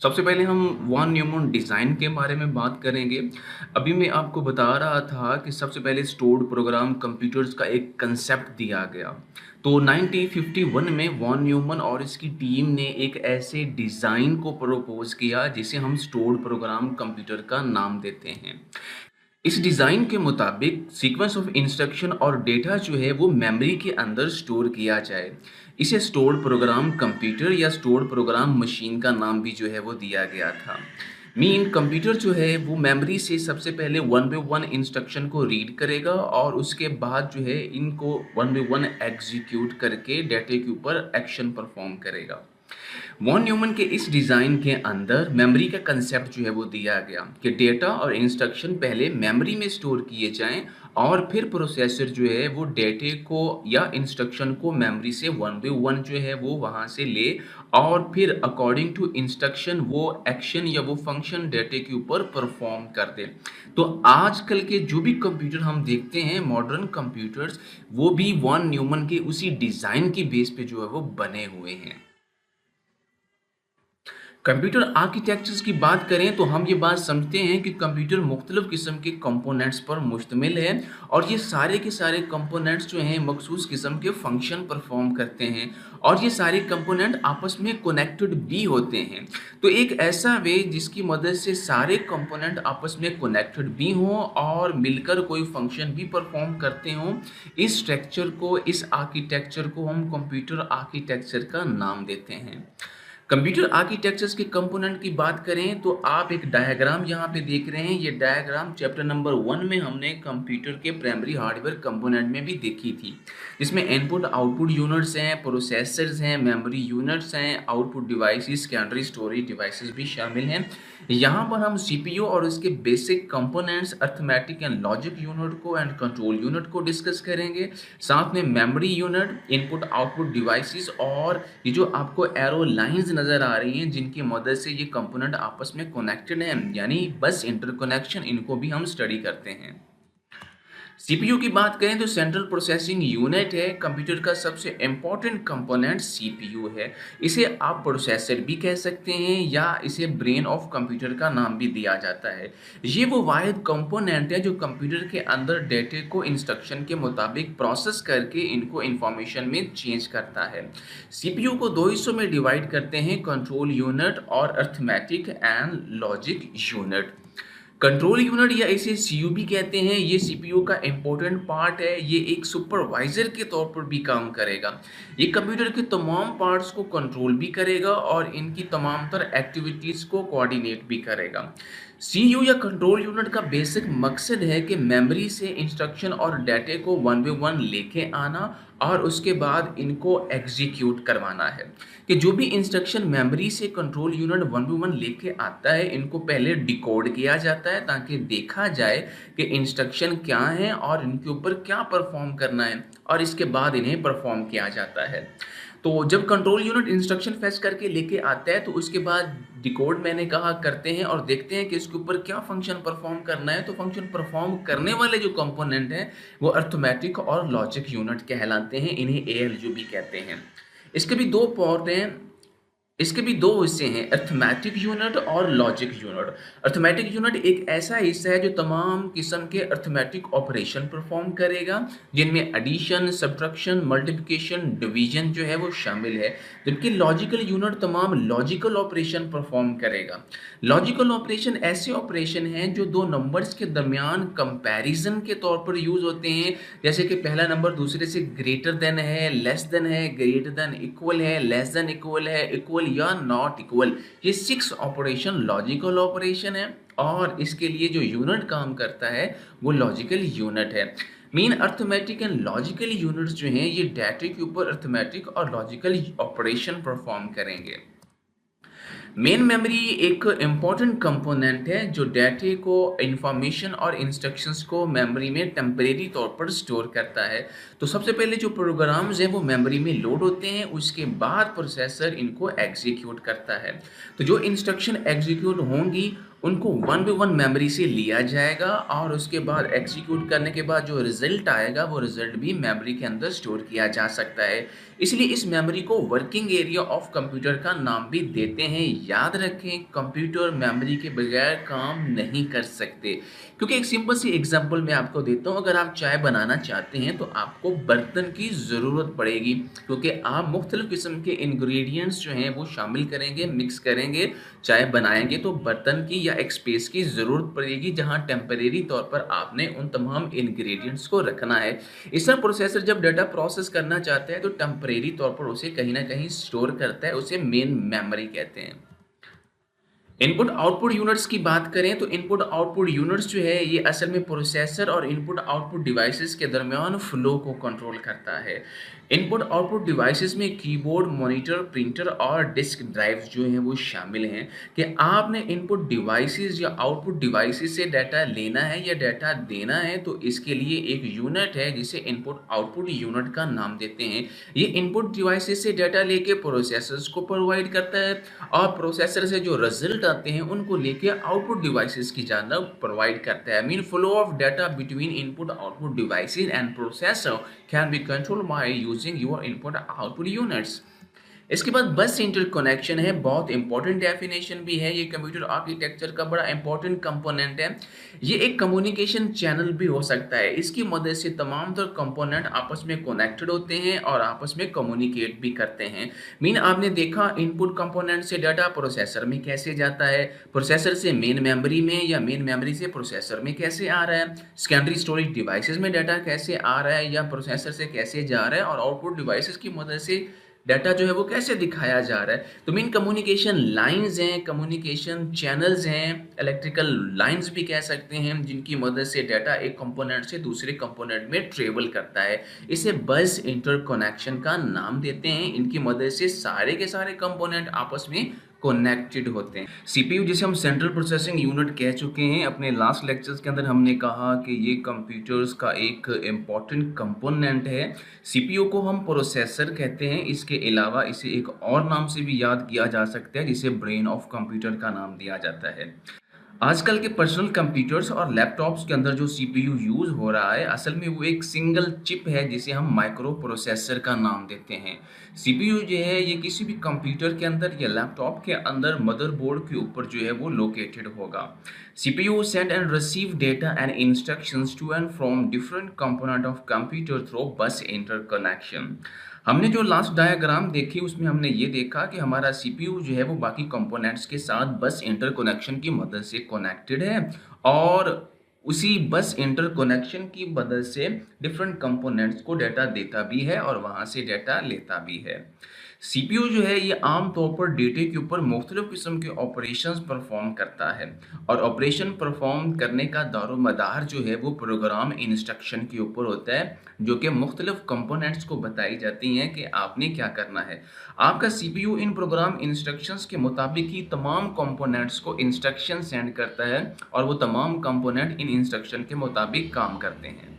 सबसे पहले हम वॉन न्यूमन डिज़ाइन के बारे में बात करेंगे। अभी मैं आपको बता रहा था कि सबसे पहले स्टोर्ड प्रोग्राम कंप्यूटर्स का एक कंसेप्ट दिया गया। तो 1951 में वॉन न्यूमन और इसकी टीम ने एक ऐसे डिज़ाइन को प्रपोज़ किया जिसे हम स्टोर्ड प्रोग्राम कंप्यूटर का नाम देते हैं। इस डिज़ाइन के मुताबिक सीक्वेंस ऑफ इंस्ट्रक्शन और डेटा जो है वो मेमोरी के अंदर स्टोर किया जाए। इसे स्टोर्ड प्रोग्राम कंप्यूटर या स्टोर्ड प्रोग्राम मशीन का नाम भी जो है वो दिया गया था। मीन कंप्यूटर जो है वो मेमोरी से सबसे पहले वन बाय वन इंस्ट्रक्शन को रीड करेगा और उसके बाद जो है इनको वन बाय वन एग्जीक्यूट करके डेटा के ऊपर एक्शन परफॉर्म करेगा। वॉन न्यूमन के इस डिज़ाइन के अंदर मेमोरी का कंसेप्ट जो है वो दिया गया कि डेटा और इंस्ट्रक्शन पहले मेमोरी में स्टोर किए जाएं और फिर प्रोसेसर जो है वो डेटे को या इंस्ट्रक्शन को मेमोरी से वन बाय वन जो है वो वहाँ से ले और फिर अकॉर्डिंग टू इंस्ट्रक्शन वो एक्शन या वो फंक्शन डेटे के ऊपर परफॉर्म कर दे। तो आजकल के जो भी कंप्यूटर हम देखते हैं मॉडर्न कंप्यूटर्स वो भी वॉन न्यूमन के उसी डिज़ाइन की बेस पे जो है वो बने हुए हैं। कंप्यूटर आर्किटेक्चर्स की बात करें तो हम ये बात समझते हैं कि कंप्यूटर मुख्तलिफ किस्म के कंपोनेंट्स पर मुश्तमिल है और ये सारे के सारे कंपोनेंट्स जो हैं मखसूस किस्म के फंक्शन परफॉर्म करते हैं और ये सारे कंपोनेंट आपस में कनेक्टेड भी होते हैं। तो एक ऐसा वे जिसकी मदद से सारे कंपोनेंट आपस में कनेक्टेड भी हों और मिलकर कोई फंक्शन भी परफॉर्म करते हों, इस स्ट्रक्चर को इस आर्किटेक्चर को हम कंप्यूटर आर्किटेक्चर का नाम देते हैं। कंप्यूटर आर्किटेक्चर्स के कंपोनेंट की बात करें तो आप एक डायग्राम यहाँ पे देख रहे हैं। ये डायग्राम चैप्टर नंबर 1 में हमने कंप्यूटर के प्राइमरी हार्डवेयर कंपोनेंट में भी देखी थी, जिसमें इनपुट आउटपुट यूनिट्स हैं, प्रोसेसर्स हैं, मेमोरी यूनिट्स हैं, output devices, secondary storage devices भी शामिल हैं। यहाँ पर हम सीपीयू और उसके basic components arithmetic and logic unit को एंड कंट्रोल यूनिट को डिस्कस करेंगे। साथ में memory unit, input output devices और ये जो आपको एरो लाइंस नज़र आ रही हैं जिनकी मदद से ये कंपोनेंट आपस में कनेक्टेड हैं, यानी बस इंटरकनेक्शन, इनको भी हम स्टडी करते हैं। सीपीयू की बात करें तो सेंट्रल प्रोसेसिंग यूनिट है। कंप्यूटर का सबसे इम्पोर्टेंट कंपोनेंट सीपीयू है। इसे आप प्रोसेसर भी कह सकते हैं या इसे ब्रेन ऑफ कंप्यूटर का नाम भी दिया जाता है। ये वो वाहिद कंपोनेंट है जो कंप्यूटर के अंदर डेटे को इंस्ट्रक्शन के मुताबिक प्रोसेस करके इनको इंफॉर्मेशन में चेंज करता है। सीपीयू को दो हिस्सों में डिवाइड करते हैं, कंट्रोल यूनिट और arithmetic and logic unit. Control unit या इसे सीयू भी कहते हैं, ये सीपीयू का इम्पोर्टेंट पार्ट है। ये एक सुपरवाइजर के तौर पर भी काम करेगा। ये कंप्यूटर के तमाम पार्ट्स को कंट्रोल भी करेगा और इनकी तमाम तर एक्टिविटीज़ को कोऑर्डिनेट भी करेगा। सीयू या कंट्रोल यूनिट का बेसिक मकसद है कि मेमोरी से इंस्ट्रक्शन और डाटे को वन बाय वन लेके आना और उसके बाद इनको एग्जीक्यूट करवाना है। कि जो भी इंस्ट्रक्शन मेमोरी से control unit one by one लेके आता है, इनको पहले डिकोड किया जाता है ताकि देखा जाए कि इंस्ट्रक्शन क्या है और इनके ऊपर क्या परफॉर्म करना है और इसके बाद इन्हें परफॉर्म किया जाता है। तो जब कंट्रोल यूनिट इंस्ट्रक्शन फेच करके लेके आता है तो उसके बाद डिकोड मैंने कहा करते हैं और देखते हैं कि इसके ऊपर क्या फंक्शन परफॉर्म करना है। तो फंक्शन परफॉर्म करने वाले जो कंपोनेंट हैं वो अर्थमेटिक और लॉजिक यूनिट कहलाते हैं, इन्हें एएलयू भी कहते हैं। इसके भी दो पार्ट हैं, इसके भी दो हिस्से हैं, अर्थमेटिक यूनिट और लॉजिक यूनिट। अर्थमेटिक यूनिट एक ऐसा हिस्सा है जो तमाम किस्म के अर्थमेटिक ऑपरेशन परफॉर्म करेगा, जिनमें एडिशन, सब्ट्रैक्शन, मल्टीप्लिकेशन, डिवीजन जो है वो शामिल है। जबकि लॉजिकल यूनिट तमाम लॉजिकल ऑपरेशन परफॉर्म करेगा। लॉजिकल ऑपरेशन ऐसे ऑपरेशन हैं जो दो नंबर्स के दरमियान कंपैरिजन के तौर पर यूज होते हैं, जैसे कि पहला नंबर दूसरे से ग्रेटर देन है, लेस देन है, ग्रेटर देन इक्वल है, लेस देन इक्वल है, इक्वल या नॉट इक्वल। ये 6 ऑपरेशन लॉजिकल ऑपरेशन है और इसके लिए जो यूनिट काम करता है वो लॉजिकल यूनिट है। Main arithmetic and logical units जो हैं ये डाटा के ऊपर अर्थमेटिक और लॉजिकल ऑपरेशन परफॉर्म करेंगे। मेन मेमोरी एक इम्पॉर्टेंट कंपोनेंट है जो डाटे को, इंफॉर्मेशन और इंस्ट्रक्शंस को मेमोरी में टेम्परेरी तौर पर स्टोर करता है। तो सबसे पहले जो प्रोग्राम्स हैं वो मेमोरी में लोड होते हैं, उसके बाद प्रोसेसर इनको एग्जीक्यूट करता है। तो जो इंस्ट्रक्शन एग्जीक्यूट होंगी उनको वन बाय वन मेमोरी से लिया जाएगा और उसके बाद एग्जीक्यूट करने के बाद जो रिजल्ट आएगा वो रिजल्ट भी मेमोरी के अंदर स्टोर किया जा सकता है। इसलिए इस मेमोरी को वर्किंग एरिया ऑफ कंप्यूटर का नाम भी देते हैं। याद रखें, कंप्यूटर मेमोरी के बगैर काम नहीं कर सकते। क्योंकि एक सिंपल सी एग्जांपल मैं आपको देता हूँ, अगर आप चाय बनाना चाहते हैं तो आपको बर्तन की ज़रूरत पड़ेगी, क्योंकि आप मुख्तलिफ़ किस्म के इंग्रेडिएंट्स जो हैं वो शामिल करेंगे, मिक्स करेंगे, चाय बनाएंगे, तो बर्तन की या एक स्पेस की ज़रूरत पड़ेगी जहां टेम्परेरी तौर पर आपने उन तमाम इंग्रेडिएंट्स को रखना है। इस तरह प्रोसेसर जब डाटा प्रोसेस करना चाहता है तो टेम्परेरी तौर पर उसे कहीं ना कहीं स्टोर करता है, उसे मेन मेमोरी कहते हैं। इनपुट आउटपुट यूनिट्स की बात करें तो इनपुट आउटपुट यूनिट्स जो है ये असल में प्रोसेसर और इनपुट आउटपुट डिवाइसेस के दरमियान फ्लो को कंट्रोल करता है। इनपुट आउटपुट डिवाइसेस में कीबोर्ड, मॉनिटर, प्रिंटर और डिस्क ड्राइव्स जो हैं वो शामिल हैं कि आपने इनपुट डिवाइसेस या आउटपुट डिवाइसेस से डाटा लेना है या डाटा देना है, तो इसके लिए एक यूनिट है जिसे इनपुट आउटपुट यूनिट का नाम देते हैं। ये इनपुट डिवाइसेस से डाटा लेके प्रोसेसर्स को प्रोवाइड करता है और प्रोसेसर से जो रिजल्ट आते हैं उनको लेके आउटपुट डिवाइसेस की जानब प्रोवाइड करता है। Mean flow of data between input output devices and processor can be controlled by using your input output units. इसके बाद बस इंटरकनेक्शन है, बहुत इंपॉर्टेंट डेफिनेशन भी है। ये कंप्यूटर आर्किटेक्चर का बड़ा इंपॉर्टेंट कंपोनेंट है। ये एक कम्युनिकेशन चैनल भी हो सकता है। इसकी मदद से तमाम तर कंपोनेंट आपस में कनेक्टेड होते हैं और आपस में कम्युनिकेट भी करते हैं। मीन आपने देखा इनपुट कंपोनेंट से डाटा प्रोसेसर में कैसे जाता है, प्रोसेसर से मेन मेमोरी में या मेन मेमोरी से प्रोसेसर में कैसे आ रहा है, सेकेंडरी स्टोरेज डिवाइसेस में डाटा कैसे आ रहा है या प्रोसेसर से कैसे जा रहा है, और आउटपुट डिवाइसेस की मदद से डाटा जो है वो कैसे दिखाया जा रहा है। तो मेन कम्युनिकेशन लाइंस हैं, कम्युनिकेशन चैनल्स हैं, इलेक्ट्रिकल लाइंस भी कह सकते हैं, जिनकी मदद से डाटा एक कंपोनेंट से दूसरे कंपोनेंट में ट्रेवल करता है। इसे बस इंटरकनेक्शन का नाम देते हैं। इनकी मदद से सारे के सारे कंपोनेंट आपस में कनेक्टेड होते हैं। सीपीयू जिसे हम सेंट्रल प्रोसेसिंग यूनिट कह चुके हैं, अपने लास्ट लेक्चर्स के अंदर हमने कहा कि ये कंप्यूटर्स का एक इम्पॉर्टेंट कंपोनेंट है। सीपीयू को हम प्रोसेसर कहते हैं। इसके अलावा इसे एक और नाम से भी याद किया जा सकता है जिसे ब्रेन ऑफ कंप्यूटर का नाम दिया जाता है। आजकल के पर्सनल कंप्यूटर्स और लैपटॉप्स के अंदर जो सीपीयू यूज़ हो रहा है, असल में वो एक सिंगल चिप है जिसे हम माइक्रो प्रोसेसर का नाम देते हैं। सीपीयू जो है ये किसी भी कंप्यूटर के अंदर या लैपटॉप के अंदर मदरबोर्ड के ऊपर जो है वो लोकेटेड होगा। CPU send and receive data and instructions to and from different component of computer through bus interconnection. हमने जो लास्ट डायग्राम देखी उसमें हमने ये देखा कि हमारा सीपीयू जो है वो बाकी कंपोनेंट्स के साथ बस इंटरकनेक्शन की मदद से कनेक्टेड है और उसी बस इंटरकनेक्शन की मदद से डिफरेंट कंपोनेंट्स को डाटा देता भी है और वहाँ से डाटा लेता भी है। सीपीयू जो है ये आम तौर पर डेटे के ऊपर मुख्तलिफ किस्म के ऑपरेशंस परफॉर्म करता है और ऑपरेशन परफॉर्म करने का दारोमदार जो है वो प्रोग्राम इंस्ट्रक्शन के ऊपर होता है, जो कि मुख्तलिफ कंपोनेंट्स को बताई जाती हैं कि आपने क्या करना है। आपका सीपीयू इन प्रोग्राम इंस्ट्रक्शंस के मुताबिक ही तमाम कंपोनेंट्स को इंस्ट्रक्शन सेंड करता है और वो तमाम कंपोनेंट इन इंस्ट्रक्शन के मुताबिक काम करते हैं।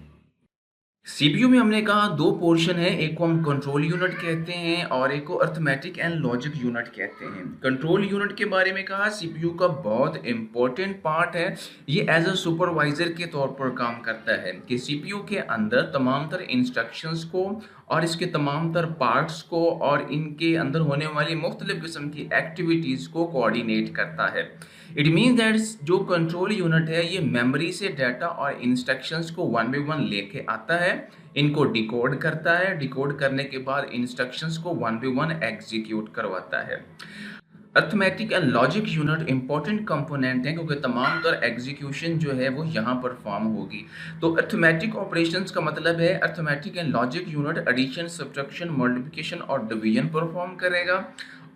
सीपीयू में हमने कहा दो पोर्शन है, एक को हम कंट्रोल यूनिट कहते हैं और एक को अर्थमेटिक एंड लॉजिक यूनिट कहते हैं। कंट्रोल यूनिट के बारे में कहा सीपीयू का बहुत इंपॉर्टेंट पार्ट है। ये एज अ सुपरवाइजर के तौर पर काम करता है कि सीपीयू के अंदर तमाम तर इंस्ट्रक्शंस को और इसके तमाम तर पार्ट्स को और इनके अंदर होने वाली मुख्तलिफ किस्म की एक्टिविटीज़ को कोऑर्डिनेट करता है। इट मीन्स दैट जो कंट्रोल यूनिट है ये मेमोरी से डाटा और इंस्ट्रक्शंस को वन बाय वन लेके आता है, इनको डिकोड करता है, डिकोड करने के बाद इंस्ट्रक्शंस को वन बाय वन एग्जीक्यूट करवाता है। Arithmetic and logic unit important component है क्योंकि तमाम तर एग्जीक्यूशन जो है वो यहाँ परफॉर्म होगी। तो अर्थमेटिक ऑपरेशंस का मतलब है arithmetic and logic unit addition, subtraction, multiplication और डिवीजन परफॉर्म करेगा।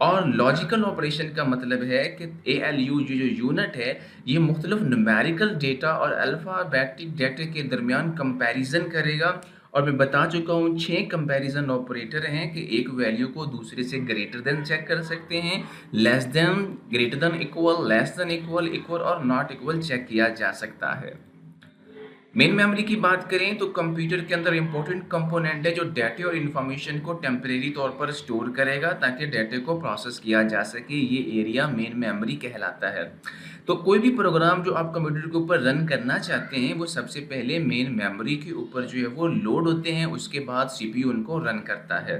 और लॉजिकल ऑपरेशन का मतलब है कि ALU जो यूनिट है ये मुख्तलिफ न्यूमेरिकल डेटा और अल्फ़ाबेटिक डेटा के दरमियान कंपैरिजन करेगा। और मैं बता चुका हूँ 6 कंपैरिजन ऑपरेटर हैं कि एक वैल्यू को दूसरे से ग्रेटर देन चेक कर सकते हैं, less than, greater than equal, less than equal, equal और नॉट इक्वल चेक किया जा सकता है। मेन मेमोरी की बात करें तो कंप्यूटर के अंदर इंपॉर्टेंट कंपोनेंट है जो डाटा और इन्फॉर्मेशन को टेम्परेरी तौर पर स्टोर करेगा ताकि डाटे को प्रोसेस किया जा सके। ये एरिया मेन मेमोरी कहलाता है। तो कोई भी प्रोग्राम जो आप कंप्यूटर के ऊपर रन करना चाहते हैं वो सबसे पहले मेन मेमोरी के ऊपर जो है वो लोड होते हैं, उसके बाद सीपीयू उनको रन करता है।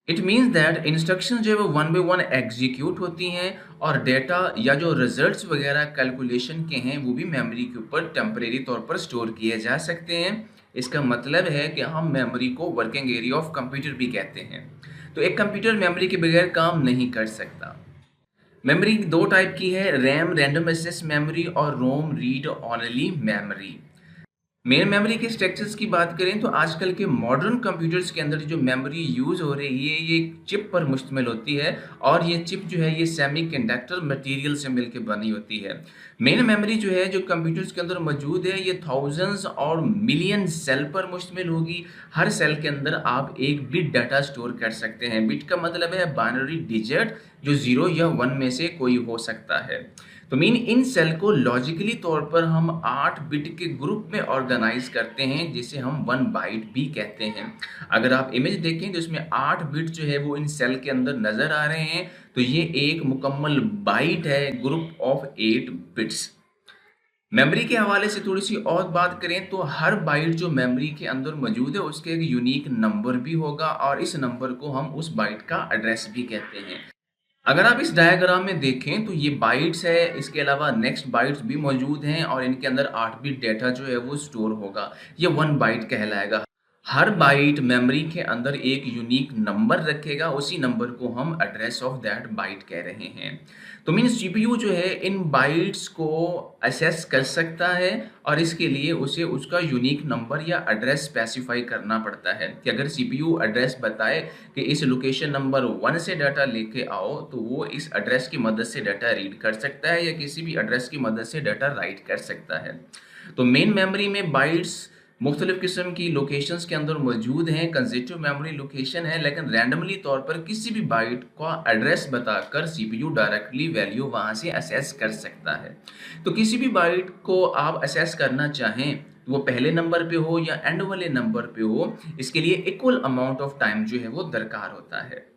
इट मीन्स दैट इंस्ट्रक्शन जो है वो वन बाई वन एग्जीक्यूट होती हैं और डेटा या जो रिजल्ट्स वगैरह कैलकुलेशन के हैं वो भी मेमोरी के ऊपर टेम्परेरी तौर पर स्टोर किए जा सकते हैं। इसका मतलब है कि हम मेमोरी को वर्किंग एरिया ऑफ कंप्यूटर भी कहते हैं। तो एक कंप्यूटर मेमोरी के बगैर काम नहीं कर सकता। मेमोरी दो टाइप की है, रैम रैंडम एक्सेस मेमोरी और ROM read only memory. Main memory के स्ट्रक्चर्स की बात करें तो आजकल के मॉडर्न कंप्यूटर्स के अंदर जो मेमोरी यूज़ हो रही है ये चिप पर मुश्तमिल होती है और ये चिप जो है ये सेमीकंडक्टर मटेरियल से मिलकर बनी होती है। मेन मेमोरी जो है जो कंप्यूटर्स के अंदर मौजूद है ये थाउजेंड्स और मिलियन सेल पर मुश्तमिल होगी। हर सेल के अंदर आप एक बिट डाटा स्टोर कर सकते हैं। बिट का मतलब है बाइनरी डिजिट जो 0 या 1 में से कोई हो सकता है। तो मीन इन सेल को लॉजिकली तौर पर हम 8 बिट के ग्रुप में ऑर्गेनाइज करते हैं जिसे हम 1 बाइट भी कहते हैं। अगर आप इमेज देखें तो इसमें 8 बिट जो है वो इन सेल के अंदर नजर आ रहे हैं, तो ये एक मुकम्मल बाइट है, ग्रुप ऑफ 8 बिट्स। मेमोरी के हवाले से थोड़ी सी और बात करें तो हर बाइट जो मेमोरी के अंदर मौजूद है उसके एक यूनिक नंबर भी होगा और इस नंबर को हम उस बाइट का एड्रेस भी कहते हैं। अगर आप इस डायग्राम में देखें तो ये बाइट्स है, इसके अलावा नेक्स्ट बाइट्स भी मौजूद हैं और इनके अंदर 8 बिट डेटा जो है वो स्टोर होगा। ये 1 बाइट कहलाएगा। हर बाइट मेमोरी के अंदर एक यूनिक नंबर रखेगा, उसी नंबर को हम एड्रेस ऑफ दैट बाइट कह रहे हैं। तो मीन सीपीयू जो है इन बाइट्स को असेस कर सकता है और इसके लिए उसे उसका यूनिक नंबर या एड्रेस स्पेसिफाई करना पड़ता है कि अगर सीपीयू एड्रेस बताए कि इस लोकेशन नंबर 1 से डाटा लेके आओ तो वो इस एड्रेस की मदद से डाटा रीड कर सकता है या किसी भी एड्रेस की मदद से डाटा राइट कर सकता है। तो मेन मेमोरी में बाइट्स मुख्तलिफ किस्म की लोकेशंस के अंदर मौजूद हैं। कंसेप्टिव मेमोरी लोकेशन है लेकिन रैंडमली तौर पर किसी भी बाइट का एड्रेस बताकर सीपीयू डायरेक्टली वैल्यू वहां से असेस कर सकता है। तो किसी भी बाइट को आप असेस करना चाहें तो वो पहले नंबर पे हो या एंड वाले नंबर पे हो, इसके लिए इक्वल अमाउंट ऑफ टाइम जो है वो दरकार होता है।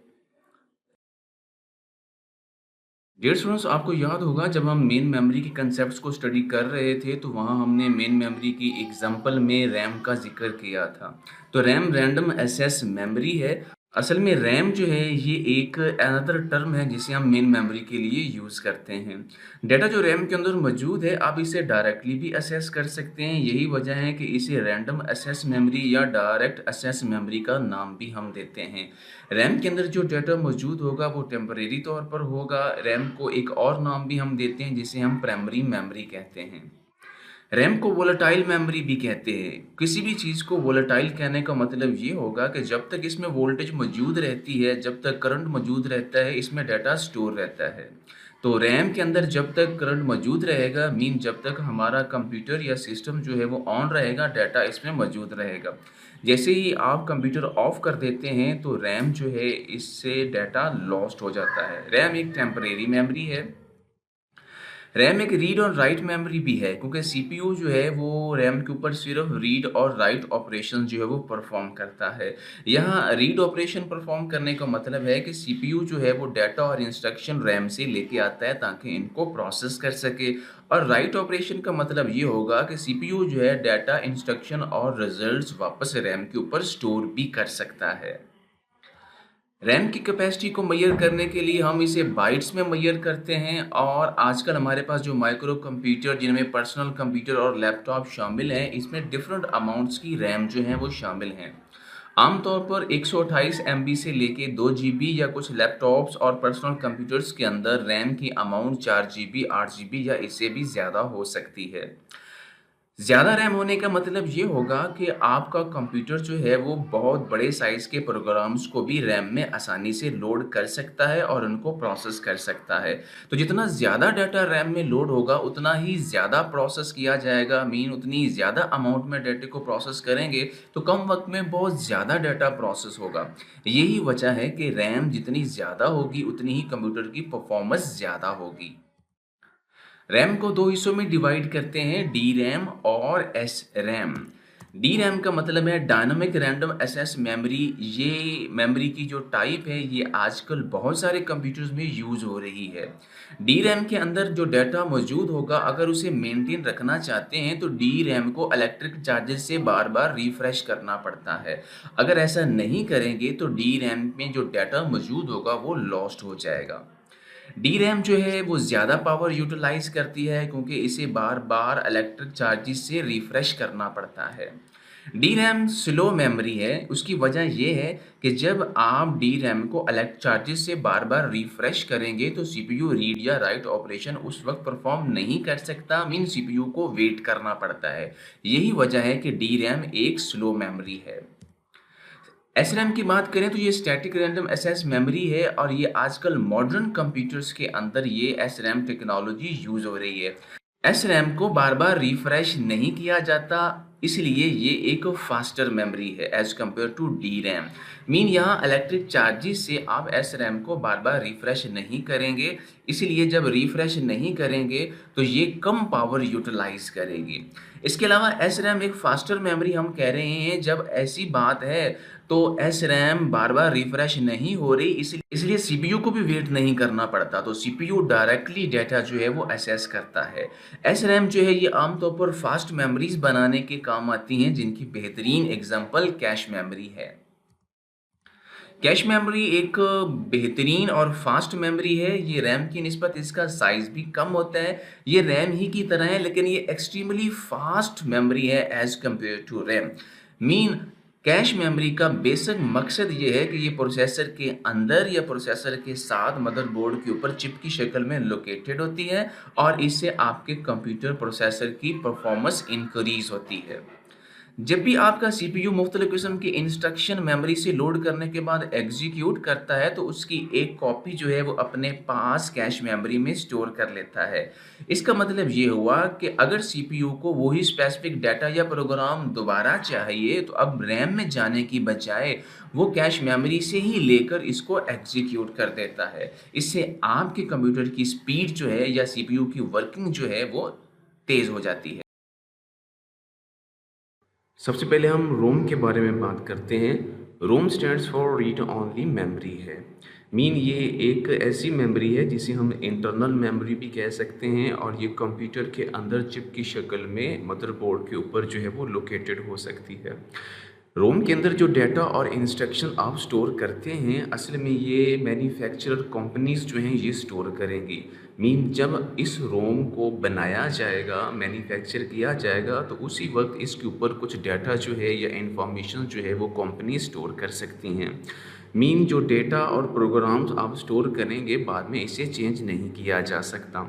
डियर स्टूडेंट्स, आपको याद होगा जब हम मेन मेमोरी के कंसेप्ट्स को स्टडी कर रहे थे तो वहाँ हमने मेन मेमोरी की एग्जांपल में रैम का जिक्र किया था। तो रैम रैंडम एक्सेस मेमोरी है। असल में रैम जो है ये एक अनदर टर्म है जिसे हम मेन मेमोरी के लिए यूज़ करते हैं। डेटा जो रैम के अंदर मौजूद है आप इसे डायरेक्टली भी असेस कर सकते हैं। यही वजह है कि इसे रैंडम एक्सेस मेमोरी या डायरेक्ट एक्सेस मेमोरी का नाम भी हम देते हैं। रैम के अंदर जो डाटा मौजूद होगा वो टेम्परेरी तौर पर होगा। रैम को एक और नाम भी हम देते हैं जिसे हम प्राइमरी मेमोरी कहते हैं। रैम को वोलेटाइल मेमोरी भी कहते हैं। किसी भी चीज़ को वोलेटाइल कहने का मतलब ये होगा कि जब तक इसमें वोल्टेज मौजूद रहती है, जब तक करंट मौजूद रहता है, इसमें डाटा स्टोर रहता है। तो रैम के अंदर जब तक करंट मौजूद रहेगा मीन जब तक हमारा कंप्यूटर या सिस्टम जो है वो ऑन रहेगा, डाटा इसमें मौजूद रहेगा। जैसे ही आप कंप्यूटर ऑफ कर देते हैं तो रैम जो है इससे डाटा लॉस्ट हो जाता है। रैम एक टेम्परेरी मेमोरी है। रैम एक रीड और राइट मेमोरी भी है क्योंकि सीपीयू जो है वो रैम के ऊपर सिर्फ रीड और राइट ऑपरेशन जो है वो परफॉर्म करता है। यहाँ रीड ऑपरेशन परफॉर्म करने का मतलब है कि सीपीयू जो है वो डाटा और इंस्ट्रक्शन रैम से लेके आता है ताकि इनको प्रोसेस कर सके। और राइट ऑपरेशन का मतलब ये होगा कि सीपीयू जो है डाटा, इंस्ट्रक्शन और रिजल्ट्स वापस रैम के ऊपर स्टोर भी कर सकता है। रैम की कैपेसिटी को मेजर करने के लिए हम इसे बाइट्स में मेजर करते हैं और आजकल हमारे पास जो माइक्रो कंप्यूटर जिनमें पर्सनल कंप्यूटर और लैपटॉप शामिल हैं इसमें डिफरेंट अमाउंट्स की रैम जो है वो शामिल हैं। आमतौर पर 128 MB से लेके 2 GB या कुछ लैपटॉप्स और पर्सनल कंप्यूटर्स के अंदर रैम की अमाउंट 4 GB, 8 GB या इससे भी ज़्यादा हो सकती है। ज़्यादा रैम होने का मतलब ये होगा कि आपका कंप्यूटर जो है वो बहुत बड़े साइज़ के प्रोग्राम्स को भी रैम में आसानी से लोड कर सकता है और उनको प्रोसेस कर सकता है। तो जितना ज़्यादा डाटा रैम में लोड होगा उतना ही ज़्यादा प्रोसेस किया जाएगा। मीन उतनी ज़्यादा अमाउंट में डाटे को प्रोसेस करेंगे तो कम वक्त में बहुत ज़्यादा डाटा प्रोसेस होगा। यही वजह है कि रैम जितनी ज़्यादा होगी उतनी ही कंप्यूटर की परफॉर्मेंस ज़्यादा होगी। रैम को दो हिस्सों में डिवाइड करते हैं, डी रैम और एस रैम। डी रैम का मतलब है डायनामिक रैंडम एक्सेस मेमोरी। ये मेमोरी की जो टाइप है ये आजकल बहुत सारे कंप्यूटर्स में यूज़ हो रही है। डी रैम के अंदर जो डाटा मौजूद होगा, अगर उसे मेंटेन रखना चाहते हैं तो डी रैम को इलेक्ट्रिक चार्जेस से बार बार रिफ्रेश करना पड़ता है। अगर ऐसा नहीं करेंगे तो डी रैम में जो डाटा मौजूद होगा वो लॉस्ट हो जाएगा। डी रैम जो है वो ज़्यादा पावर यूटिलाइज करती है क्योंकि इसे बार बार इलेक्ट्रिक चार्जेस से रिफ्रेश करना पड़ता है। डी रैम स्लो मेमोरी है। उसकी वजह यह है कि जब आप डी रैम को इलेक्ट्रिक चार्जेस से बार बार रिफ्रेश करेंगे तो सीपीयू रीड या राइट ऑपरेशन उस वक्त परफॉर्म नहीं कर सकता, मीन सीपीयू को वेट करना पड़ता है। यही वजह है कि डी रैम एक स्लो मेमोरी है। एसरैम की बात करें तो ये स्टैटिक रैंडम एक्सेस मेमोरी है और ये आजकल मॉडर्न कंप्यूटर्स के अंदर ये एसरैम टेक्नोलॉजी यूज हो रही है। एसरैम को बार बार रिफ्रेश नहीं किया जाता, इसलिए ये एक फास्टर मेमोरी है as compare to the RAM. Mean यहाँ इलेक्ट्रिक चार्जेस से आप एसरैम को बार बार रिफ्रेश नहीं करेंगे, इसलिए जब रिफ्रेश नहीं करेंगे तो ये कम पावर यूटिलाइज करेगी। इसके अलावा एसरैम एक फास्टर मेमोरी हम कह रहे हैं जब ऐसी बात है तो एसरैम बार बार रिफ्रेश नहीं हो रही, इसलिए सीपीयू को भी वेट नहीं करना पड़ता, तो सीपीयू डायरेक्टली डाटा जो है वो एसेस करता है। एसरैम जो है ये आमतौर पर फास्ट मेमोरीज बनाने के काम आती हैं, जिनकी बेहतरीन एग्जांपल कैश मेमोरी है। कैश मेमोरी एक बेहतरीन और फास्ट मेमोरी है। ये रैम की निस्बत इसका साइज भी कम होता है। ये रैम ही की तरह है लेकिन ये एक्सट्रीमली फास्ट मेमोरी है as compare to RAM. Mean cache memory का बेसिक मकसद ये है कि ये प्रोसेसर के अंदर या प्रोसेसर के साथ मदरबोर्ड के ऊपर चिप की शक्ल में लोकेटेड होती है और इससे आपके कंप्यूटर प्रोसेसर की परफॉर्मेंस इंक्रीज होती है। जब भी आपका सीपीयू मुख्तलिफ किस्म की इंस्ट्रक्शन मेमोरी से लोड करने के बाद एग्जीक्यूट करता है तो उसकी एक कॉपी जो है वो अपने पास कैश मेमोरी में स्टोर कर लेता है। इसका मतलब ये हुआ कि अगर सीपीयू को वही स्पेसिफिक डाटा या प्रोग्राम दोबारा चाहिए तो अब रैम में जाने की बजाय वो कैश मेमोरी से ही लेकर इसको एग्जीक्यूट कर देता है। इससे आपके कंप्यूटर की स्पीड जो है या सीपीयू की वर्किंग जो है वो तेज़ हो जाती है। सबसे पहले हम रोम के बारे में बात करते हैं। रोम stands for read only memory है। मीन ये एक ऐसी मेमोरी है जिसे हम इंटरनल मेमोरी भी कह सकते हैं और ये कंप्यूटर के अंदर चिप की शक्ल में मदरबोर्ड के ऊपर जो है वो लोकेटेड हो सकती है। रोम के अंदर जो डाटा और इंस्ट्रक्शन आप स्टोर करते हैं असल में ये मैन्युफैक्चरर कंपनीज जो हैं ये स्टोर करेंगी। मीन जब इस रोम को बनाया जाएगा, मैन्युफैक्चर किया जाएगा तो उसी वक्त इसके ऊपर कुछ डाटा जो है या इंफॉर्मेशन जो है वो कंपनी स्टोर कर सकती हैं। मीन जो डेटा और प्रोग्राम्स आप स्टोर करेंगे बाद में इसे चेंज नहीं किया जा सकता।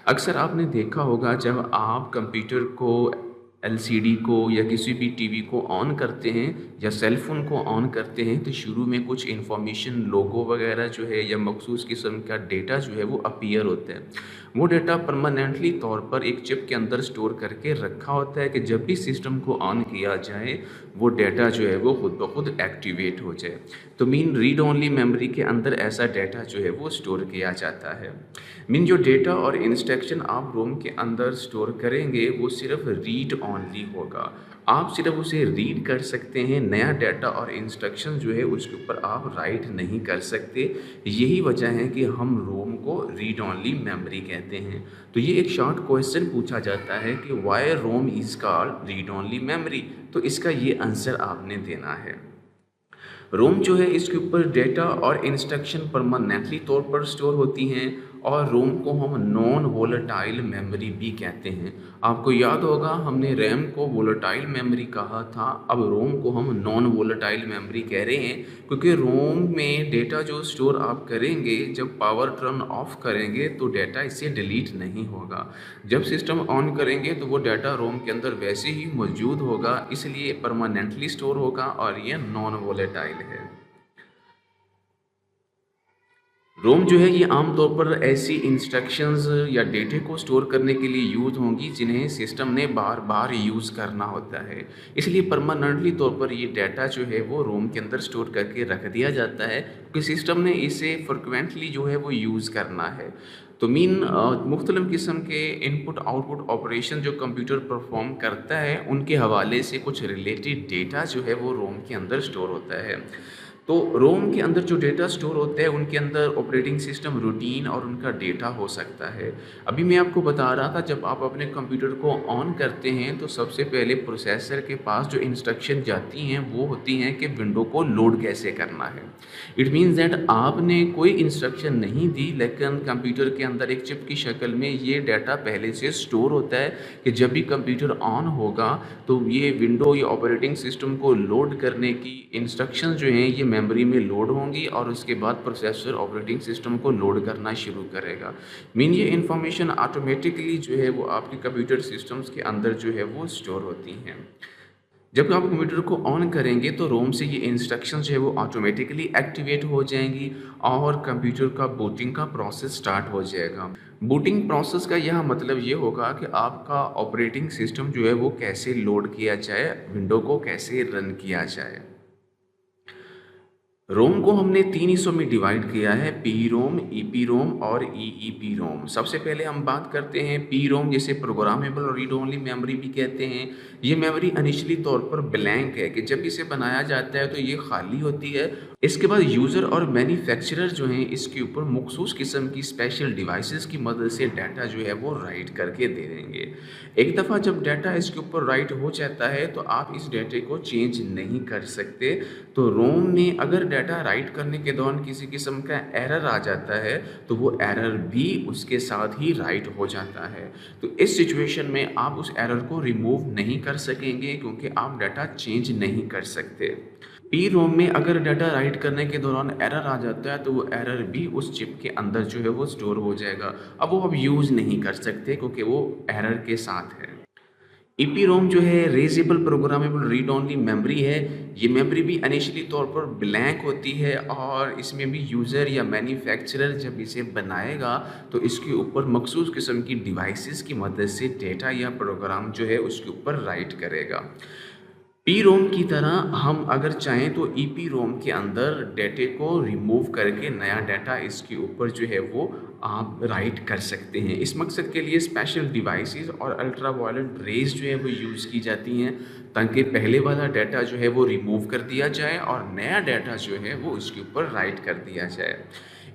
अक्सर आपने देखा होगा जब आप कंप्यूटर को, एलसीडी को या किसी भी टीवी को ऑन करते हैं या सेल फ़ोन को ऑन करते हैं तो शुरू में कुछ इन्फॉर्मेशन, लोगो वगैरह जो है या मखसूस किस्म का डेटा जो है वो अपीयर होता है। वो डेटा परमानेंटली तौर पर एक चिप के अंदर स्टोर करके रखा होता है कि जब भी सिस्टम को ऑन किया जाए वो डेटा जो है वो खुद ब खुद एक्टिवेट हो जाए। तो मीन रीड ओनली मेमोरी के अंदर ऐसा डेटा जो है वो स्टोर किया जाता है। मीन जो डेटा और इंस्ट्रक्शन आप रोम के अंदर स्टोर करेंगे वो सिर्फ रीड ओनली होगा। आप सिर्फ उसे रीड कर सकते हैं, नया डाटा और इंस्ट्रक्शन जो है उसके ऊपर आप राइट नहीं कर सकते। यही वजह है कि हम रोम को रीड ओनली मेमोरी कहते हैं। तो ये एक शॉर्ट क्वेश्चन पूछा जाता है कि why ROM is called read only memory, तो इसका ये आंसर आपने देना है। रोम जो है इसके ऊपर डेटा और इंस्ट्रक्शन परमानेंटली तौर पर स्टोर होती हैं और रोम को हम नॉन वोलेटाइल मेमोरी भी कहते हैं। आपको याद होगा हमने रैम को वोलेटाइल मेमोरी कहा था, अब रोम को हम नॉन वोलेटाइल मेमोरी कह रहे हैं क्योंकि रोम में डेटा जो स्टोर आप करेंगे जब पावर टर्न ऑफ करेंगे तो डेटा इससे डिलीट नहीं होगा। जब सिस्टम ऑन करेंगे तो वो डाटा रोम के अंदर वैसे ही मौजूद होगा, इसलिए परमानेंटली स्टोर होगा और ये नॉन वोलेटाइल है। रोम जो है ये आमतौर पर ऐसी इंस्ट्रक्शंस या डेटे को स्टोर करने के लिए यूज़ होंगी जिन्हें सिस्टम ने बार बार यूज़ करना होता है। इसलिए परमानेंटली तौर पर ये डाटा जो है वो रोम के अंदर स्टोर करके रख दिया जाता है क्योंकि सिस्टम ने इसे फ्रिक्वेंटली जो है वो यूज़ करना है। तो मुख्तलिफ़ किस्म के इनपुट आउटपुट ऑपरेशन जो कंप्यूटर परफॉर्म करता है उनके हवाले से कुछ रिलेटेड डेटा जो है वो रोम के अंदर स्टोर होता है। तो रोम के अंदर जो डेटा स्टोर होता है उनके अंदर ऑपरेटिंग सिस्टम रूटीन और उनका डेटा हो सकता है। अभी मैं आपको बता रहा था जब आप अपने कंप्यूटर को ऑन करते हैं तो सबसे पहले प्रोसेसर के पास जो इंस्ट्रक्शन जाती हैं वो होती हैं कि विंडो को लोड कैसे करना है। इट मीन्स दैट आपने कोई इंस्ट्रक्शन नहीं दी लेकिन कंप्यूटर के अंदर एक चिप की शक्ल में ये डाटा पहले से स्टोर होता है कि जब भी कंप्यूटर ऑन होगा तो ये विंडो या ऑपरेटिंग सिस्टम को लोड करने की इंस्ट्रक्शन जो हैं ये मेमोरी में लोड होंगी और उसके बाद प्रोसेसर ऑपरेटिंग सिस्टम को लोड करना शुरू करेगा। ये इंफॉर्मेशन ऑटोमेटिकली जो है वो आपके कंप्यूटर सिस्टम्स के अंदर जो है वो स्टोर होती हैं। जब आप कंप्यूटर को ऑन करेंगे तो रोम से ये इंस्ट्रक्शंस जो है वो ऑटोमेटिकली एक्टिवेट हो जाएंगी और कंप्यूटर का बूटिंग का प्रोसेस स्टार्ट हो जाएगा। बूटिंग प्रोसेस का यह मतलब ये होगा कि आपका ऑपरेटिंग सिस्टम जो है वो कैसे लोड किया जाए, विंडो को कैसे रन किया जाए। रोम को हमने 3 हिस्सों में डिवाइड किया है, पी रोम, ईपी रोम और ईईपी रोम। सबसे पहले हम बात करते हैं पी रोम, जिसे प्रोग्रामेबल और रीड ओनली मेमोरी भी कहते हैं। ये मेमोरी इनिशियली तौर पर ब्लैंक है कि जब इसे बनाया जाता है तो ये खाली होती है। इसके बाद यूज़र और मैन्युफैक्चरर जो हैं इसके ऊपर मखसूस किस्म की स्पेशल डिवाइसेस की मदद से डाटा जो है वो राइट करके दे देंगे। एक दफ़ा जब डाटा इसके ऊपर राइट हो जाता है तो आप इस डाटे को चेंज नहीं कर सकते। तो रोम में अगर डाटा राइट करने के दौरान किसी किस्म का एरर आ जाता है तो वो एरर भी उसके साथ ही राइट हो जाता है। तो इस सिचुएशन में आप उस एरर को रिमूव नहीं कर सकेंगे क्योंकि आप डाटा चेंज नहीं कर सकते। पी रोम में अगर डाटा राइट करने के दौरान एरर आ जाता है तो वो एरर भी उस चिप के अंदर जो है वो स्टोर हो जाएगा। अब वो आप यूज़ नहीं कर सकते क्योंकि वो एरर के साथ है। ईपी रोम जो है रेजेबल प्रोग्रामेबल रीड ओनली मेमोरी है। ये मेमोरी भी इनिशियली तौर पर ब्लैंक होती है और इसमें भी यूज़र या मैन्युफैक्चरर जब इसे बनाएगा तो इसके ऊपर मखसूस किस्म की डिवाइसेस की मदद से डेटा या प्रोग्राम जो है उसके ऊपर राइट करेगा। पी रोम की तरह हम अगर चाहें तो ईपी रोम के अंदर डेटे को रिमूव करके नया डाटा इसके ऊपर जो है वो आप राइट कर सकते हैं। इस मकसद के लिए स्पेशल डिवाइसेस और अल्ट्रा वायलेट रेज जो है वो यूज़ की जाती हैं ताकि पहले वाला डाटा जो है वो रिमूव कर दिया जाए और नया डाटा जो है वो इसके ऊपर राइट कर दिया जाए।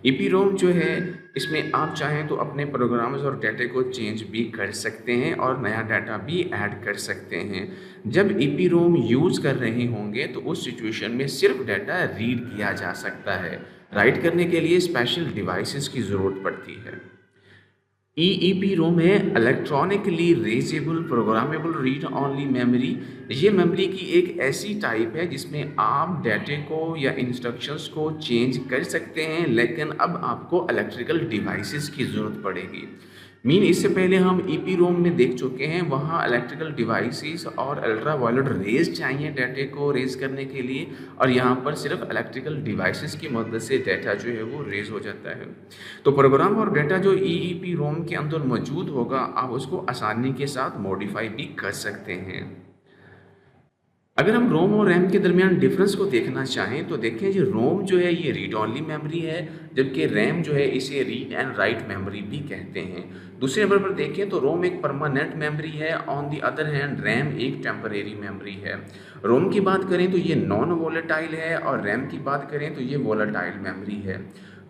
ईपी रोम जो है इसमें आप चाहें तो अपने प्रोग्राम्स और डाटे को चेंज भी कर सकते हैं और नया डाटा भी ऐड कर सकते हैं। जब ईपी रोम यूज़ कर रहे होंगे तो उस सिचुएशन में सिर्फ डाटा रीड किया जा सकता है, राइट करने के लिए स्पेशल डिवाइसेस की ज़रूरत पड़ती है। ईईपी रोम है electronically erasable programmable read only memory. ये मेमोरी की एक ऐसी टाइप है जिसमें आप डाटे को या इंस्ट्रक्शंस को चेंज कर सकते हैं लेकिन अब आपको इलेक्ट्रिकल डिवाइसेस की ज़रूरत पड़ेगी। इससे पहले हम ईपी रोम में देख चुके हैं, वहाँ इलेक्ट्रिकल डिवाइसेस और अल्ट्रा वायलेट रेज चाहिए डाटे को रेज करने के लिए और यहाँ पर सिर्फ इलेक्ट्रिकल डिवाइसेस की मदद से डाटा जो है वो रेज हो जाता है। तो प्रोग्राम और डाटा जो ईईपी रोम के अंदर मौजूद होगा आप उसको आसानी के साथ मॉडिफाई भी कर सकते हैं। अगर हम रोम और रैम के दरमियान डिफरेंस को देखना चाहें तो देखें जी, रोम जो है ये रीड ओनली मेमोरी है जबकि रैम जो है इसे रीड एंड राइट मेमोरी भी कहते हैं। दूसरे नंबर पर देखें तो रोम एक परमानेंट मेमोरी है, on the other hand RAM एक टेम्परेरी मेमोरी है। रोम की बात करें तो ये नॉन वोलेटाइल है और रैम की बात करें तो ये वोलेटाइल मेमोरी है।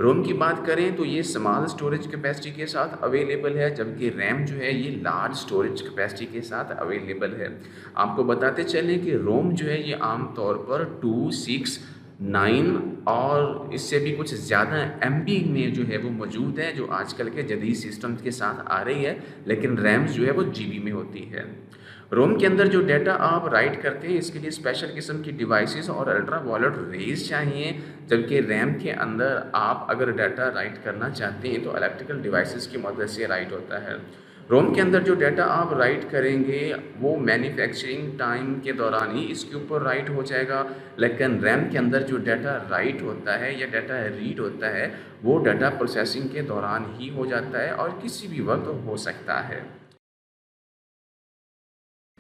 रोम की बात करें तो ये स्मॉल स्टोरेज कैपेसिटी के साथ अवेलेबल है जबकि रैम जो है ये लार्ज स्टोरेज कैपेसिटी के साथ अवेलेबल है। आपको बताते चलें कि रोम जो है ये आम तौर पर 2, 6, 9 और इससे भी कुछ ज़्यादा MB में जो है वो मौजूद है जो आजकल के जदीद सिस्टम्स के साथ आ रही है, लेकिन रैम्स जो है वो GB में होती है। रोम के अंदर जो डाटा आप राइट करते हैं इसके लिए स्पेशल किस्म की डिवाइसेस और अल्ट्रा वायलेट रेज चाहिए जबकि रैम के अंदर आप अगर डाटा राइट करना चाहते हैं तो इलेक्ट्रिकल डिवाइसेस की मदद से राइट होता है। रोम के अंदर जो डाटा आप राइट करेंगे वो मैन्युफैक्चरिंग टाइम के दौरान ही इसके ऊपर राइट हो जाएगा, लेकिन रैम के अंदर जो डाटा राइट होता है या डाटा रीड होता है वो डाटा प्रोसेसिंग के दौरान ही हो जाता है और किसी भी वक्त हो सकता है।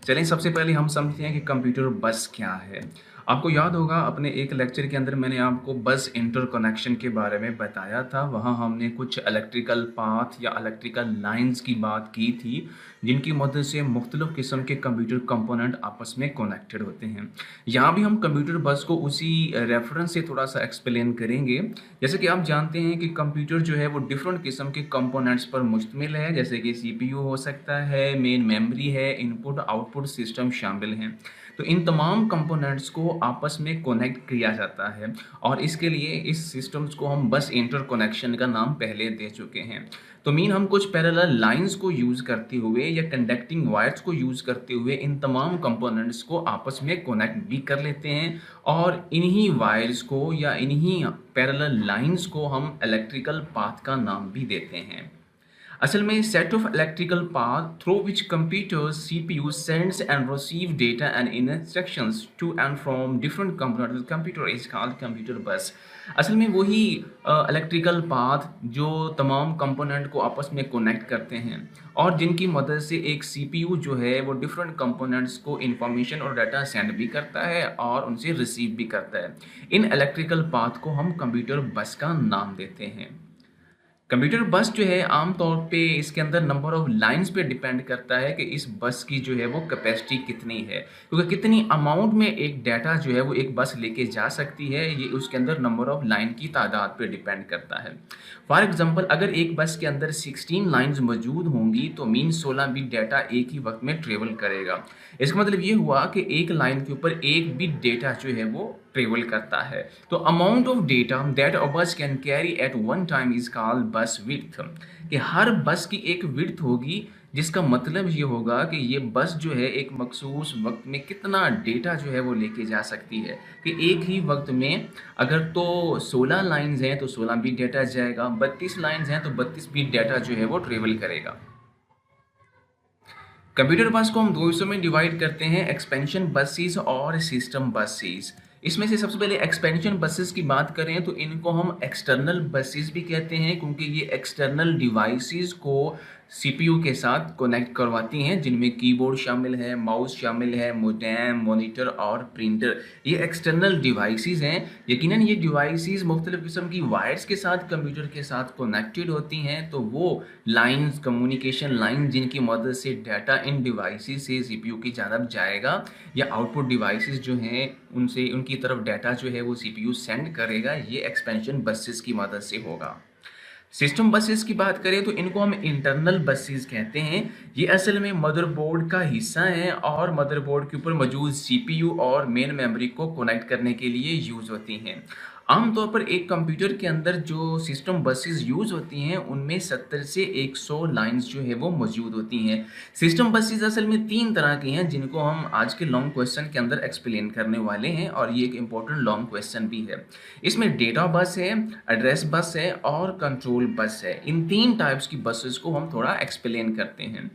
चलें सबसे पहले हम समझते हैं कि कंप्यूटर बस क्या है। आपको याद होगा अपने एक लेक्चर के अंदर मैंने आपको बस इंटरकनेक्शन के बारे में बताया था। वहाँ हमने कुछ इलेक्ट्रिकल पाथ या इलेक्ट्रिकल लाइंस की बात की थी, जिनकी मदद से मुख्तलिफ़ किस्म के कंप्यूटर कंपोनेंट आपस में कनेक्टेड होते हैं। यहाँ भी हम कंप्यूटर बस को उसी रेफरेंस से थोड़ा सा एक्सप्लेन करेंगे। जैसे कि आप जानते हैं कि कंप्यूटर जो है वो डिफरेंट किस्म के कंपोनेंट्स पर मुश्तमिल है, जैसे कि सीपीयू हो सकता है, मेन मेमोरी है, इनपुट आउटपुट सिस्टम शामिल हैं। तो इन तमाम कंपोनेंट्स को आपस में कनेक्ट किया जाता है और इसके लिए इस सिस्टम्स को हम बस इंटरकनेक्शन का नाम पहले दे चुके हैं। तो मीन हम कुछ पैरेलल लाइंस को यूज़ करते हुए या कंडक्टिंग वायर्स को यूज़ करते हुए इन तमाम कंपोनेंट्स को आपस में कनेक्ट भी कर लेते हैं और इन्हीं वायर्स को या इन्हीं पैरेलल लाइंस को हम इलेक्ट्रिकल पाथ का नाम भी देते हैं। असल में set of electrical path through which computers CPU sends and receive data and instructions to and from different components computer is called computer bus. असल में वही इलेक्ट्रिकल पाथ जो तमाम कंपोनेंट को आपस में कनेक्ट करते हैं और जिनकी मदद से एक सीपीयू जो है वो डिफरेंट कंपोनेंट्स को इंफॉर्मेशन और डाटा सेंड भी करता है और उनसे रिसीव भी करता है। इन इलेक्ट्रिकल पाथ को हम कंप्यूटर बस का नाम देते हैं। कंप्यूटर बस जो है आमतौर पे इसके अंदर नंबर ऑफ लाइंस पे डिपेंड करता है कि इस बस की जो है वो कैपेसिटी कितनी है, क्योंकि कितनी अमाउंट में एक डाटा जो है वो एक बस लेके जा सकती है ये उसके अंदर नंबर ऑफ लाइन की तादाद पे डिपेंड करता है। फॉर एग्जांपल अगर एक बस के अंदर 16 लाइंस मौजूद होंगी तो मीन 16 बिट डाटा एक ही वक्त में ट्रेवल करेगा। इसका मतलब ये हुआ कि एक लाइन के ऊपर एक बिट डेटा जो है वो ट्रेवल करता है। तो amount of data that a bus can carry at one time is called bus width, कि हर बस की एक विड्थ होगी, जिसका मतलब ये होगा कि ये बस जो है एक मखसूस वक्त में कितना डेटा जो है वो लेके जा सकती है, कि एक ही वक्त में अगर तो 16 लाइंस हैं तो 16 बिट डेटा जाएगा, 32 लाइंस हैं तो 32 बिट डेटा जो है वो ट्रेवल करेगा। कंप्यूटर बस को हम दो हिस्सों में डिवाइड करते हैं, एक्सपेंशन बसेस और सिस्टम बसेस। इसमें से सबसे पहले एक्सपेंशन बसेस की बात करें तो इनको हम एक्सटर्नल बसेस भी कहते हैं, क्योंकि ये एक्सटर्नल डिवाइसेस को सीपीयू के साथ कनेक्ट करवाती हैं, जिनमें कीबोर्ड शामिल है, माउस शामिल है, मोडेम, मॉनिटर और प्रिंटर। ये एक्सटर्नल डिवाइसेस हैं। यकीनन ये डिवाइसेस मुख्तलिफ किस्म की वायर्स के साथ कंप्यूटर के साथ कनेक्टेड होती हैं। तो वो लाइंस, कम्युनिकेशन लाइन जिनकी मदद से डाटा इन डिवाइसेस से सीपीयू की जानब जाएगा या आउटपुट डिवाइसेस जो हैं उनसे उनकी तरफ डाटा जो है वो सीपीयू सेंड करेगा, ये एक्सपेंशन बसेस की मदद से होगा। सिस्टम बसेस की बात करें तो इनको हम इंटरनल बसेस कहते हैं। ये असल में मदरबोर्ड का हिस्सा है और मदरबोर्ड के ऊपर मौजूद सीपीयू और मेन मेमोरी को कनेक्ट करने के लिए यूज़ होती हैं। आमतौर पर एक कंप्यूटर के अंदर जो सिस्टम बसेस यूज़ होती हैं उनमें 70 से 100 लाइंस जो है वो मौजूद होती हैं। सिस्टम बसेस असल में 3 तरह की हैं, जिनको हम आज के लॉन्ग क्वेश्चन के अंदर एक्सप्लेन करने वाले हैं और ये एक इम्पोर्टेंट लॉन्ग क्वेश्चन भी है। इसमें डेटा बस है, एड्रेस बस है और कंट्रोल बस है। इन 3 टाइप्स की बसेस को हम थोड़ा एक्सप्लेन करते हैं।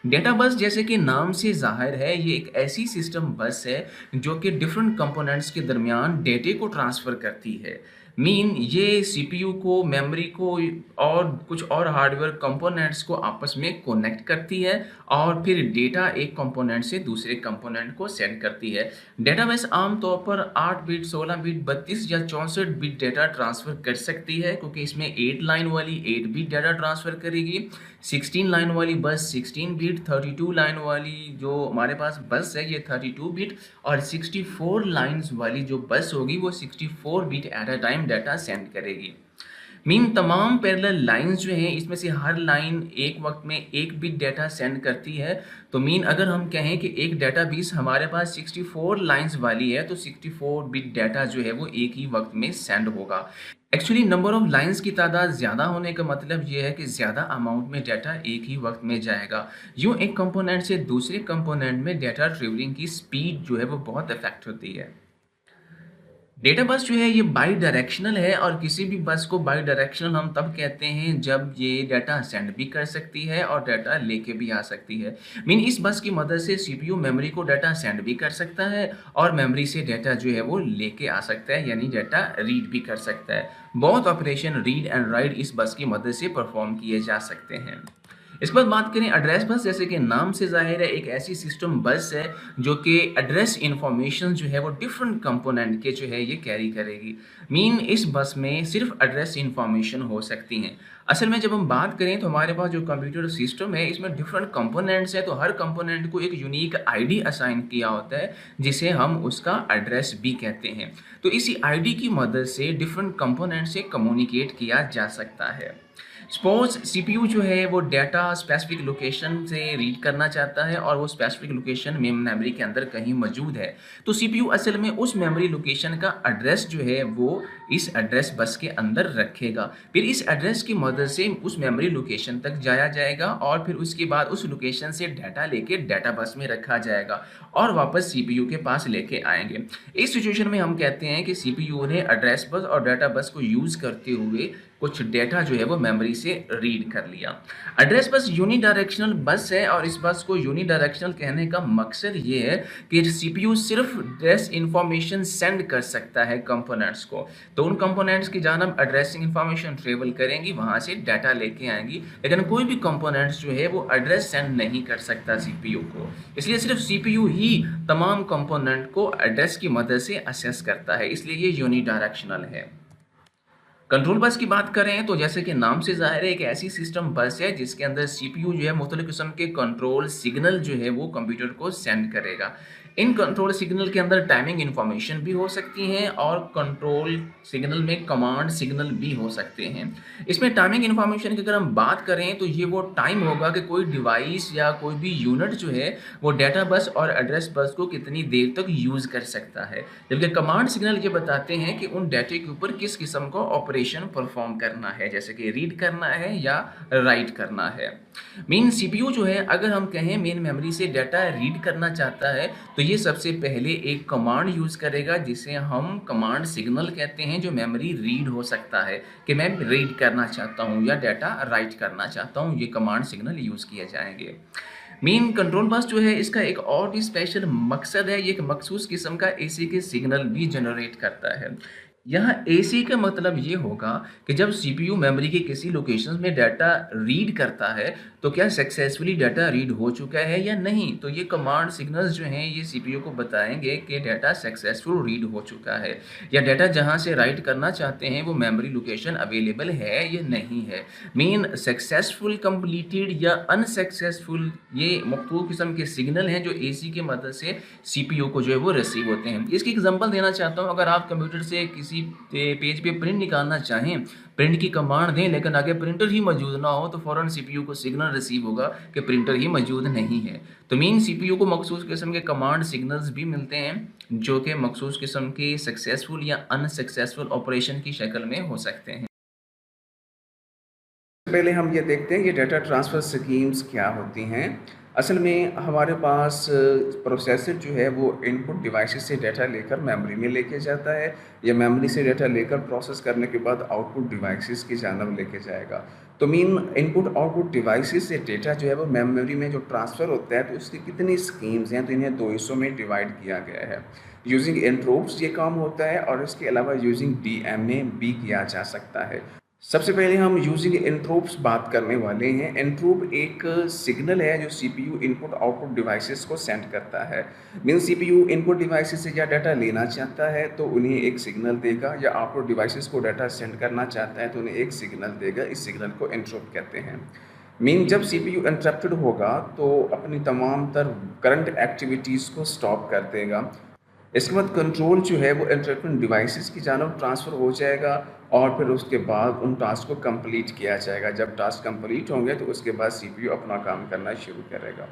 डेटा बस जैसे कि नाम से जाहिर है ये एक ऐसी सिस्टम बस है जो कि डिफरेंट कंपोनेंट्स के दरमियान डेटे को ट्रांसफ़र करती है। मीन ये सीपीयू को, मेमोरी को और कुछ और हार्डवेयर कंपोनेंट्स को आपस में कनेक्ट करती है और फिर डेटा एक कंपोनेंट से दूसरे कंपोनेंट को सेंड करती है। डेटाबेस आमतौर पर 8 बिट, 16 बिट, 32 या 64 बिट डेटा ट्रांसफ़र कर सकती है, क्योंकि इसमें 8 लाइन वाली 8 बिट डाटा ट्रांसफ़र करेगी, 16 लाइन वाली बस 16 बिट, 32 लाइन वाली जो हमारे पास बस है ये 32 बिट और 64 लाइंस वाली जो बस होगी वो 64 bit eight a time data send करेगी। मीन तमाम पैरेलल लाइंस जो हैं इसमें से हर लाइन एक वक्त में एक बिट डाटा सेंड करती है। तो मीन अगर हम कहें कि एक डाटाबेस हमारे पास 64 लाइंस वाली है तो 64 बिट डाटा जो है वो एक ही वक्त में सेंड होगा। एक्चुअली नंबर ऑफ लाइंस की तादाद ज़्यादा होने का मतलब ये है कि ज़्यादा अमाउंट में डाटा एक ही वक्त में जाएगा। यूँ एक कंपोनेंट से दूसरे कंपोनेंट में डाटा ट्रेवलिंग की स्पीड जो है वो बहुत इफेक्ट होती है। डेटा बस जो है ये बाई डायरेक्शनल है और किसी भी बस को बाई डायरेक्शनल हम तब कहते हैं जब ये डाटा सेंड भी कर सकती है और डाटा लेके भी आ सकती है। मीन इस बस की मदद से सीपीयू मेमोरी को डाटा सेंड भी कर सकता है और मेमोरी से डाटा जो है वो लेके आ सकता है, यानी डाटा रीड भी कर सकता है। बहुत ऑपरेशन रीड एंड राइट इस बस की मदद से परफॉर्म किए जा सकते हैं। इसके बाद बात करें एड्रेस बस, जैसे कि नाम से जाहिर है एक ऐसी सिस्टम बस है जो कि एड्रेस इंफॉर्मेशन जो है वो डिफरेंट कंपोनेंट के जो है ये कैरी करेगी। मीन इस बस में सिर्फ एड्रेस इंफॉर्मेशन हो सकती हैं। असल में जब हम बात करें तो हमारे पास जो कंप्यूटर सिस्टम है इसमें डिफरेंट कंपोनेंट्स है, तो हर कंपोनेंट को एक यूनिक आईडी असाइन किया होता है जिसे हम उसका एड्रेस भी कहते हैं। तो इसी आईडी की मदद से डिफरेंट कंपोनेंट से कम्युनिकेट किया जा सकता है। सपोज सीपीयू जो है वो डाटा स्पेसिफिक लोकेशन से रीड करना चाहता है और वो स्पेसिफिक लोकेशन मेमोरी के अंदर कहीं मौजूद है, तो सीपीयू असल में उस मेमोरी लोकेशन का एड्रेस जो है वो इस एड्रेस बस के अंदर रखेगा। फिर इस एड्रेस की मदद से उस मेमोरी लोकेशन तक जाया जाएगा और फिर उसके बाद उस लोकेशन से डाटा लेके डाटा बस में रखा जाएगा और वापस सीपीयू के पास लेके आएंगे। इस सिचुएशन में हम कहते हैं कि सीपीयू ने एड्रेस बस और डाटा बस को यूज करते हुए कुछ डेटा जो है वो मेमोरी से रीड कर लिया। एड्रेस बस यूनिडायरेक्शनल बस है और इस बस को यूनिडायरेक्शनल कहने का मकसद ये है कि सीपीयू सिर्फ एड्रेस इंफॉर्मेशन सेंड कर सकता है कंपोनेंट्स को, तो उन कंपोनेंट्स की जानब एड्रेसिंग इंफॉर्मेशन ट्रेवल करेंगी, वहां से डाटा लेके आएंगी, लेकिन कोई भी कंपोनेंट्स जो है वो एड्रेस सेंड नहीं कर सकता सीपीयू को। इसलिए सिर्फ सीपीयू ही तमाम कंपोनेंट को एड्रेस की मदद से असेस करता है, इसलिए ये यूनिडायरेक्शनल है। कंट्रोल बस की बात करें तो जैसे कि नाम से जाहिर है एक ऐसी सिस्टम बस है जिसके अंदर सीपीयू जो है मुख्तलिफ किस्म के कंट्रोल सिग्नल जो है वो कंप्यूटर को सेंड करेगा। इन कंट्रोल सिग्नल के अंदर टाइमिंग इंफॉर्मेशन भी हो सकती है और कंट्रोल सिग्नल में कमांड सिग्नल भी हो सकते हैं। इसमें टाइमिंग इंफॉर्मेशन की अगर हम बात करें तो ये वो टाइम होगा कि कोई डिवाइस या कोई भी यूनिट जो है वो डाटा बस और एड्रेस बस को कितनी देर तक यूज़ कर सकता है, जबकि कमांड सिग्नल ये बताते हैं कि उन डाटे के ऊपर किस किस्म का ऑपरेशन परफॉर्म करना है, जैसे कि रीड करना है या राइट करना है। मेन सीपीयू जो है अगर हम कहें मेन मेमोरी से डाटा रीड करना चाहता है तो ये सबसे पहले एक कमांड यूज़ करेगा जिसे हम कमांड सिग्नल कहते हैं, जो मेमोरी रीड हो सकता है कि मैं रीड करना चाहता हूँ या डाटा राइट करना चाहता हूँ, ये कमांड सिग्नल यूज़ किए जाएंगे। मेन कंट्रोल बस जो है इसका एक और भी स्पेशल मकसद है, ये एक मखसूस किस्म का एसी के सिग्नल भी जनरेट करता है। यहाँ एसी का मतलब ये होगा कि जब सीपीयू मेमोरी के किसी लोकेशन में डाटा रीड करता है तो क्या सक्सेसफुली डाटा रीड हो चुका है या नहीं, तो ये कमांड सिग्नल्स जो हैं ये सीपीयू को बताएंगे कि डाटा सक्सेसफुल रीड हो चुका है या डाटा जहाँ से राइट करना चाहते हैं वो मेमोरी लोकेशन अवेलेबल है या नहीं है। मीन सक्सेसफुल, कंप्लीटेड या अनसक्सेसफुल, ये मुख्तलिफ किस्म के सिग्नल हैं जो एसी के मदद से सीपीयू को जो है वो रिसीव होते हैं। इसकी एग्जांपल देना चाहता हूँ, अगर आप कंप्यूटर से किसी पेज पे प्रिंट निकालना चाहें, प्रिंट की कमांड दें लेकिन आगे प्रिंटर ही मौजूद ना हो तो फ़ौरन सीपीयू को सिग्नल रिसीव होगा कि प्रिंटर ही मौजूद नहीं है। तो मेन सीपीयू को मखसूस किस्म के कमांड सिग्नल्स भी मिलते हैं जो कि मखसूस किस्म के सक्सेसफुल या अनसक्सेसफुल ऑपरेशन की शक्ल में हो सकते हैं। पहले हम ये देखते हैं कि डाटा ट्रांसफ़र स्कीम्स क्या होती हैं। असल में हमारे पास प्रोसेसर जो है वो इनपुट डिवाइसेस से डाटा लेकर मेमोरी में लेके जाता है या मेमोरी से डाटा लेकर प्रोसेस करने के बाद आउटपुट डिवाइसेस की जानब लेके जाएगा। तो मीन इनपुट आउटपुट डिवाइसेस से डाटा जो है वो मेमोरी में जो ट्रांसफ़र होता है तो उसकी कितनी स्कीम्स हैं, तो इन्हें दो हिस्सों में डिवाइड किया गया है। यूजिंग इंट्रोप्स ये काम होता है और इसके अलावा यूजिंग डीएमए भी किया जा सकता है। सबसे पहले हम यूजिंग इंट्रोप्स बात करने वाले हैं। इंट्रोप एक सिग्नल है जो सीपीयू इनपुट आउटपुट डिवाइसेस को सेंड करता है। मीन सीपीयू इनपुट डिवाइसेस से या डाटा लेना चाहता है तो उन्हें एक सिग्नल देगा, या आउटपुट डिवाइसेस को डाटा सेंड करना चाहता है तो उन्हें एक सिग्नल देगा। इस सिग्नल को इंट्रोप कहते हैं। मीन जब सीपीयू इंटरप्टेड होगा तो अपनी तमाम तर करंट एक्टिविटीज़ को स्टॉप कर देगा। इसके बाद कंट्रोल जो है वो इंटरप्टेड डिवाइसेस की जानब ट्रांसफ़र हो जाएगा और फिर उसके बाद उन टास्क को कंप्लीट किया जाएगा। जब टास्क कंप्लीट होंगे तो उसके बाद सीपीयू अपना काम करना शुरू करेगा।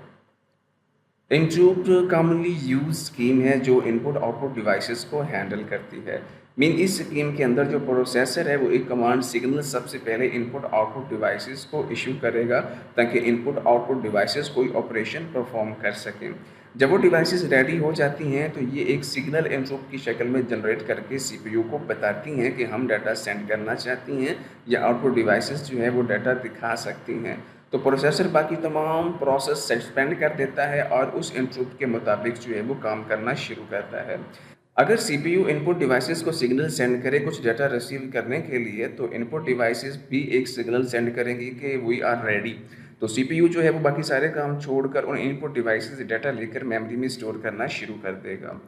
इंट्रोप कॉमनली यूज स्कीम है जो इनपुट आउटपुट डिवाइसेस को हैंडल करती है। मीन इस स्कीम के अंदर जो प्रोसेसर है वो एक कमांड सिग्नल सबसे पहले इनपुट आउटपुट डिवाइसेस को इशू करेगा ताकि इनपुट आउटपुट डिवाइसेस कोई ऑपरेशन परफॉर्म कर सकें। जब वो डिवाइसेस रेडी हो जाती हैं तो ये एक सिग्नल इनपुट की शक्ल में जनरेट करके सीपीयू को बताती हैं कि हम डाटा सेंड करना चाहती हैं या आउटपुट डिवाइसेस जो है वो डाटा दिखा सकती हैं। तो प्रोसेसर बाकी तमाम प्रोसेस सस्पेंड कर देता है और उस इनपुट के मुताबिक जो है वो काम करना शुरू करता है। अगर सीपीयू इनपुट डिवाइसेस को सिग्नल सेंड करे कुछ डाटा रिसीव करने के लिए, तो इनपुट डिवाइसेस भी एक सिग्नल सेंड करेंगी कि वी आर रेडी। तो सीपीयू जो है वो बाकी सारे काम छोड़कर उन इनपुट डिवाइसेस से डाटा लेकर मेमोरी में स्टोर करना शुरू कर देगा।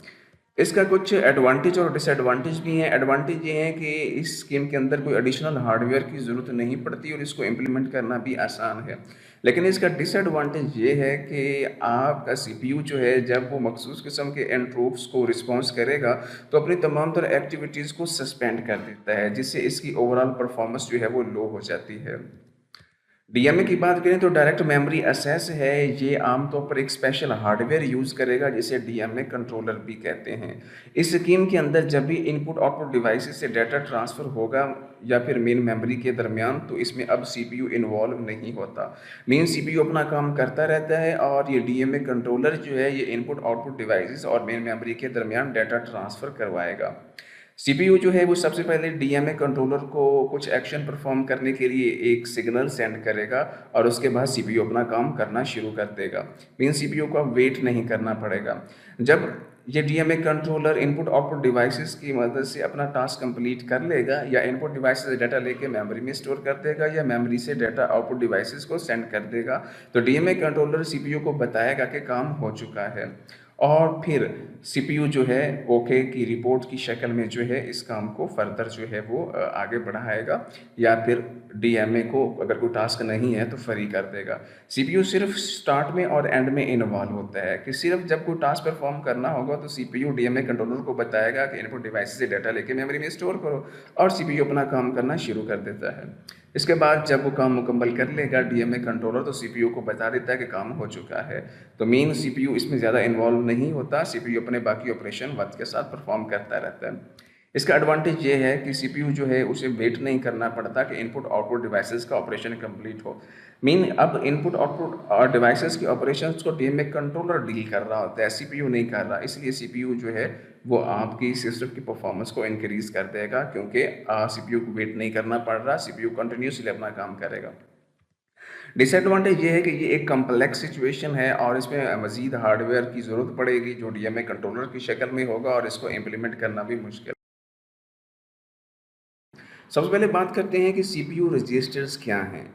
इसका कुछ एडवांटेज और डिसएडवांटेज भी हैं। एडवांटेज ये है कि इस स्कीम के अंदर कोई एडिशनल हार्डवेयर की ज़रूरत नहीं पड़ती और इसको इम्प्लीमेंट करना भी आसान है। लेकिन इसका डिसएडवांटेज ये है कि आपका सीपीयू जो है जब वो मखसूस किस्म के इंट्रूप्स को रिस्पॉन्स करेगा तो अपनी तमाम तरह एक्टिविटीज़ को सस्पेंड कर देता है, जिससे इसकी ओवरऑल परफॉर्मेंस जो है वो लो हो जाती है। डीएमए की बात करें तो डायरेक्ट मेमोरी एक्सेस है। ये आमतौर पर एक स्पेशल हार्डवेयर यूज़ करेगा जिसे डीएमए कंट्रोलर भी कहते हैं। इस स्कीम के अंदर जब भी इनपुट आउटपुट डिवाइसेस से डाटा ट्रांसफ़र होगा या फिर मेन मेमोरी के दरमियान, तो इसमें अब सीपीयू इन्वॉल्व नहीं होता। मेन सीपीयू अपना काम करता रहता है और ये डीएमए कंट्रोलर जो है ये इनपुट आउटपुट डिवाइसेस और मेन मेमोरी के दरमियान डाटा ट्रांसफ़र करवाएगा। सीपीयू जो है वो सबसे पहले डीएमए कंट्रोलर को कुछ एक्शन परफॉर्म करने के लिए एक सिग्नल सेंड करेगा और उसके बाद सीपीयू अपना काम करना शुरू कर देगा। मीन सीपीयू को अब वेट नहीं करना पड़ेगा। जब ये DMA controller input output devices की मदद से अपना टास्क कंप्लीट कर लेगा या इनपुट डिवाइसेस से डाटा लेके मेमोरी में स्टोर कर देगा या मेमोरी से डाटा आउटपुट डिवाइसेस को सेंड कर देगा, तो डीएमए कंट्रोलर सीपीयू को बताएगा कि काम हो चुका है और फिर सीपीयू जो है ओके की रिपोर्ट की शक्ल में जो है इस काम को फर्दर जो है वो आगे बढ़ाएगा या फिर डीएमए को अगर कोई टास्क नहीं है तो फ्री कर देगा। सीपीयू सिर्फ स्टार्ट में और एंड में इन्वॉल्व होता है कि सिर्फ जब कोई टास्क परफॉर्म करना होगा तो सीपीयू डीएमए कंट्रोलर को बताएगा कि इनपुट डिवाइस से डाटा लेके मेमोरी में स्टोर करो और सीपीयू अपना काम करना शुरू कर देता है। इसके बाद जब वो काम मुकम्मल कर लेगा डीएमए कंट्रोलर तो सीपीयू को बता देता है कि काम हो चुका है। तो मेन सीपीयू इसमें ज़्यादा इन्वॉल्व नहीं होता, सीपीयू अपने बाकी ऑपरेशन वक्त के साथ परफॉर्म करता रहता है। इसका एडवांटेज ये है कि सीपीयू जो है उसे वेट नहीं करना पड़ता कि इनपुट आउटपुट डिवाइसेस का ऑपरेशन कंप्लीट हो। मीन अब इनपुट आउटपुट डिवाइसेस के ऑपरेशंस को डीएमए कंट्रोलर डील कर रहा होता है, सीपीयू नहीं कर रहा। इसलिए सीपीयू जो है वो आपकी सिस्टम की परफॉर्मेंस को इंक्रीज कर देगा क्योंकि सीपीयू को वेट नहीं करना पड़ रहा, सीपीयू कंटिन्यूसली अपना काम करेगा। डिसएडवांटेज ये है कि ये एक कम्प्लेक्स सिचुएशन है और इसमें मज़ीद हार्डवेयर की ज़रूरत पड़ेगी जो डीएमए कंट्रोलर की शक्ल में होगा और इसको इम्प्लीमेंट करना भी मुश्किल। सबसे पहले बात करते हैं कि सीपीयू रजिस्टर्स क्या हैं।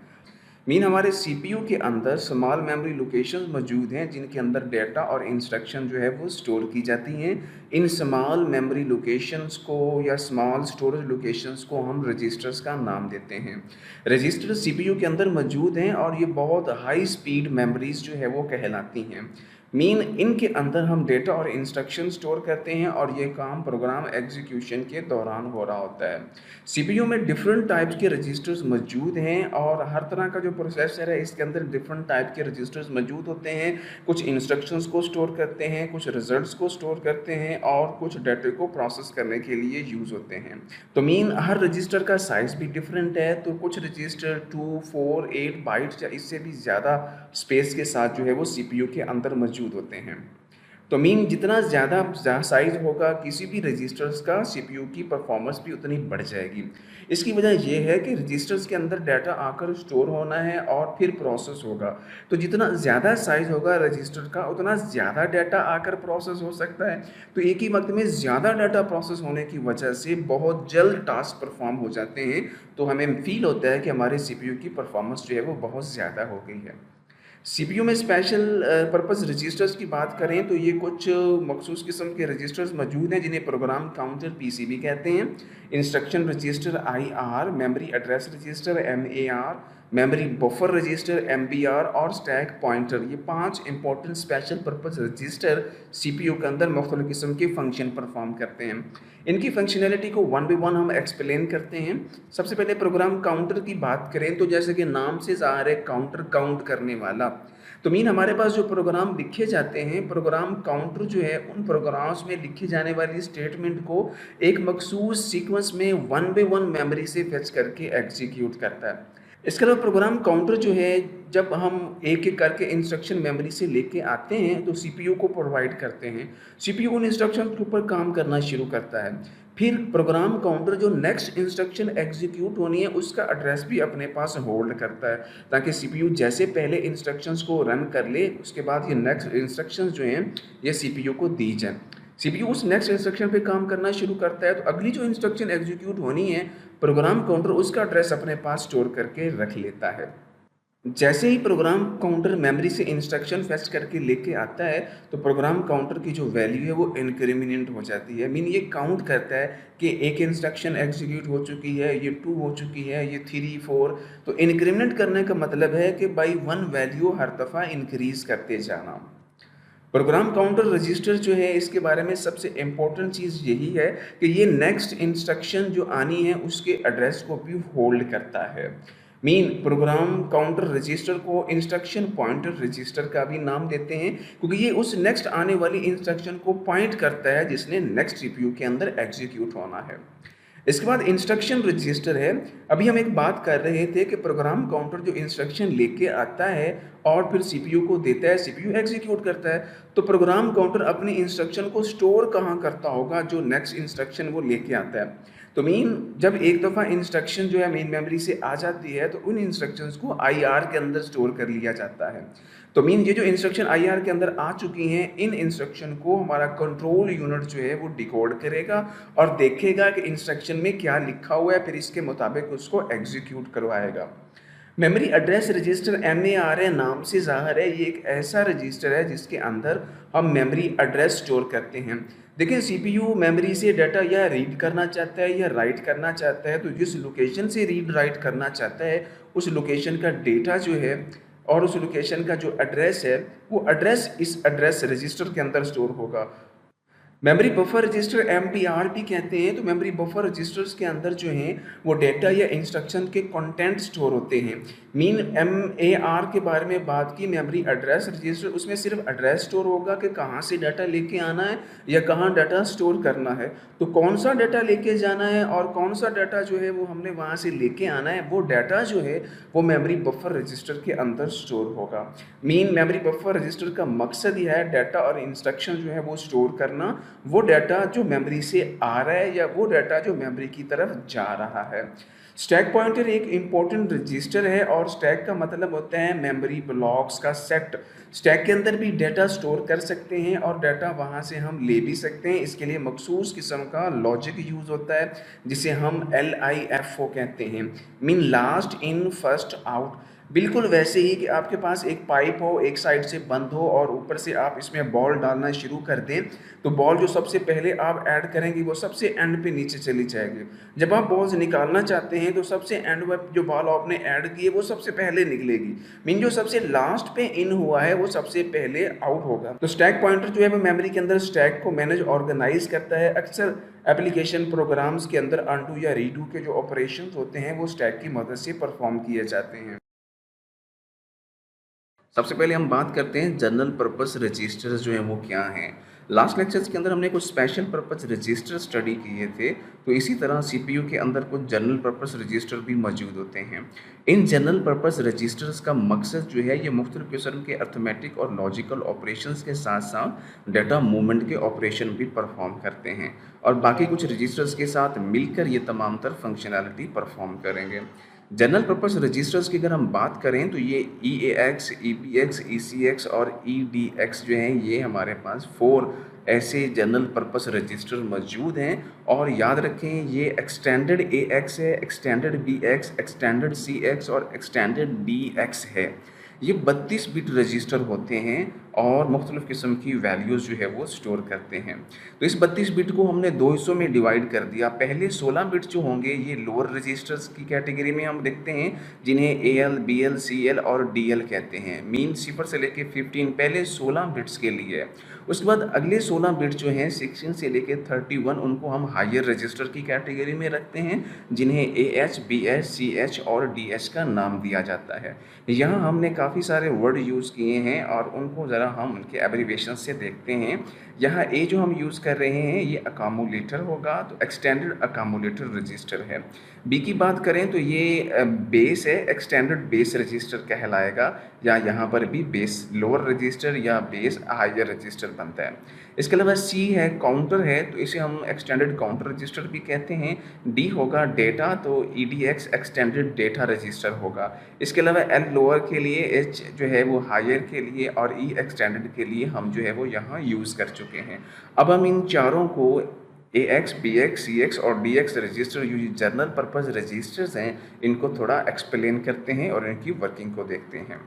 मीन हमारे सीपीयू के अंदर स्मॉल मेमोरी लोकेशंस मौजूद हैं जिनके अंदर डेटा और इंस्ट्रक्शन जो है वो स्टोर की जाती हैं। इन स्मॉल मेमोरी लोकेशंस को या स्मॉल स्टोरेज लोकेशंस को हम रजिस्टर्स का नाम देते हैं। रजिस्टर सीपीयू के अंदर मौजूद हैं और ये बहुत हाई स्पीड मेमोरीज जो है वो कहलाती हैं। मीन इनके अंदर हम डेटा और इंस्ट्रक्शन स्टोर करते हैं और ये काम प्रोग्राम एग्जीक्यूशन के दौरान हो रहा होता है। सीपीयू में डिफरेंट टाइप्स के रजिस्टर्स मौजूद हैं और हर तरह का जो प्रोसेसर है इसके अंदर डिफरेंट टाइप के रजिस्टर्स मौजूद होते हैं। कुछ इंस्ट्रक्शंस को स्टोर करते हैं, कुछ रिजल्ट्स को स्टोर करते हैं और कुछ डाटा को प्रोसेस करने के लिए यूज़ होते हैं। तो मीन हर रजिस्टर का साइज़ भी डिफरेंट है, तो कुछ रजिस्टर 2, 4, 8 बाइट्स या इससे भी ज़्यादा स्पेस के साथ जो है वो सीपीयू के अंदर मौजूद होते हैं। तो मीन जितना ज़्यादा साइज़ होगा किसी भी रजिस्टर्स का सीपीयू की परफॉर्मेंस भी उतनी बढ़ जाएगी। इसकी वजह यह है कि रजिस्टर्स के अंदर डाटा आकर स्टोर होना है और फिर प्रोसेस होगा। तो जितना ज़्यादा साइज़ होगा रजिस्टर का उतना ज़्यादा डाटा आकर प्रोसेस हो सकता है। तो एक ही वक्त में ज़्यादा डाटा प्रोसेस होने की वजह से बहुत जल्द टास्क परफॉर्म हो जाते हैं। तो हमें फील होता है कि हमारे सीपीयू की परफॉर्मेंस जो है वो बहुत ज़्यादा हो गई है। सीपीयू में स्पेशल पर्पस रजिस्टर्स की बात करें तो ये कुछ मखसूस किस्म के रजिस्टर्स मौजूद हैं जिन्हें प्रोग्राम काउंटर पीसीबी कहते हैं। Instruction register IR, memory address register MAR, memory buffer register MBR और स्टैक पॉइंटर, ये 5 important special purpose register CPU के अंदर मुख्तलिफ किस्म के फंक्शन परफॉर्म करते हैं। इनकी फंक्शनैलिटी को वन बाई वन हम एक्सप्लेन करते हैं। सबसे पहले प्रोग्राम काउंटर की बात करें तो जैसे कि नाम से ज़ाहिर है काउंटर काउंट करने वाला। तो मीन हमारे पास जो प्रोग्राम लिखे जाते हैं, प्रोग्राम काउंटर जो है उन प्रोग्राम्स में लिखी जाने वाली स्टेटमेंट को एक मखसूस सीक्वेंस में वन बाई वन मेमोरी से फेच करके एग्जीक्यूट करता है। इसके अलावा प्रोग्राम काउंटर जो है, जब हम एक-एक करके इंस्ट्रक्शन मेमोरी से लेके आते हैं, तो सीपीयू को प्रोवाइड करते हैं। सीपीयू उन इंस्ट्रक्शन के ऊपर काम करना शुरू करता है। फिर प्रोग्राम काउंटर जो नेक्स्ट इंस्ट्रक्शन एग्ज़ीक्यूट होनी है, उसका एड्रेस भी अपने पास होल्ड करता है, ताकि सीपीयू जैसे पहले इंस्ट्रक्शंस को रन कर ले, उसके बाद ये नेक्स्ट इंस्ट्रक्शंस जो हैं, ये सीपीयू को दी जाएँ। सीपीयू उस नेक्स्ट इंस्ट्रक्शन पे काम करना शुरू करता है, तो अगली जो इंस्ट्रक्शन एग्जीक्यूट होनी है, प्रोग्राम काउंटर उसका एड्रेस अपने पास स्टोर करके रख लेता है। जैसे ही प्रोग्राम काउंटर मेमोरी से इंस्ट्रक्शन फेच करके लेके आता है, तो प्रोग्राम काउंटर की जो वैल्यू है वो इंक्रीमेंट हो जाती है। मीन ये काउंट करता है कि एक इंस्ट्रक्शन एग्जीक्यूट हो चुकी है, ये 2 हो चुकी है, ये 3, 4। तो इंक्रीमेंट करने का मतलब है कि बाई 1 वैल्यू हर दफ़ा इंक्रीज़ करते जाना। प्रोग्राम काउंटर रजिस्टर जो है, इसके बारे में सबसे इम्पोर्टेंट चीज़ यही है कि ये नेक्स्ट इंस्ट्रक्शन जो आनी है उसके एड्रेस को भी होल्ड करता है। मीन प्रोग्राम काउंटर रजिस्टर को इंस्ट्रक्शन पॉइंटर रजिस्टर का भी नाम देते हैं, क्योंकि ये उस नेक्स्ट आने वाली इंस्ट्रक्शन को पॉइंट करता है जिसने नेक्स्ट सीपीयू के अंदर एग्जीक्यूट होना है। इसके बाद इंस्ट्रक्शन रजिस्टर है। अभी हम एक बात कर रहे थे कि प्रोग्राम काउंटर जो इंस्ट्रक्शन लेके आता है और फिर सीपीयू को देता है, सीपीयू एग्जीक्यूट करता है, तो प्रोग्राम काउंटर अपनी इंस्ट्रक्शन को स्टोर कहाँ करता होगा जो नेक्स्ट इंस्ट्रक्शन वो लेके आता है। तो मीन जब एक दफ़ा इंस्ट्रक्शन जो है मेन मेमोरी से आ जाती है, तो उन इंस्ट्रक्शंस को आईआर के अंदर स्टोर कर लिया जाता है। तो मीन ये जो इंस्ट्रक्शन आईआर के अंदर आ चुकी हैं, इन इंस्ट्रक्शन को हमारा कंट्रोल यूनिट जो है वो डिकोड करेगा और देखेगा कि इंस्ट्रक्शन में क्या लिखा हुआ है, फिर इसके मुताबिक उसको एग्जीक्यूट करवाएगा। मेमोरी एड्रेस रजिस्टर MAR नाम से ज़ाहिर है, ये एक ऐसा रजिस्टर है जिसके अंदर हम मेमोरी एड्रेस स्टोर करते हैं। देखिए, सीपीयू मेमोरी से डाटा या रीड करना चाहता है या राइट करना चाहता है, तो जिस लोकेशन से रीड राइट करना चाहता है, उस लोकेशन का डेटा जो है और उस लोकेशन का जो एड्रेस है, वो एड्रेस इस एड्रेस रजिस्टर के अंदर स्टोर होगा। मेमोरी बफर रजिस्टर MBR भी कहते हैं। तो मेमोरी बफर रजिस्टर्स के अंदर जो हैं वो डेटा या इंस्ट्रक्शन के कंटेंट स्टोर होते हैं। मीन MAR के बारे में बात की, मेमोरी एड्रेस रजिस्टर, उसमें सिर्फ एड्रेस स्टोर होगा कि कहाँ से डाटा लेके आना है या कहाँ डाटा स्टोर करना है। तो कौन सा डाटा लेके जाना है और कौन सा डाटा जो है वो हमने वहाँ से लेके आना है, वो डाटा जो है वो मेमोरी बफर रजिस्टर के अंदर स्टोर होगा। मीन मेमोरी बफर रजिस्टर का मकसद यह है डाटा और इंस्ट्रक्शन जो है वो स्टोर करना, वो डाटा जो मेमोरी से आ रहा है या वो डाटा जो मेमोरी की तरफ जा रहा है। स्टैक पॉइंटर एक इम्पोर्टेंट रजिस्टर है और स्टैक का मतलब होता है मेमोरी ब्लॉक्स का सेट। स्टैक के अंदर भी डाटा स्टोर कर सकते हैं और डाटा वहाँ से हम ले भी सकते हैं। इसके लिए मखसूस किस्म का लॉजिक यूज़ होता है जिसे हम LIFO कहते हैं, mean last in first out. बिल्कुल वैसे ही कि आपके पास एक पाइप हो, एक साइड से बंद हो और ऊपर से आप इसमें बॉल डालना शुरू कर दें, तो बॉल जो सबसे पहले आप ऐड करेंगे वो सबसे एंड पे नीचे चली जाएगी। जब आप बॉल्स निकालना चाहते हैं तो सबसे एंड में जो बॉल आपने ऐड की है वो सबसे पहले निकलेगी। मीन जो सबसे लास्ट पे इन हुआ है वो सबसे पहले आउट होगा। तो स्टैक पॉइंटर जो है वो मेमोरी के अंदर स्टैक को मैनेज ऑर्गेनाइज करता है। अक्सर एप्लीकेशन प्रोग्राम्स के अंदर अनडू या रीडू के जो ऑपरेशंस होते हैं वो स्टैक की मदद से परफॉर्म किए जाते हैं। सबसे पहले हम बात करते हैं जनरल पर्पस रजिस्टर्स जो हैं वो क्या हैं। लास्ट लेक्चर्स के अंदर हमने कुछ स्पेशल पर्पस रजिस्टर स्टडी किए थे, तो इसी तरह सीपीयू के अंदर कुछ जनरल पर्पस रजिस्टर भी मौजूद होते हैं। इन जनरल पर्पस रजिस्टर्स का मकसद जो है ये मुख्तलिफ किस्म के अर्थमेटिक और लॉजिकल ऑपरेशंस के साथ साथ डाटा मूवमेंट के ऑपरेशन भी परफॉर्म करते हैं और बाकी कुछ रजिस्टर्स के साथ मिलकर ये तमाम तर फंक्शनैलिटी परफॉर्म करेंगे। जनरल पर्पस रजिस्टर्स की अगर हम बात करें तो ये EAX, EBX, ECX और EDX जो हैं ये हमारे पास 4 ऐसे जनरल पर्पस रजिस्टर मौजूद हैं। और याद रखें ये एक्सटेंडेड AX है, एक्सटेंडेड BX, एक्सटेंडेड CX और एक्सटेंडेड DX है। ये 32 बिट रजिस्टर होते हैं और मुख्तलिफ़ किस्म की वैल्यूज़ जो है वो स्टोर करते हैं। तो इस 32 बिट को हमने 2 हिस्सों में डिवाइड कर दिया। पहले 16 बिट जो होंगे ये लोअर रजिस्टर्स की कैटेगरी में हम देखते हैं, जिन्हें AL, BL, CL और DL कहते हैं। मीन 0 से लेके 15 पहले 16 बिट्स के लिए है। उसके बाद अगले 16 बिट जो हैं 16 से लेके 31 उनको हम हायर रजिस्टर की कैटेगरी में रखते हैं, जिन्हें AH, BH, CH और DH का नाम दिया जाता है। यहाँ हमने काफ़ी सारे वर्ड यूज़ किए हैं और उनको ज़रा वगैरह हम उनके एब्रीविएशन से देखते हैं। यहाँ ए जो हम यूज़ कर रहे हैं ये अकामुलेटर होगा, तो एक्सटेंडेड अकामुलेटर रजिस्टर है। बी की बात करें तो ये बेस है, एक्सटेंडेड बेस रजिस्टर कहलाएगा, या यहाँ पर भी बेस लोअर रजिस्टर या बेस हायर रजिस्टर बनता है। इसके अलावा सी है काउंटर है, तो इसे हम एक्सटेंडेड काउंटर रजिस्टर भी कहते हैं। डी होगा डेटा, तो EDX एक्सटेंडेड डेटा रजिस्टर होगा। इसके अलावा एल लोअर के लिए, एच जो है वो हायर के लिए और ई एक्सटेंडेड के लिए हम जो है वो यहाँ यूज़ कर चुके हैं। अब हम इन चारों को AX, BX, CX और DX रजिस्टर जो जनरल पर्पज़ रजिस्टर्स हैं इनको थोड़ा एक्सप्लेन करते हैं और इनकी वर्किंग को देखते हैं।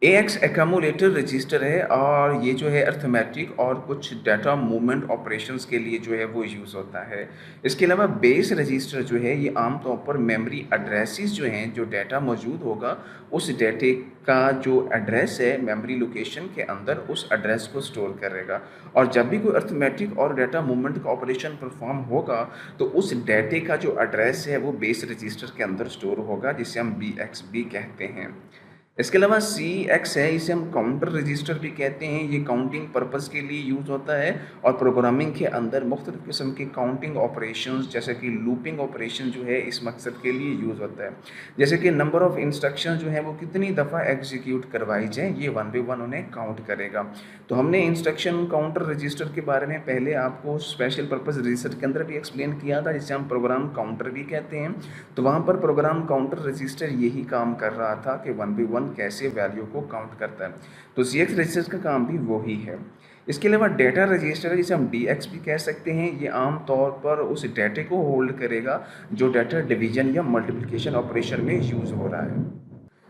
AX एक्यूमुलेटर रजिस्टर है और ये जो है अर्थमेटिक और कुछ डाटा मूवमेंट ऑपरेशंस के लिए जो है वो यूज़ होता है। इसके अलावा बेस रजिस्टर जो है ये आमतौर पर मेमोरी एड्रेसेस जो हैं, जो डाटा मौजूद होगा उस डाटे का जो एड्रेस है मेमोरी लोकेशन के अंदर उस एड्रेस को स्टोर करेगा, और जब भी कोई अर्थमेटिक और डाटा मूवमेंट का ऑपरेशन परफॉर्म होगा तो उस डाटे का जो एड्रेस है वो बेस रजिस्टर के अंदर स्टोर होगा, जिसे हम BXB कहते हैं। इसके अलावा CX है, इसे हम काउंटर रजिस्टर भी कहते हैं। ये काउंटिंग पर्पज़ के लिए यूज़ होता है और प्रोग्रामिंग के अंदर मुख्तलिफ़ किस्म के काउंटिंग ऑपरेशंस जैसे कि लूपिंग ऑपरेशन जो है इस मकसद के लिए यूज़ होता है। जैसे कि नंबर ऑफ़ इंस्ट्रक्शन जो है वो कितनी दफ़ा एग्जीक्यूट करवाई जाए ये 1 बाय 1 उन्हें काउंट करेगा। तो हमने इंस्ट्रक्शन काउंटर रजिस्टर के बारे में पहले आपको स्पेशल पर्पज़ रजिस्टर के अंदर भी एक्सप्लेन किया था, जिसे हम प्रोग्राम काउंटर भी कहते हैं। तो वहाँ पर प्रोग्राम काउंटर रजिस्टर यही काम कर रहा था कि 1 बाय 1 कैसे वैल्यू को काउंट करता है। तो CX रजिस्टर का काम भी वही है। इसके अलावा डेटा रजिस्टर है, जिसे हम DX भी कह सकते हैं। ये आम तौर पर उस डाटे को होल्ड करेगा जो डाटा डिवीजन या मल्टीप्लिकेशन ऑपरेशन में यूज़ हो रहा है।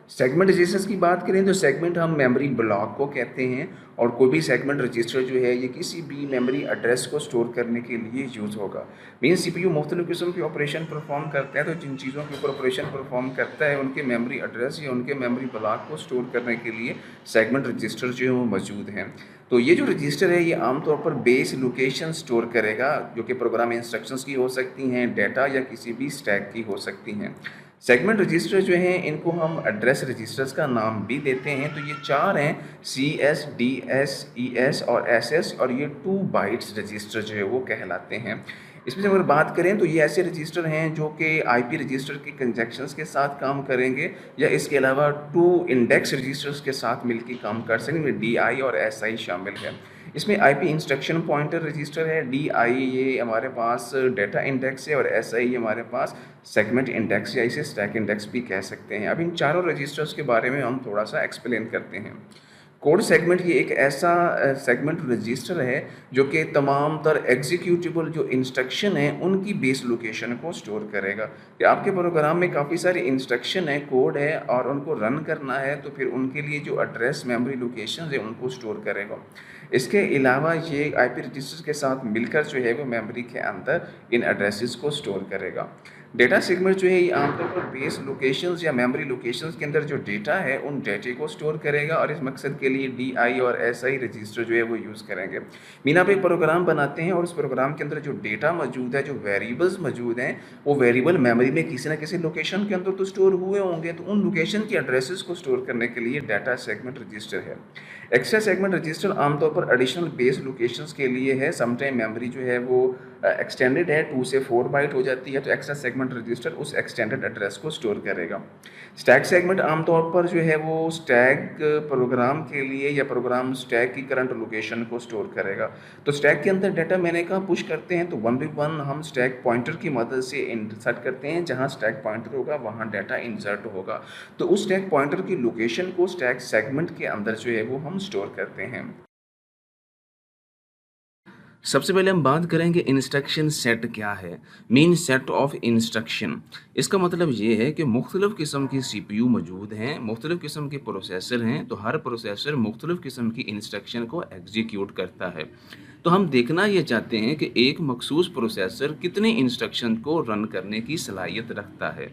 सेगमेंट रजिस्टर्स की बात करें तो सेगमेंट हम मेमोरी ब्लॉक को कहते हैं, और कोई भी सेगमेंट रजिस्टर जो है ये किसी भी मेमोरी एड्रेस को स्टोर करने के लिए यूज़ होगा। मीन CPU मुख्तलिफ़ किस्म के ऑपरेशन परफॉर्म करता है, तो जिन चीज़ों के ऊपर ऑपरेशन परफॉर्म करता है उनके मेमोरी एड्रेस या उनके मेमोरी ब्लॉक को स्टोर करने के लिए सेगमेंट रजिस्टर जो है वो मौजूद हैं। तो ये जो रजिस्टर है ये आमतौर पर बेस लोकेशन स्टोर करेगा, जो कि प्रोग्राम इंस्ट्रक्शंस की हो सकती हैं, डाटा या किसी भी स्टैक की हो सकती हैं। सेगमेंट रजिस्टर जो हैं इनको हम एड्रेस रजिस्टर्स का नाम भी देते हैं। तो ये 4 हैं, CS, DS, ES और SS, और ये 2 बाइट्स रजिस्टर जो है वो कहलाते हैं। इसमें अगर बात करें तो ये ऐसे रजिस्टर हैं जो कि IP रजिस्टर के कंजक्शंस के साथ काम करेंगे, या इसके अलावा 2 इंडेक्स रजिस्टर्स के साथ मिलकर काम कर सकेंगे। DI और SI शामिल है। इसमें IP इंस्ट्रक्शन पॉइंटर रजिस्टर है, DI ये हमारे पास डाटा इंडेक्स है, और SI ये हमारे पास सेगमेंट इंडेक्स या इसे स्टैक इंडेक्स भी कह सकते हैं। अब इन चारों रजिस्टर्स के बारे में हम थोड़ा सा एक्सप्लेन करते हैं। कोड सेगमेंट ये एक ऐसा सेगमेंट रजिस्टर है जो कि तमाम तर एग्जीक्यूटेबल जो इंस्ट्रक्शन है उनकी बेस लोकेशन को स्टोर करेगा। कि आपके प्रोग्राम में काफ़ी सारे इंस्ट्रक्शन है, कोड है, और उनको रन करना है, तो फिर उनके लिए जो एड्रेस मेमोरी लोकेशन है उनको स्टोर करेगा। इसके अलावा ये IP रजिस्टर के साथ मिलकर जो है वो मेमोरी के अंदर इन एड्रेसेस को स्टोर करेगा। डेटा सेगमेंट जो है ये आमतौर पर बेस लोकेशंस या मेमोरी लोकेशंस के अंदर जो डेटा है उन डेटे को स्टोर करेगा, और इस मकसद के लिए DI और SI रजिस्टर जो है वो यूज़ करेंगे। मीन आप एक प्रोग्राम बनाते हैं और उस प्रोग्राम के अंदर जो डेटा मौजूद है, जो वेरिएबल्स मौजूद हैं, वो वेरिएबल मेमोरी में किसी न किसी लोकेशन के अंदर तो स्टोर हुए होंगे, तो उन लोकेशन की एड्रेसेस को स्टोर करने के लिए डाटा सेगमेंट रजिस्टर है। एक्स्ट्रा सेगमेंट रजिस्टर आमतौर पर एडिशनल बेस लोकेशंस के लिए है। समटाइम मेमोरी जो है वो एक्सटेंडेड है, 2 से 4 बाइट हो जाती है, तो एक्स्ट्रा सेगमेंट रजिस्टर उस एक्सटेंडेड एड्रेस को स्टोर करेगा। स्टैक सेगमेंट आमतौर पर जो है वो स्टैक प्रोग्राम के लिए या प्रोग्राम स्टैक की करंट लोकेशन को स्टोर करेगा। तो स्टैक के अंदर डाटा मैंने कहा पुश करते हैं, तो 1 बाय 1 हम स्टैक पॉइंटर की मदद से इंसर्ट करते हैं। जहाँ स्टैक पॉइंटर होगा वहाँ डाटा इंसर्ट होगा, तो उस स्टैक पॉइंटर की लोकेशन को स्टैक सेगमेंट के अंदर जो है वो हम स्टोर करते हैं। सबसे पहले हम बात करेंगे इंस्ट्रक्शन सेट क्या है। मीन सेट ऑफ इंस्ट्रक्शन, इसका मतलब ये है कि मुख्तलिफ़ किस्म की CPU मौजूद हैं, मुख्तलिफ़ किस्म के प्रोसेसर हैं, तो हर प्रोसेसर मुख्तलिफ़ किस्म की इंस्ट्रक्शन को एग्जीक्यूट करता है। तो हम देखना ये चाहते हैं कि एक मखसूस प्रोसेसर कितने इंस्ट्रक्शन को रन करने की सलाहियत रखता है,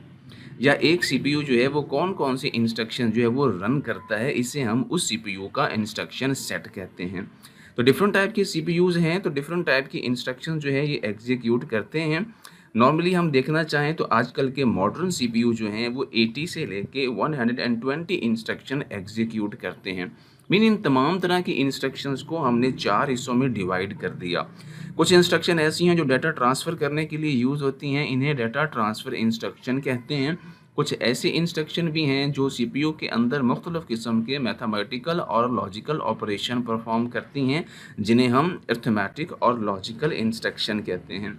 या एक CPU जो है वो कौन कौन सी इंस्ट्रक्शन जो है वो रन करता है, इसे हम उस CPU का इंस्ट्रक्शन सेट कहते हैं। तो डिफरेंट टाइप के CPUs हैं, तो डिफरेंट टाइप की इंस्ट्रक्शन जो है ये एग्जीक्यूट करते हैं। नॉर्मली हम देखना चाहें तो आजकल के मॉडर्न CPU जो हैं वो 80 से लेके 120 इंस्ट्रक्शन एग्जीक्यूट करते हैं। मीन इन तमाम तरह की इंस्ट्रक्शंस को हमने 4 हिस्सों में डिवाइड कर दिया। कुछ इंस्ट्रक्शन ऐसी हैं जो डाटा ट्रांसफ़र करने के लिए यूज़ होती हैं, इन्हें डाटा ट्रांसफ़र इंस्ट्रक्शन कहते हैं। कुछ ऐसे इंस्ट्रक्शन भी हैं जो सीपीयू के अंदर मुख्तलिफ़ किस्म के मैथमेटिकल और लॉजिकल ऑपरेशन परफॉर्म करती हैं, जिन्हें हम अरिथमेटिक और लॉजिकल इंस्ट्रक्शन कहते हैं।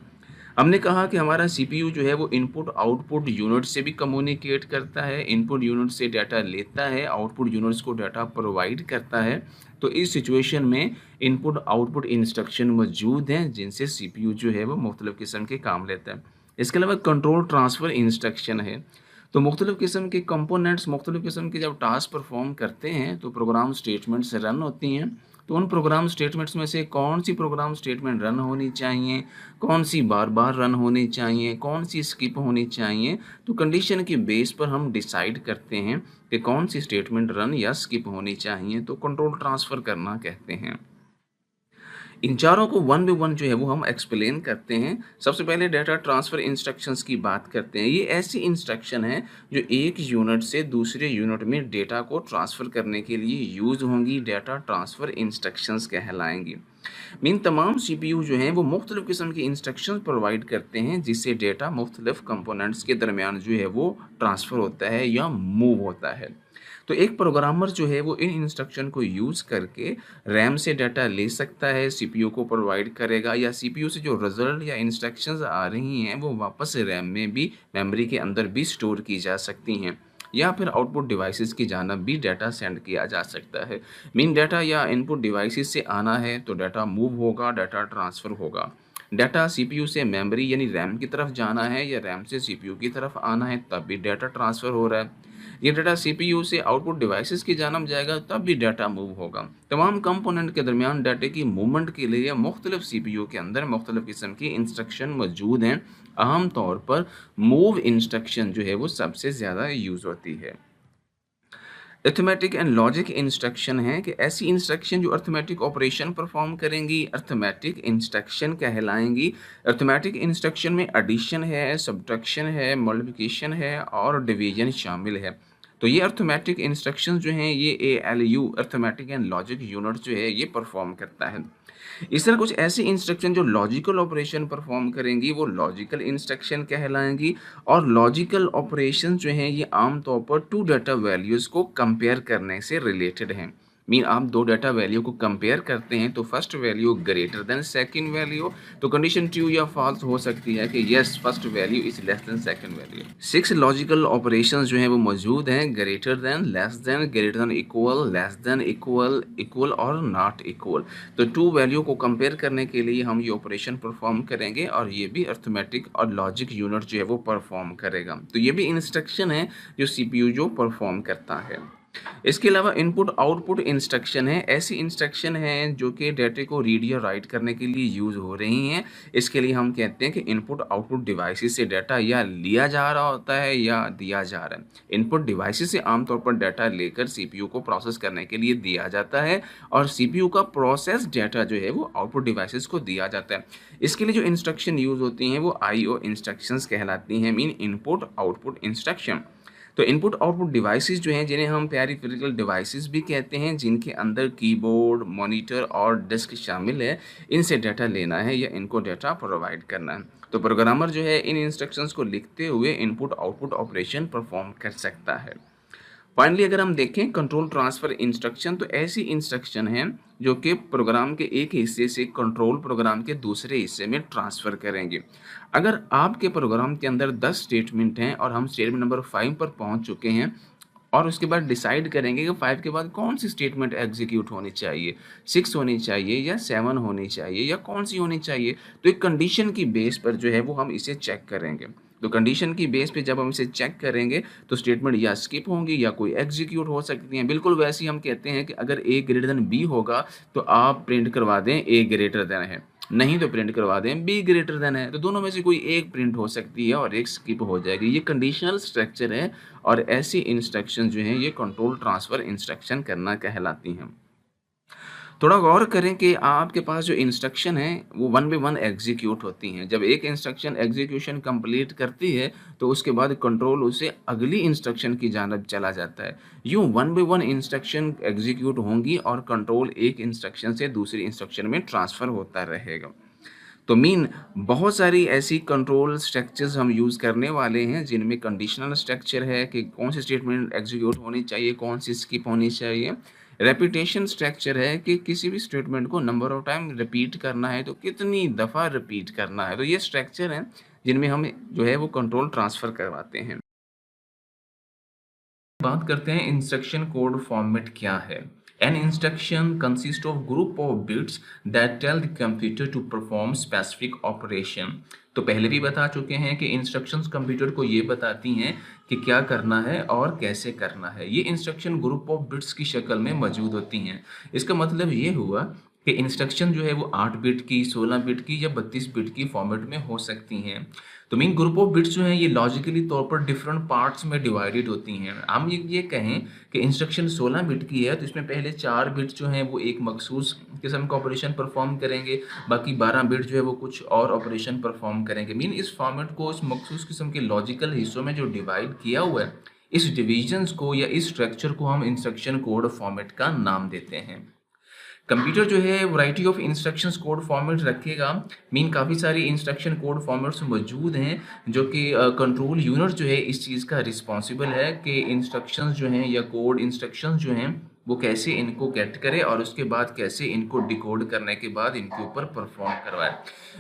हमने कहा कि हमारा सीपीयू जो है वो इनपुट आउटपुट यूनिट से भी कम्युनिकेट करता है, इनपुट यूनिट से डाटा लेता है, आउटपुट यूनिट्स को डाटा प्रोवाइड करता है। तो इस सिचुएशन में इनपुट आउटपुट इंस्ट्रक्शन मौजूद हैं जिनसे सीपीयू जो है वो मुख्तलिफ़ किस्म के काम लेता है। इसके अलावा कंट्रोल ट्रांसफ़र इंस्ट्रक्शन है। तो मुख्तलिफ़ किस्म के कंपोनेंट्स मुख्तलिफ़ किस्म के जब टास्क परफॉर्म करते हैं तो प्रोग्राम स्टेटमेंट्स रन होती हैं। तो उन प्रोग्राम स्टेटमेंट्स में से कौन सी प्रोग्राम स्टेटमेंट रन होनी चाहिए, कौन सी बार-बार रन होनी चाहिए, कौन सी स्किप होनी चाहिए, तो कंडीशन के बेस पर हम डिसाइड करते हैं कि कौन सी स्टेटमेंट रन या स्किप होनी चाहिए, तो कंट्रोल ट्रांसफ़र करना कहते हैं। इन चारों को वन बाय वन जो है वो हम एक्सप्लेन करते हैं। सबसे पहले डाटा ट्रांसफ़र इंस्ट्रक्शंस की बात करते हैं। ये ऐसी इंस्ट्रक्शन है जो एक यूनिट से दूसरे यूनिट में डेटा को ट्रांसफ़र करने के लिए यूज़ होंगी, डाटा ट्रांसफ़र इंस्ट्रक्शंस कहलाएंगी। मीन तमाम सीपीयू जो हैं वो मुख्तलिफ़ किस्म की इंस्ट्रक्शंस प्रोवाइड करते हैं जिससे डेटा मुख्तलिफ़ कंपोनेंट्स के दरमियान जो है वो ट्रांसफ़र होता है या मूव होता है। तो एक प्रोग्रामर जो है वो इन इंस्ट्रक्शन को यूज़ करके रैम से डाटा ले सकता है, सीपीयू को प्रोवाइड करेगा, या सीपीयू से जो रिज़ल्ट या इंस्ट्रक्शंस आ रही हैं वो वापस रैम में भी, मेमोरी के अंदर भी स्टोर की जा सकती हैं, या फिर आउटपुट डिवाइसेस की जानब भी डाटा सेंड किया जा सकता है। मीन डाटा या इनपुट डिवाइसेस से आना है तो डाटा मूव होगा, डाटा ट्रांसफ़र होगा। डाटा सीपीयू से मेमोरी यानी रैम की तरफ जाना है या रैम से सीपीयू की तरफ आना है तब भी डाटा ट्रांसफ़र हो रहा है। ये डाटा सीपीयू से आउटपुट डिवाइसेस की जानब जाएगा तब भी डाटा मूव होगा। तमाम कंपोनेंट के दरमियान डाटे की मूवमेंट के लिए मुख्तलिफ सीपीयू के अंदर मुख्तलिफ किस्म की इंस्ट्रक्शन मौजूद हैं। आम तौर पर मूव इंस्ट्रक्शन जो है वो सबसे ज़्यादा यूज़ होती है। अरिथमेटिक एंड लॉजिक इंस्ट्रक्शन है कि ऐसी इंस्ट्रक्शन जो अरिथमेटिक ऑपरेशन परफॉर्म करेंगी अरिथमेटिक इंस्ट्रक्शन कहलाएंगी। अरिथमेटिक इंस्ट्रक्शन में एडिशन है, सब्ट्रैक्शन है, मल्टीप्लिकेशन है और डिवीजन शामिल है। तो ये अरिथमेटिक इंस्ट्रक्शंस जो हैं ये ALU arithmetic and logic unit जो है ये परफॉर्म करता है। इस तरह कुछ ऐसी इंस्ट्रक्शन जो लॉजिकल ऑपरेशन परफॉर्म करेंगी वो लॉजिकल इंस्ट्रक्शन कहलाएंगी, और लॉजिकल ऑपरेशन जो हैं ये आम तौर पर टू डाटा वैल्यूज़ को कंपेयर करने से रिलेटेड हैं। मीन आप दो डाटा वैल्यू को कंपेयर करते हैं तो first value greater than second value, तो कंडीशन ट्रू या फॉल्स हो सकती है कि yes first value is less than second value. 6 logical operations जो हैं वो मौजूद हैं, greater than, less than, greater than equal, less than equal, equal और नॉट इक्वल। तो टू वैल्यू को कंपेयर करने के लिए हम ये ऑपरेशन परफॉर्म करेंगे और ये भी अरिथमेटिक और लॉजिक यूनिट जो है वो परफॉर्म करेगा। तो ये भी इंस्ट्रक्शन है जो सीपीयू जो परफॉर्म करता है। इसके अलावा इनपुट आउटपुट इंस्ट्रक्शन है, ऐसी इंस्ट्रक्शन हैं जो कि डाटे को रीड या राइट करने के लिए यूज़ हो रही हैं। इसके लिए हम कहते हैं कि इनपुट आउटपुट डिवाइसेस से डाटा या लिया जा रहा होता है या दिया जा रहा है। इनपुट डिवाइसेस से आमतौर पर डाटा लेकर सीपीयू को प्रोसेस करने के लिए दिया जाता है और सीपीयू का प्रोसेस डाटा जो है वो आउटपुट डिवाइसेस को दिया जाता है। इसके लिए जो इंस्ट्रक्शन यूज़ होती हैं वो IO इंस्ट्रक्शंस कहलाती हैं, मीन इनपुट आउटपुट इंस्ट्रक्शन। तो इनपुट आउटपुट डिवाइसेस जो हैं जिन्हें हम पेरिफेरल डिवाइसेस भी कहते हैं, जिनके अंदर कीबोर्ड, मॉनिटर और डिस्क शामिल है, इनसे डाटा लेना है या इनको डाटा प्रोवाइड करना है। तो प्रोग्रामर जो है इन इंस्ट्रक्शंस को लिखते हुए इनपुट आउटपुट ऑपरेशन परफॉर्म कर सकता है। फाइनली अगर हम देखें कंट्रोल ट्रांसफ़र इंस्ट्रक्शन, तो ऐसी इंस्ट्रक्शन हैं जो कि प्रोग्राम के एक हिस्से से कंट्रोल प्रोग्राम के दूसरे हिस्से में ट्रांसफ़र करेंगे। अगर आपके प्रोग्राम के अंदर 10 स्टेटमेंट हैं और हम स्टेटमेंट नंबर 5 पर पहुंच चुके हैं और उसके बाद डिसाइड करेंगे कि 5 के बाद कौन सी स्टेटमेंट एग्जीक्यूट होनी चाहिए, 6 होनी चाहिए या 7 होनी चाहिए या कौन सी होनी चाहिए, तो एक कंडीशन की बेस पर जो है वो हम इसे चेक करेंगे। तो कंडीशन की बेस पे जब हम इसे चेक करेंगे तो स्टेटमेंट या स्किप होंगी या कोई एग्जीक्यूट हो सकती हैं। बिल्कुल वैसे ही हम कहते हैं कि अगर A ग्रेटर देन B होगा तो आप प्रिंट करवा दें A ग्रेटर देन है, नहीं तो प्रिंट करवा दें B ग्रेटर देन है। तो दोनों में से कोई एक प्रिंट हो सकती है और एक स्किप हो जाएगी। ये कंडीशनल स्ट्रक्चर है और ऐसी इंस्ट्रक्शन जो हैं ये कंट्रोल ट्रांसफ़र इंस्ट्रक्शन करना कहलाती हैं। थोड़ा गौर करें कि आपके पास जो इंस्ट्रक्शन है वो वन बाय वन एग्जीक्यूट होती हैं। जब एक इंस्ट्रक्शन एग्जीक्यूशन कंप्लीट करती है तो उसके बाद कंट्रोल उसे अगली इंस्ट्रक्शन की जानब चला जाता है। यूँ one by one instruction execute होंगी और कंट्रोल एक इंस्ट्रक्शन से दूसरी इंस्ट्रक्शन में ट्रांसफ़र होता रहेगा। तो मीन बहुत सारी ऐसी कंट्रोल स्ट्रक्चर्स हम यूज़ करने वाले हैं जिनमें कंडीशनल स्ट्रक्चर है कि कौन सी स्टेटमेंट एग्जीक्यूट होनी चाहिए, कौन सी स्किप होनी चाहिए। रेपिटेशन स्ट्रक्चर है कि किसी भी स्टेटमेंट को नंबर ऑफ टाइम रिपीट करना है तो कितनी दफ़ा रिपीट करना है। तो ये स्ट्रक्चर हैं जिनमें हम जो है वो कंट्रोल ट्रांसफ़र करवाते हैं। बात करते हैं इंस्ट्रक्शन कोड फॉर्मेट क्या है। An instruction consists of group of bits that tell the computer to perform specific operation। तो पहले भी बता चुके हैं कि इंस्ट्रक्शंस कंप्यूटर को ये बताती हैं कि क्या करना है और कैसे करना है। ये इंस्ट्रक्शन ग्रुप ऑफ बिट्स की शक्ल में मौजूद होती हैं। इसका मतलब ये हुआ कि इंस्ट्रक्शन जो है वो 8 बिट की, 16 बिट की या 32 बिट की फॉर्मेट में हो सकती हैं। तो मीन ग्रुप ऑफ बिट्स जो हैं ये लॉजिकली तौर पर डिफरेंट पार्ट्स में डिवाइडेड होती हैं। हम ये कहें कि इंस्ट्रक्शन 16 बिट की है तो इसमें पहले 4 बिट जो हैं वो एक मखसूस किस्म का ऑपरेशन परफॉर्म करेंगे, बाकी 12 बिट जो है वो कुछ और ऑपरेशन परफॉर्म करेंगे। मीन इस फॉर्मेट को इस मखसूस किस्म के लॉजिकल हिस्सों में जो डिवाइड किया हुआ है, इस डिविजन्स को या इस स्ट्रक्चर को हम इंस्ट्रक्शन कोड फॉर्मेट का नाम देते हैं। कंप्यूटर जो है variety of instructions code format रखेगा। मीन काफ़ी सारी इंस्ट्रक्शन कोड फॉर्मेट्स मौजूद हैं जो कि कंट्रोल यूनिट जो है इस चीज़ का रिस्पॉन्सिबल है कि इंस्ट्रक्शंस जो हैं या कोड इंस्ट्रक्शंस जो हैं वो कैसे इनको गेट करे और उसके बाद कैसे इनको डिकोड करने के बाद इनके ऊपर परफॉर्म करवाए।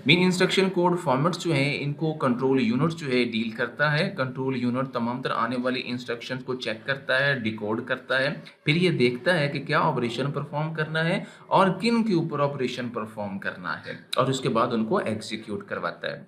मीन इंस्ट्रक्शन कोड फॉर्मेट्स जो हैं इनको कंट्रोल यूनिट जो है डील करता है। कंट्रोल यूनिट तमाम तरह आने वाली इंस्ट्रक्शंस को चेक करता है, डिकोड करता है, फिर ये देखता है कि क्या ऑपरेशन परफॉर्म करना है और किन के ऊपर ऑपरेशन परफॉर्म करना है और उसके बाद उनको एग्जीक्यूट करवाता है।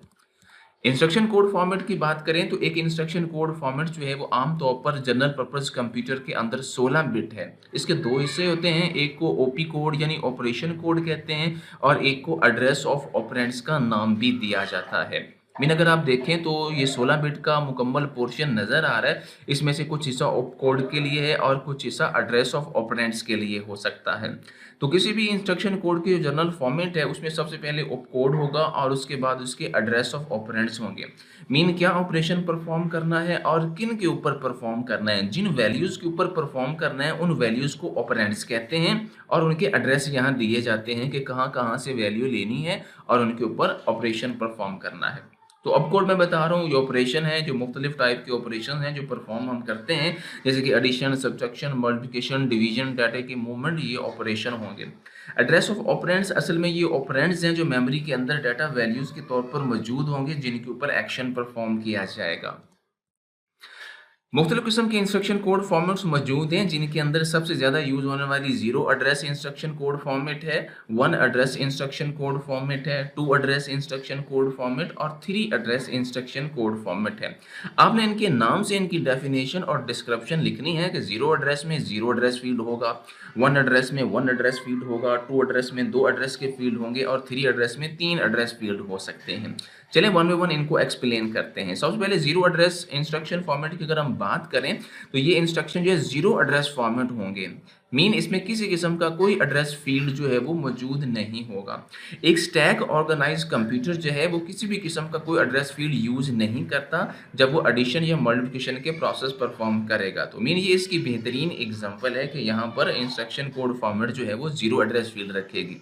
इंस्ट्रक्शन कोड फॉर्मेट की बात करें तो एक इंस्ट्रक्शन कोड फॉर्मेट जो है वो आमतौर पर जनरल पर्पस कंप्यूटर के अंदर 16 बिट है। इसके दो हिस्से होते हैं, एक को ओपी कोड यानी ऑपरेशन कोड कहते हैं और एक को एड्रेस ऑफ ऑपरेंड्स का नाम भी दिया जाता है। मीन अगर आप देखें तो ये 16 बिट का मुकम्मल पोर्शन नज़र आ रहा है। इसमें से कुछ हिस्सा ऑप कोड के लिए है और कुछ हिस्सा एड्रेस ऑफ ऑपरेंड्स के लिए हो सकता है। तो किसी भी इंस्ट्रक्शन कोड की जो जनरल फॉर्मेट है उसमें सबसे पहले ऑप कोड होगा और उसके बाद उसके एड्रेस ऑफ ऑपरेंड्स होंगे। मीन क्या ऑपरेशन परफॉर्म करना है और किन के ऊपर परफॉर्म करना है। जिन वैल्यूज़ के ऊपर परफॉर्म करना है उन वैल्यूज़ को ऑपरेंड्स कहते हैं और उनके एड्रेस यहाँ दिए जाते हैं कि कहाँ कहाँ से वैल्यू लेनी है और उनके ऊपर ऑपरेशन परफॉर्म करना है। तो अब कोड मैं बता रहा हूँ ये ऑपरेशन है जो मुख्तलिफ टाइप के ऑपरेशन हैं जो परफॉर्म हम करते हैं, जैसे कि addition, subtraction, multiplication, division, data की मूवमेंट, ये ऑपरेशन होंगे। एड्रेस ऑफ ऑपरेंड्स असल में ये ऑपरेंड्स हैं जो मेमोरी के अंदर डाटा वैल्यूज़ के तौर पर मौजूद होंगे जिनके ऊपर एक्शन परफॉर्म किया जाएगा। मुख्तलिफ किस्म के इंस्ट्रक्शन कोड फॉर्मेट्स मौजूद हैं जिनके अंदर सबसे ज़्यादा यूज़ होने वाली 0 एड्रेस इंस्ट्रक्शन कोड फॉर्मेट है, 1 एड्रेस इंस्ट्रक्शन कोड फॉर्मेट है, 2 एड्रेस इंस्ट्रक्शन कोड फॉर्मेट और 3 एड्रेस इंस्ट्रक्शन कोड फॉर्मेट है। आपने इनके नाम से इनकी डेफिनेशन और डिस्क्रिप्शन लिखनी है कि 0 एड्रेस में 0 एड्रेस फील्ड होगा, 1 एड्रेस में 1 एड्रेस फील्ड होगा, 2 एड्रेस में 2 एड्रेस के फील्ड होंगे और 3 एड्रेस में 3 एड्रेस फील्ड हो सकते हैं। चलें वन बाय वन इनको एक्सप्लेन करते हैं। सबसे पहले 0 एड्रेस इंस्ट्रक्शन फॉर्मेट की अगर हम बात करें तो ये इंस्ट्रक्शन जो है 0 एड्रेस फॉर्मेट होंगे। मीन इसमें किसी किस्म का कोई एड्रेस फील्ड जो है वो मौजूद नहीं होगा। एक स्टैक ऑर्गेनाइज कंप्यूटर जो है वो किसी भी किस्म का कोई एड्रेस फील्ड यूज़ नहीं करता जब वो एडिशन या मल्टीप्लिकेशन के प्रोसेस परफॉर्म करेगा। तो मीन ये इसकी बेहतरीन एग्जांपल है कि यहाँ पर इंस्ट्रक्शन कोड फॉर्मेट जो है वो 0 एड्रेस फील्ड रखेगी।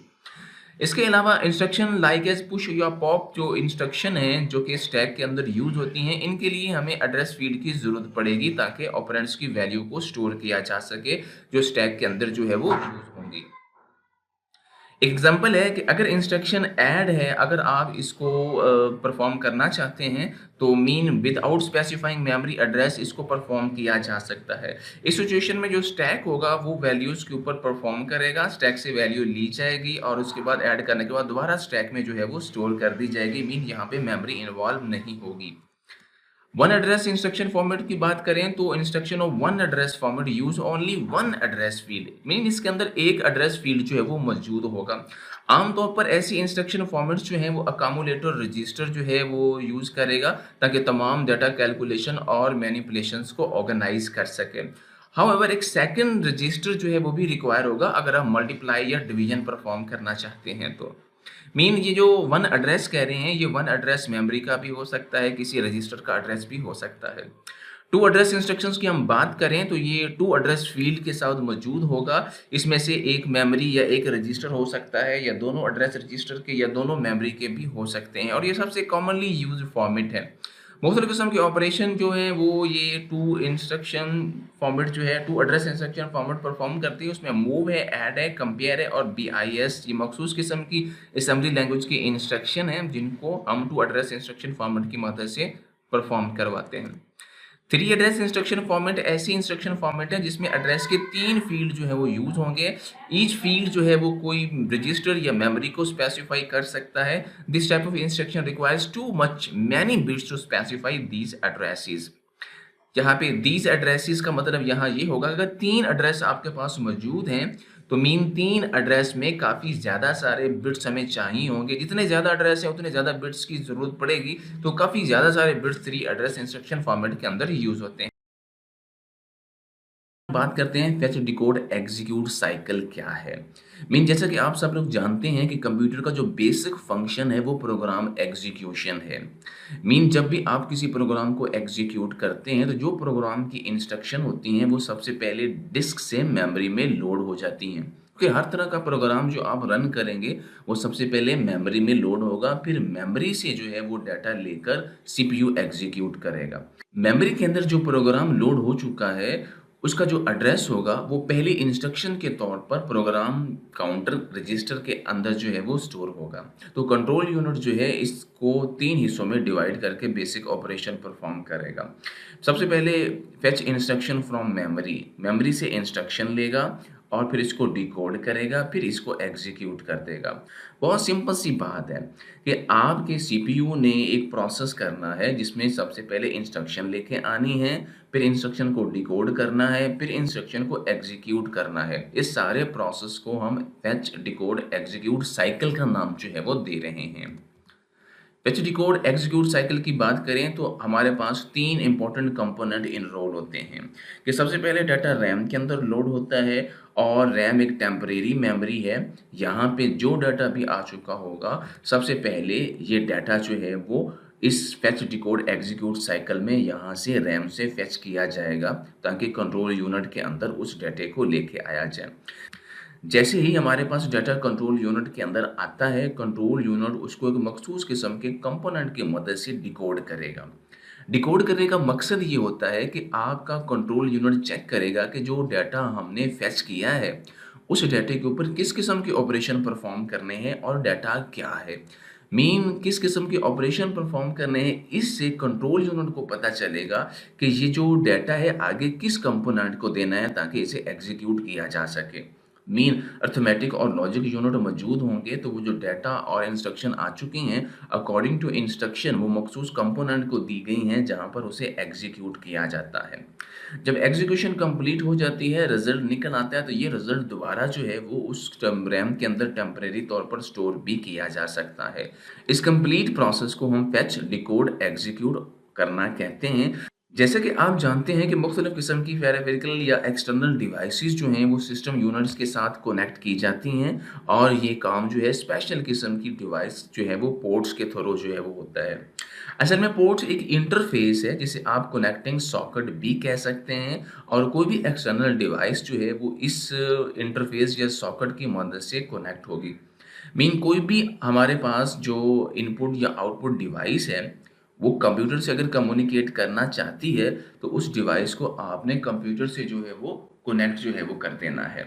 इसके अलावा इंस्ट्रक्शन लाइक एज पुश या पॉप जो इंस्ट्रक्शन हैं जो कि स्टैक के अंदर यूज होती हैं, इनके लिए हमें एड्रेस फील्ड की ज़रूरत पड़ेगी ताकि ऑपरेंड्स की वैल्यू को स्टोर किया जा सके जो स्टैक के अंदर जो है वो यूज होंगी। एग्जाम्पल है कि अगर इंस्ट्रक्शन ऐड है, अगर आप इसको परफॉर्म करना चाहते हैं तो mean without specifying memory address इसको परफॉर्म किया जा सकता है। इस सिचुएशन में जो स्टैक होगा वो वैल्यूज़ के ऊपर परफॉर्म करेगा, स्टैक से वैल्यू ली जाएगी और उसके बाद ऐड करने के बाद दोबारा स्टैक में जो है वो स्टोर कर दी जाएगी। मीन यहाँ पे मेमोरी इन्वॉल्व नहीं होगी। 1 एड्रेस इंस्ट्रक्शन फॉर्मेट की बात करें तो instruction of 1 address format use only 1 address field, mean इसके अंदर एक एड्रेस फील्ड जो है वो मौजूद होगा। आमतौर पर ऐसी इंस्ट्रक्शन फॉर्मेट्स जो हैं वो अकामुलेटर रजिस्टर जो है वो यूज़ करेगा ताकि तमाम डाटा कैलकुलेशन और मैनिपुलेशंस को ऑर्गेनाइज कर सके। हाउएवर एक सेकंड रजिस्टर जो है वो भी रिक्वायर होगा अगर आप मल्टीप्लाई या डिवीजन परफॉर्म करना चाहते हैं तो। मीन ये जो वन एड्रेस कह रहे हैं, ये वन एड्रेस मेमोरी का भी हो सकता है, किसी रजिस्टर का एड्रेस भी हो सकता है। टू एड्रेस इंस्ट्रक्शंस की हम बात करें तो ये टू एड्रेस फील्ड के साथ मौजूद होगा। इसमें से एक मेमोरी या एक रजिस्टर हो सकता है, या दोनों एड्रेस रजिस्टर के या दोनों मेमोरी के भी हो सकते हैं, और ये सबसे कॉमनली यूज फॉर्मेट है। मुख्तलिफ किस्म के ऑपरेशन जो है वो ये टू इंस्ट्रक्शन फॉर्मेट जो है, two address instruction format perform करती है। उसमें मूव है, ऐड है, कंपेयर है और BIS, ये मखसूस किस्म की असेंबली लैंग्वेज की इंस्ट्रक्शन है जिनको हम टू एड्रेस इंस्ट्रक्शन फॉर्मेट की मदद से परफॉर्म करवाते हैं। थ्री एड्रेस इंस्ट्रक्शन फॉर्मेट ऐसी इंस्ट्रक्शन फॉर्मेट है जिसमें एड्रेस के 3 फील्ड जो है वो यूज होंगे। ईच फील्ड जो है वो कोई रजिस्टर या मेमोरी को स्पेसिफाई कर सकता है। This type of instruction requires too much many bits to specify these addresses. यहाँ पे दीज एड्रेसेस का मतलब यहाँ ये होगा, अगर 3 एड्रेस आपके पास मौजूद हैं तो मीन 3 एड्रेस में काफ़ी ज़्यादा सारे बिट्स हमें चाहिए होंगे। जितने ज़्यादा एड्रेस हैं उतने ज़्यादा बिट्स की ज़रूरत पड़ेगी, तो काफ़ी ज़्यादा सारे बिट्स 3 एड्रेस इंस्ट्रक्शन फॉर्मेट के अंदर यूज़ होते हैं। बात करते हैं फेच डिकोड एग्जीक्यूट साइकिल क्या है। मीन जैसा कि आप सब लोग जानते हैं कि कंप्यूटर का जो बेसिक फंक्शन है वो प्रोग्राम एग्जीक्यूशन है। मीन जब भी आप किसी प्रोग्राम को एग्जीक्यूट करते हैं तो जो प्रोग्राम की इंस्ट्रक्शन होती हैं वो सबसे पहले डिस्क से मेमोरी में लोड हो जाती हैं, क्योंकि हर तरह का प्रोग्राम जो आप रन करेंगे वो सबसे पहले मेमोरी में लोड होगा, फिर मेमोरी से जो है वो डाटा लेकर CPU एग्जीक्यूट करेगा। मेमोरी के अंदर जो प्रोग्राम लोड हो चुका है उसका जो एड्रेस होगा वो पहली इंस्ट्रक्शन के तौर पर प्रोग्राम काउंटर रजिस्टर के अंदर जो है वो स्टोर होगा। तो कंट्रोल यूनिट जो है इसको 3 हिस्सों में डिवाइड करके बेसिक ऑपरेशन परफॉर्म करेगा। सबसे पहले fetch instruction from memory, memory से इंस्ट्रक्शन लेगा और फिर इसको डिकोड करेगा, फिर इसको एग्जीक्यूट कर देगा। बहुत सिंपल सी बात है कि आपके CPU ने एक प्रोसेस करना है जिसमें सबसे पहले इंस्ट्रक्शन लेके आनी है, फिर इंस्ट्रक्शन को डिकोड करना है, फिर इंस्ट्रक्शन को एग्जीक्यूट करना है। इस सारे प्रोसेस को हम फेच डिकोड एग्जीक्यूट साइकिल का नाम जो है वो दे रहे हैं। फेच डिकोड एग्जीक्यूट साइकिल की बात करें तो हमारे पास 3 इंपॉर्टेंट कंपोनेंट इनरोल होते हैं कि सबसे पहले डाटा रैम के अंदर लोड होता है, और रैम एक टेम्परेरी मेमोरी है। यहाँ पे जो डाटा भी आ चुका होगा सबसे पहले ये डाटा जो है वो इस फेच डिकोड एग्जीक्यूट साइकिल में यहाँ से रैम से फेच किया जाएगा ताकि कंट्रोल यूनिट के अंदर उस डाटे को लेके आया जाए। जैसे ही हमारे पास डाटा कंट्रोल यूनिट के अंदर आता है, कंट्रोल यूनिट उसको एक मखसूस किस्म के कंपोनेंट की मदद से डिकोड करेगा। डिकोड करने का मकसद ये होता है कि आपका कंट्रोल यूनिट चेक करेगा कि जो डाटा हमने फेच किया है उस डाटे के ऊपर किस किस्म के ऑपरेशन परफॉर्म करने हैं और डाटा क्या है। मीन किस किस्म के ऑपरेशन परफॉर्म करने हैं, इससे कंट्रोल यूनिट को पता चलेगा कि ये जो डाटा है आगे किस कंपोनेंट को देना है ताकि इसे एग्जीक्यूट किया जा सके। मीन अर्थमेटिक और लॉजिक यूनिट मौजूद होंगे तो वो जो डाटा और इंस्ट्रक्शन आ चुकी हैं अकॉर्डिंग टू इंस्ट्रक्शन वो मखसूस कंपोनेंट को दी गई हैं जहां पर उसे एग्जीक्यूट किया जाता है। जब एग्जीक्यूशन कंप्लीट हो जाती है, रिजल्ट निकल आता है, तो ये रिजल्ट दोबारा जो है वो उस रैम के अंदर टेम्परेरी तौर पर स्टोर भी किया जा सकता है। इस कंप्लीट प्रोसेस को हम फेच डिकोड एग्जीक्यूट करना कहते हैं। जैसे कि आप जानते हैं कि मुख्तलिफ किस्म की पेरिफेरल या एक्सटर्नल डिवाइसेस जो हैं वो सिस्टम यूनिट्स के साथ कनेक्ट की जाती हैं, और ये काम जो है स्पेशल किस्म की डिवाइस जो है वो पोर्ट्स के थ्रू जो है वो होता है। असल में पोर्ट्स एक इंटरफेस है जिसे आप कनेक्टिंग सॉकेट भी कह सकते हैं, और कोई भी एक्सटर्नल डिवाइस जो है वो इस इंटरफेस या सॉकेट की मदद से कनेक्ट होगी। मीन कोई भी हमारे पास जो इनपुट या आउटपुट डिवाइस है वो कंप्यूटर से अगर कम्युनिकेट करना चाहती है तो उस डिवाइस को आपने कंप्यूटर से जो है वो कनेक्ट जो है वो कर देना है।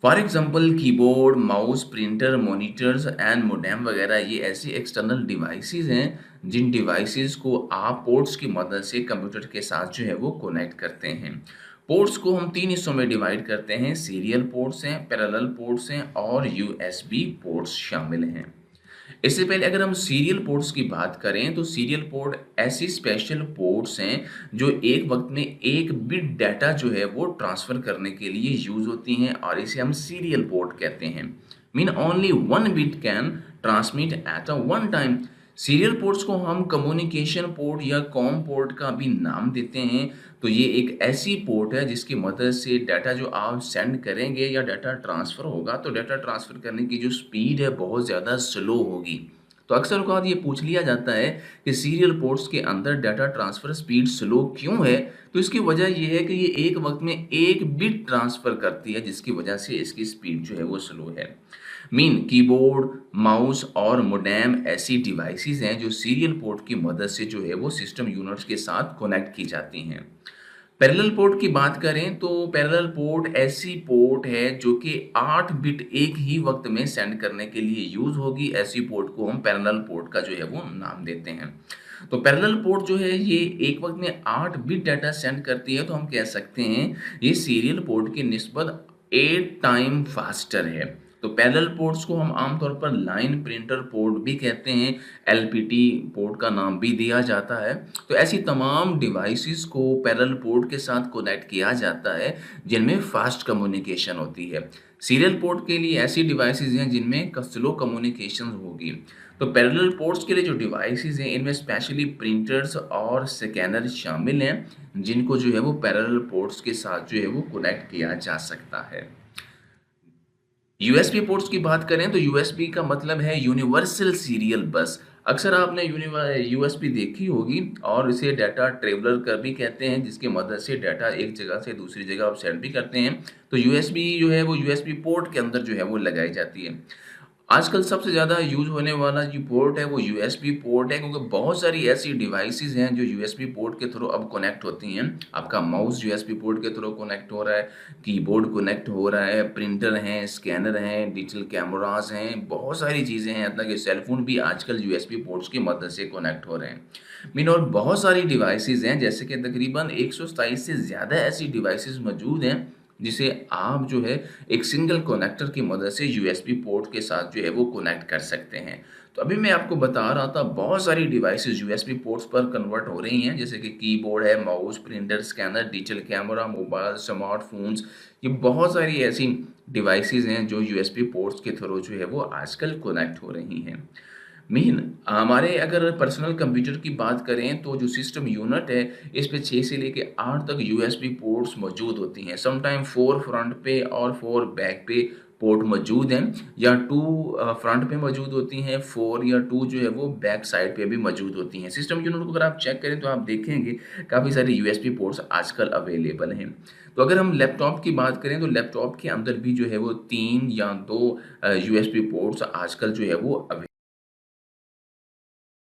For example keyboard, mouse, printer, monitors and modem वगैरह ये ऐसी एक्सटर्नल डिवाइसेस हैं जिन डिवाइसेस को आप पोर्ट्स की मदद से कंप्यूटर के साथ जो है वो कनेक्ट करते हैं। पोर्ट्स को हम 3 हिस्सों में डिवाइड करते हैं, सीरियल पोर्ट्स हैं, पैरेलल पोर्ट्स हैं और USB पोर्ट्स शामिल हैं। इससे पहले अगर हम सीरियल पोर्ट्स की बात करें तो सीरियल पोर्ट ऐसी स्पेशल पोर्ट्स हैं जो एक वक्त में एक बिट डाटा जो है वो ट्रांसफ़र करने के लिए यूज़ होती हैं, और इसे हम सीरियल पोर्ट कहते हैं। Mean only one bit can transmit at a one time. Serial ports को हम कम्युनिकेशन पोर्ट या कॉम पोर्ट का भी नाम देते हैं। तो ये एक ऐसी पोर्ट है जिसकी मदद से डाटा जो आप सेंड करेंगे या डाटा ट्रांसफ़र होगा, तो डाटा ट्रांसफ़र करने की जो स्पीड है बहुत ज़्यादा स्लो होगी। तो अक्सर औक़ात ये पूछ लिया जाता है कि सीरियल पोर्ट्स के अंदर डाटा ट्रांसफ़र स्पीड स्लो क्यों है? तो इसकी वजह ये है कि ये एक वक़्त में 1 बिट ट्रांसफ़र करती है, जिसकी वजह से इसकी स्पीड जो है वो स्लो है। कीबोर्ड, माउस और मोडेम ऐसी डिवाइसेज़ हैं जो सीरियल पोर्ट की मदद से जो है वो सिस्टम यूनिट्स के साथ कनेक्ट की जाती हैं। पैरेलल पोर्ट की बात करें तो पैरेलल पोर्ट ऐसी पोर्ट है जो कि 8 बिट एक ही वक्त में सेंड करने के लिए यूज़ होगी। ऐसी पोर्ट को हम पैरेलल पोर्ट का जो है वो नाम देते हैं। तो पैरेलल पोर्ट जो है ये एक वक्त में 8 बिट डाटा सेंड करती है, तो हम कह सकते हैं ये सीरियल पोर्ट की निस्बत 8 टाइम फास्टर है। तो पैरेलल पोर्ट्स को हम आमतौर पर लाइन प्रिंटर पोर्ट भी कहते हैं, एलपीटी पोर्ट का नाम भी दिया जाता है। तो ऐसी तमाम डिवाइसेस को पैरेलल पोर्ट के साथ कनेक्ट किया जाता है जिनमें फास्ट कम्युनिकेशन होती है। सीरियल पोर्ट के लिए ऐसी डिवाइसेस हैं जिनमें स्लो कम्युनिकेशन होगी। तो पैरेलल पोर्ट्स के लिए जो डिवाइसेस हैं इनमें स्पेशली प्रिंटर्स और स्कैनर शामिल हैं, जिनको जो है वो पैरेलल पोर्ट्स के साथ जो है वो कनेक्ट किया जा सकता है। यूएसबी पोर्ट्स की बात करें तो यूएसबी का मतलब है यूनिवर्सल सीरियल बस। अक्सर आपने यूएसबी देखी होगी और इसे डाटा ट्रेवलर कर भी कहते हैं, जिसकी मदद से डाटा एक जगह से दूसरी जगह आप सेंड भी करते हैं। तो यूएसबी जो है वो यूएसबी पोर्ट के अंदर जो है वो लगाई जाती है। आजकल सबसे ज़्यादा यूज़ होने वाला जो पोर्ट है वो यूएसबी पोर्ट है, क्योंकि बहुत सारी ऐसी डिवाइसेस हैं जो यूएसबी पोर्ट के थ्रू अब कनेक्ट होती हैं। आपका माउस यूएसबी पोर्ट के थ्रू कनेक्ट हो रहा है, कीबोर्ड कनेक्ट हो रहा है, प्रिंटर हैं, स्कैनर हैं, डिजिटल कैमरास हैं, बहुत सारी चीज़ें हैं। मतलब कि सेल फोन भी आजकल यूएसबी पोर्ट्स की मदद से कनेक्ट हो रहे हैं। और बहुत सारी डिवाइसेस हैं, जैसे कि तकरीबन 127 से ज़्यादा ऐसी डिवाइसेस मौजूद हैं जिसे आप जो है एक सिंगल कनेक्टर की मदद से यूएसबी पोर्ट के साथ जो है वो कनेक्ट कर सकते हैं। तो अभी मैं आपको बता रहा था बहुत सारी डिवाइसेस यूएसबी पोर्ट्स पर कन्वर्ट हो रही हैं, जैसे कि कीबोर्ड है, mouse, printer, scanner, digital camera, mobile, smartphones. ये बहुत सारी ऐसी डिवाइसेस हैं जो यूएसबी पोर्ट्स के थ्रू जो है वो आजकल कनेक्ट हो रही हैं। हमारे अगर पर्सनल कंप्यूटर की बात करें तो जो सिस्टम यूनिट है इस पे 6 से लेके 8 तक यूएसबी पोर्ट्स मौजूद होती हैं। समटाइम 4 फ्रंट पे और 4 बैक पे पोर्ट मौजूद हैं, या 2 फ्रंट पे मौजूद होती हैं, 4 या 2 जो है वो बैक साइड पे भी मौजूद होती हैं। सिस्टम यूनिट को अगर आप चेक करें तो आप देखेंगे काफ़ी सारे यूएसबी पोर्ट्स आजकल अवेलेबल हैं। तो अगर हम लैपटॉप की बात करें तो लैपटॉप के अंदर भी जो है वो 3 या 2 यूएसबी पोर्ट्स आजकल जो है वो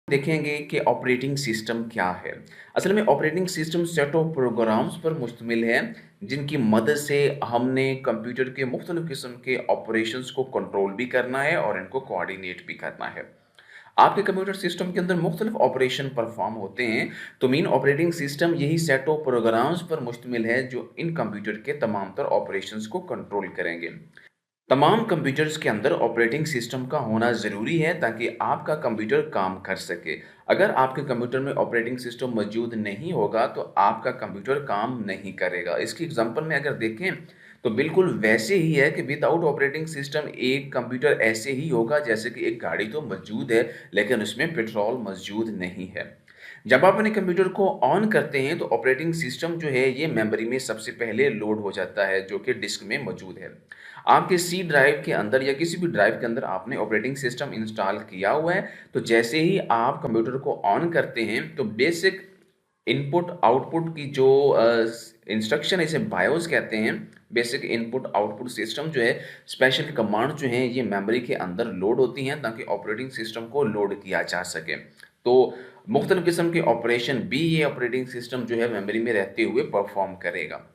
देखेंगे कि ऑपरेटिंग सिस्टम क्या है। असल में operating system set of programs पर मुश्तमिल है जिनकी मदद से हमने कंप्यूटर के मुख्तलिफ किस्म के ऑपरेशंस को कंट्रोल भी करना है और इनको कोऑर्डिनेट भी करना है। आपके कंप्यूटर सिस्टम के अंदर मुख्तलिफ ऑपरेशन परफॉर्म होते हैं, तो ऑपरेटिंग सिस्टम यही सेट ऑफ प्रोग्राम्स पर मुश्तमिल है जो इन कंप्यूटर के तमाम तर ऑपरेशंस को कंट्रोल करेंगे। तमाम कंप्यूटर्स के अंदर ऑपरेटिंग सिस्टम का होना ज़रूरी है ताकि आपका कंप्यूटर काम कर सके। अगर आपके कंप्यूटर में ऑपरेटिंग सिस्टम मौजूद नहीं होगा तो आपका कंप्यूटर काम नहीं करेगा। इसकी एग्जांपल में अगर देखें तो बिल्कुल वैसे ही है कि विदाउट ऑपरेटिंग सिस्टम एक कंप्यूटर ऐसे ही होगा जैसे कि एक गाड़ी तो मौजूद है लेकिन उसमें पेट्रोल मौजूद नहीं है। जब आप अपने कंप्यूटर को ऑन करते हैं तो ऑपरेटिंग सिस्टम जो है ये मेमोरी में सबसे पहले लोड हो जाता है जो कि डिस्क में मौजूद है। आपके सी ड्राइव के अंदर या किसी भी ड्राइव के अंदर आपने ऑपरेटिंग सिस्टम इंस्टॉल किया हुआ है, तो जैसे ही आप कंप्यूटर को ऑन करते हैं तो बेसिक इनपुट आउटपुट की जो इंस्ट्रक्शन इसे बायोस कहते हैं, बेसिक इनपुट आउटपुट सिस्टम जो है, स्पेशल कमांड जो है ये मेमोरी के अंदर लोड होती हैं ताकि ऑपरेटिंग सिस्टम को लोड किया जा सके। तो मुख्तलिफ किस्म के ऑपरेशन भी ये ऑपरेटिंग सिस्टम जो है मेमोरी में रहते हुए परफॉर्म करेगा।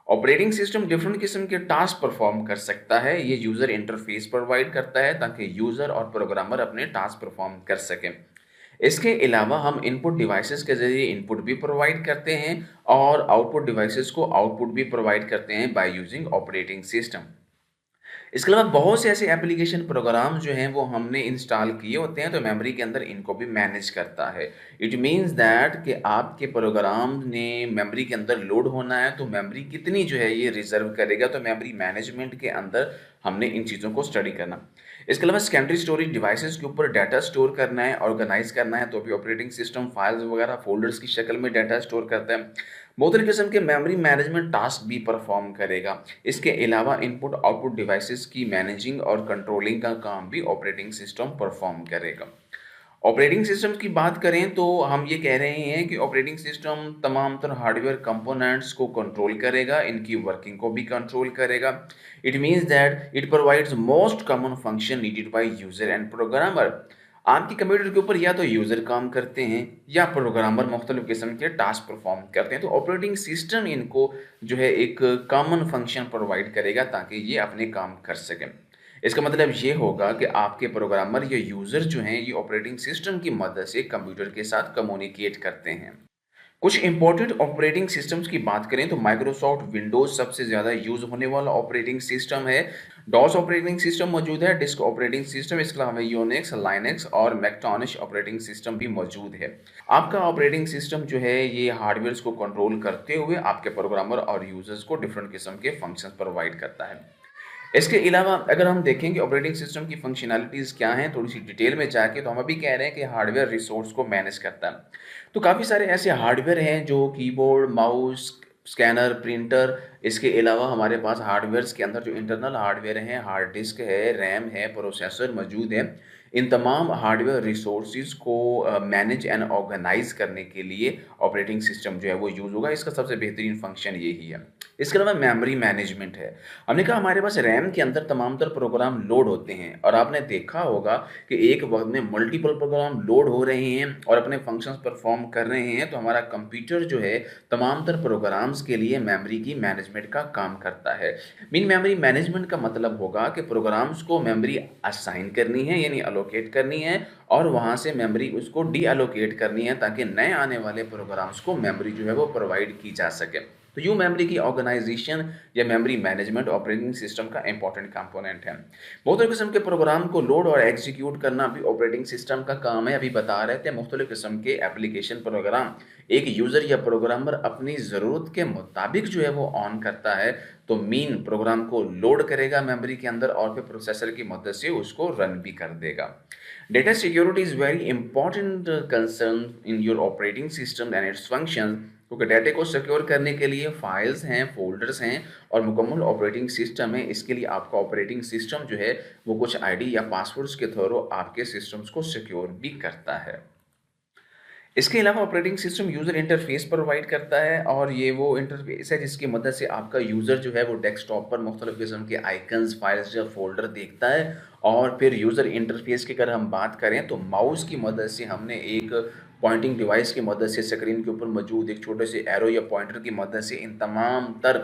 ऑपरेटिंग सिस्टम डिफरेंट किस्म के टास्क परफॉर्म कर सकता है। ये यूज़र इंटरफेस प्रोवाइड करता है ताकि यूज़र और प्रोग्रामर अपने टास्क परफॉर्म कर सकें। इसके अलावा हम इनपुट डिवाइसेस के ज़रिए इनपुट भी प्रोवाइड करते हैं और आउटपुट डिवाइसेस को आउटपुट भी प्रोवाइड करते हैं बाय यूजिंग ऑपरेटिंग सिस्टम। इसके अलावा बहुत से ऐसे एप्लीकेशन प्रोग्राम जो हैं वो हमने इंस्टॉल किए होते हैं तो मेमोरी के अंदर इनको भी मैनेज करता है। इट मीन्स दैट कि आपके प्रोग्राम ने मेमोरी के अंदर लोड होना है तो मेमोरी कितनी जो है ये रिजर्व करेगा, तो मेमोरी मैनेजमेंट के अंदर हमने इन चीज़ों को स्टडी करना। इसके अलावा सेकेंडरी स्टोरेज डिवाइसेस के ऊपर डाटा स्टोर करना है, ऑर्गेनाइज करना है, तो भी ऑपरेटिंग सिस्टम फाइल्स वगैरह फोल्डर्स की शक्ल में डाटा स्टोर करता है। मुख्तलिफ किस्म के मेमोरी मैनेजमेंट टास्क भी परफॉर्म करेगा। इसके अलावा इनपुट आउटपुट डिवाइसेस की मैनेजिंग और कंट्रोलिंग का काम भी ऑपरेटिंग सिस्टम परफॉर्म करेगा। ऑपरेटिंग सिस्टम की बात करें तो हम ये कह रहे हैं कि ऑपरेटिंग सिस्टम तमाम तर हार्डवेयर कंपोनेंट्स को कंट्रोल करेगा, इनकी वर्किंग को भी कंट्रोल करेगा। It means that it provides most common function needed by user and programmer. आपके कंप्यूटर के ऊपर या तो यूजर काम करते हैं या प्रोग्रामर मुख्तलिफ किस्म के टास्क परफॉर्म करते हैं, तो ऑपरेटिंग सिस्टम इनको जो है एक कॉमन फंक्शन प्रोवाइड करेगा ताकि ये अपने काम कर सकें। इसका मतलब ये होगा कि आपके प्रोग्रामर या यूज़र जो हैं ये ऑपरेटिंग सिस्टम की मदद से कंप्यूटर के साथ कम्युनिकेट करते हैं। कुछ इंपॉर्टेंट ऑपरेटिंग सिस्टम्स की बात करें तो माइक्रोसॉफ्ट विंडोज सबसे ज़्यादा यूज़ होने वाला ऑपरेटिंग सिस्टम है। डॉस ऑपरेटिंग सिस्टम मौजूद है, डिस्क ऑपरेटिंग सिस्टम, इसके अलावा यूनिक्स, लाइनक्स और मैकटोनिश ऑपरेटिंग सिस्टम भी मौजूद है। आपका ऑपरेटिंग सिस्टम जो है ये हार्डवेयर को कंट्रोल करते हुए आपके प्रोग्रामर और यूजर्स को डिफरेंट किस्म के फंक्शन प्रोवाइड करता है। इसके अलावा अगर हम देखें कि ऑपरेटिंग सिस्टम की फंक्शनैलिटीज़ क्या हैं थोड़ी सी डिटेल में जाके, तो हम अभी कह रहे हैं कि हार्डवेयर रिसोर्स को मैनेज करता है। तो काफ़ी सारे ऐसे हार्डवेयर हैं जो कीबोर्ड, माउस, स्कैनर, प्रिंटर, इसके अलावा हमारे पास हार्डवेयर्स के अंदर जो इंटरनल हार्डवेयर हैं, हार्ड डिस्क है, रैम है, प्रोसेसर मौजूद है। इन तमाम हार्डवेयर रिसोर्सेज को मैनेज एंड ऑर्गेनाइज करने के लिए ऑपरेटिंग सिस्टम जो है वो यूज़ होगा। इसका सबसे बेहतरीन फंक्शन यही है। इसके अलावा मेमोरी मैनेजमेंट है। हमने कहा हमारे पास रैम के अंदर तमाम तर प्रोग्राम लोड होते हैं और आपने देखा होगा कि एक वक्त में मल्टीपल प्रोग्राम लोड हो रहे हैं और अपने फंक्शंस परफॉर्म कर रहे हैं, तो हमारा कंप्यूटर जो है तमाम तर प्रोग्राम्स के लिए मेमोरी की मैनेजमेंट का काम करता है। मीन मेमोरी मैनेजमेंट का मतलब होगा कि प्रोग्राम्स को मेमोरी असाइन करनी है यानी अलोकेट करनी है और वहाँ से मेमोरी उसको डी अलोकेट करनी है ताकि नए आने वाले प्रोग्राम्स को मेमोरी जो है वो प्रोवाइड की जा सके। तो यूँ मेमोरी की ऑर्गेनाइजेशन या मेमोरी मैनेजमेंट ऑपरेटिंग सिस्टम का इंपॉर्टेंट कंपोनेंट है। मुख्तलिफ किस्म के प्रोग्राम को लोड और एग्जीक्यूट करना भी ऑपरेटिंग सिस्टम का काम है। अभी बता रहे थे मुख्तलिफ किस्म के एप्लीकेशन प्रोग्राम एक यूज़र या प्रोग्रामर अपनी ज़रूरत के मुताबिक जो है वो ऑन करता है, तो मीन प्रोग्राम को लोड करेगा मेमोरी के अंदर और फिर प्रोसेसर की मदद से उसको रन भी कर देगा। Data security is very important concern in your operating system and its function, क्योंकि डाटा को सिक्योर करने के लिए फाइल्स हैं, फोल्डर्स हैं और मुकम्मल ऑपरेटिंग सिस्टम है। इसके लिए आपका ऑपरेटिंग सिस्टम जो है वो कुछ आईडी या पासवर्ड्स के थ्रू आपके सिस्टम्स को सिक्योर भी करता है। इसके अलावा operating system user interface provide करता है और ये वो इंटरफेस है जिसकी मदद से आपका यूज़र जो है वो डेस्कटॉप पर मुख्तलिफ किस्म के आइकन्स, फाइल्स या फोल्डर देखता है। और फिर यूज़र इंटरफेस की अगर हम बात करें तो माउस की मदद से हमने एक पॉइंटिंग डिवाइस की मदद से स्क्रीन के ऊपर मौजूद एक छोटे से एरो या पॉइंटर की मदद से इन तमाम तर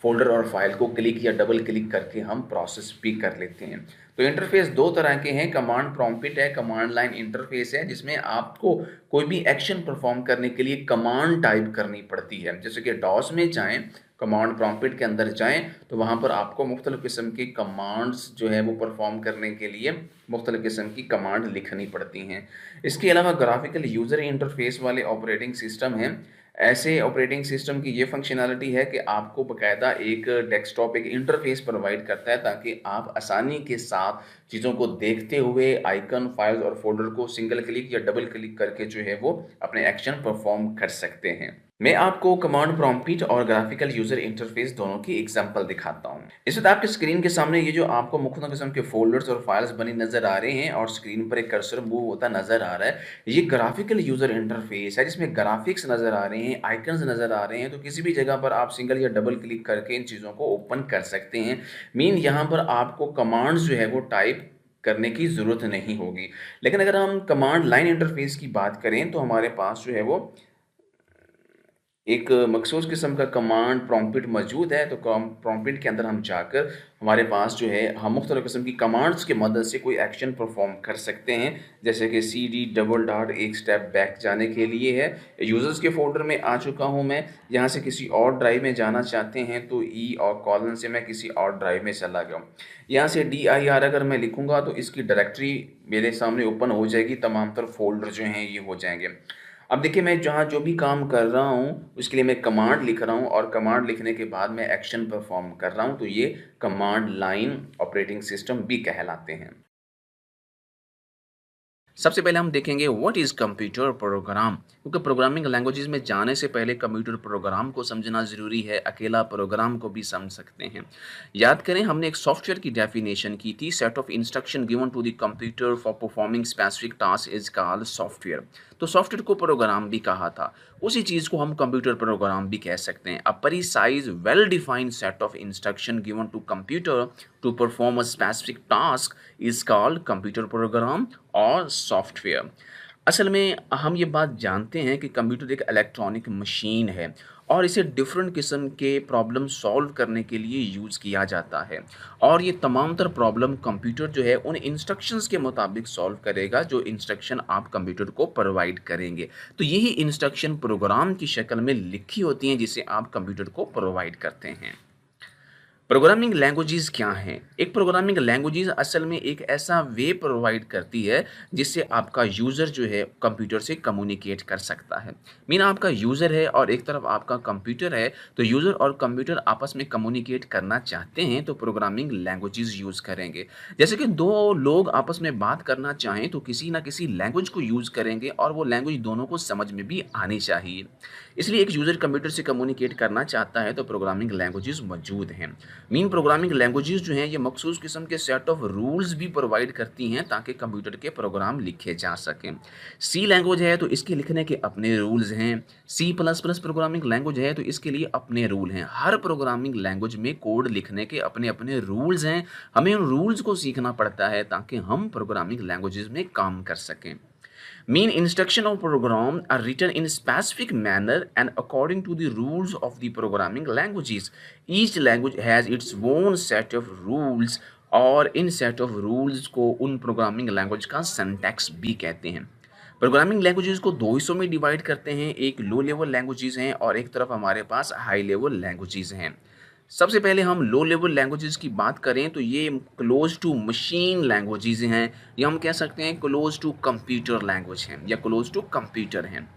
फ़ोल्डर और फाइल को क्लिक या डबल क्लिक करके हम प्रोसेस भी कर लेते हैं। तो इंटरफेस दो तरह के हैं, कमांड प्रॉम्प्ट है, कमांड लाइन इंटरफेस है जिसमें आपको कोई भी एक्शन परफॉर्म करने के लिए कमांड टाइप करनी पड़ती है। जैसे कि डॉस में जाएँ, कमांड प्रॉम्प्ट के अंदर जाएँ तो वहाँ पर आपको मुख्तलिफ किस्म की कमांड्स जो है वो परफॉर्म करने के लिए मुख्तलिफ किस्म की कमांड लिखनी पड़ती हैं। इसके अलावा ग्राफिकल यूज़र इंटरफेस वाले ऑपरेटिंग सिस्टम हैं। ऐसे ऑपरेटिंग सिस्टम की ये फंक्शनैलिटी है कि आपको बाकायदा एक डेस्कटॉप एक इंटरफेस प्रोवाइड करता है ताकि आप आसानी के साथ चीज़ों को देखते हुए आइकन, फाइल्स और फोल्डर को सिंगल क्लिक या डबल क्लिक करके जो है वो अपने एक्शन परफॉर्म कर सकते हैं। मैं आपको कमांड प्रॉम्प्ट और ग्राफिकल यूज़र इंटरफेस दोनों की एग्जांपल दिखाता हूँ। इस वक्त आपके स्क्रीन के सामने ये जो आपको मुख्तलिफ किस्म के फोल्डर्स और फाइल्स बनी नज़र आ रहे हैं और स्क्रीन पर एक कर्सर मूव होता नज़र आ रहा है, ये ग्राफिकल यूज़र इंटरफेस है जिसमें ग्राफिक्स नज़र आ रहे हैं, आइकन्स नज़र आ रहे हैं। तो किसी भी जगह पर आप सिंगल या डबल क्लिक करके इन चीज़ों को ओपन कर सकते हैं। मीन यहाँ पर आपको कमांड्स जो है वो टाइप करने की ज़रूरत नहीं होगी। लेकिन अगर हम कमांड लाइन इंटरफेस की बात करें तो हमारे पास जो है वो एक मखसूस किस्म का कमांड प्रॉम्प्ट मौजूद है, तो प्रॉम्प्ट के अंदर हम जाकर हमारे पास जो है हम मुख्तलिफ़ किस्म की कमांड्स की मदद से कोई एक्शन परफॉर्म कर सकते हैं। जैसे कि CD डबल डॉट एक स्टेप बैक जाने के लिए है। यूज़र्स के फ़ोल्डर में आ चुका हूँ मैं, यहाँ से किसी और ड्राइव में जाना चाहते हैं तो E और कॉलन से मैं किसी और ड्राइव में चला गया हूँ। यहाँ से DIR अगर मैं लिखूँगा तो इसकी डायरेक्टरी मेरे सामने ओपन हो जाएगी, तमाम तर फ़ोल्डर जो हैं ये हो जाएँगे। अब देखिए मैं जहाँ जो भी काम कर रहा हूँ उसके लिए मैं कमांड लिख रहा हूँ और कमांड लिखने के बाद मैं एक्शन परफॉर्म कर रहा हूँ, तो ये कमांड लाइन ऑपरेटिंग सिस्टम भी कहलाते हैं। सबसे पहले हम देखेंगे व्हाट इज़ कंप्यूटर प्रोग्राम, क्योंकि प्रोग्रामिंग लैंग्वेजेस में जाने से पहले कंप्यूटर प्रोग्राम को समझना ज़रूरी है। अकेला प्रोग्राम को भी समझ सकते हैं। याद करें हमने एक सॉफ्टवेयर की डेफिनेशन की थी, set of instruction given to the computer for performing specific task is called software. तो सॉफ्टवेयर को प्रोग्राम भी कहा था, उसी चीज़ को हम कंप्यूटर प्रोग्राम भी कह सकते हैं। A precise well defined set of instruction given to computer to perform a specific task is called computer program और सॉफ्टवेयर। असल में हम ये बात जानते हैं कि कंप्यूटर एक इलेक्ट्रॉनिक मशीन है और इसे डिफरेंट किस्म के प्रॉब्लम सॉल्व करने के लिए यूज़ किया जाता है, और ये तमाम तर प्रॉब्लम कंप्यूटर जो है उन इंस्ट्रक्शंस के मुताबिक सॉल्व करेगा जो इंस्ट्रक्शन आप कंप्यूटर को प्रोवाइड करेंगे। तो यही इंस्ट्रक्शन प्रोग्राम की शक्ल में लिखी होती हैं जिसे आप कंप्यूटर को प्रोवाइड करते हैं। प्रोग्रामिंग लैंग्वेजेस क्या हैं? एक प्रोग्रामिंग लैंग्वेजेस असल में एक ऐसा वे प्रोवाइड करती है जिससे आपका यूज़र जो है कंप्यूटर से कम्युनिकेट कर सकता है। मीन आपका यूज़र है और एक तरफ आपका कंप्यूटर है, तो यूज़र और कंप्यूटर आपस में कम्युनिकेट करना चाहते हैं तो प्रोग्रामिंग लैंग्वेजेस यूज़ करेंगे। जैसे कि दो लोग आपस में बात करना चाहें तो किसी ना किसी लैंग्वेज को यूज़ करेंगे और वो लैंग्वेज दोनों को समझ में भी आनी चाहिए। इसलिए एक यूज़र कंप्यूटर से कम्युनिकेट करना चाहता है तो प्रोग्रामिंग लैंग्वेजेस मौजूद हैं। मीन प्रोग्रामिंग लैंग्वेजेस जो हैं ये मखसूस किस्म के सेट ऑफ रूल्स भी प्रोवाइड करती हैं ताकि कंप्यूटर के प्रोग्राम लिखे जा सकें। सी लैंग्वेज है तो इसके लिखने के अपने रूल्स हैं। C plus plus programming language है तो इसके लिए अपने रूल हैं। हर प्रोग्रामिंग लैंग्वेज में कोड लिखने के अपने अपने रूल्स हैं। हमें उन रूल्स को सीखना पड़ता है ताकि हम प्रोग्रामिंग लैंग्वेजेस में काम कर सकें। Mean instruction of program are written in a specific manner and according to the rules of the programming languages. Each language has its own set of rules और इन सेट ऑफ रूल्स को उन programming language का syntax भी कहते हैं। Programming languages को दो हिस्सों में डिवाइड करते हैं, एक लो लेवल लैंग्वेजेस हैं और एक तरफ हमारे पास हाई लेवल लैंग्वेजेस हैं। सबसे पहले हम लो लेवल लैंग्वेजेस की बात करें तो ये क्लोज टू मशीन लैंग्वेजेस हैं, या हम कह सकते हैं क्लोज टू कंप्यूटर लैंग्वेज हैं या क्लोज टू कंप्यूटर हैं।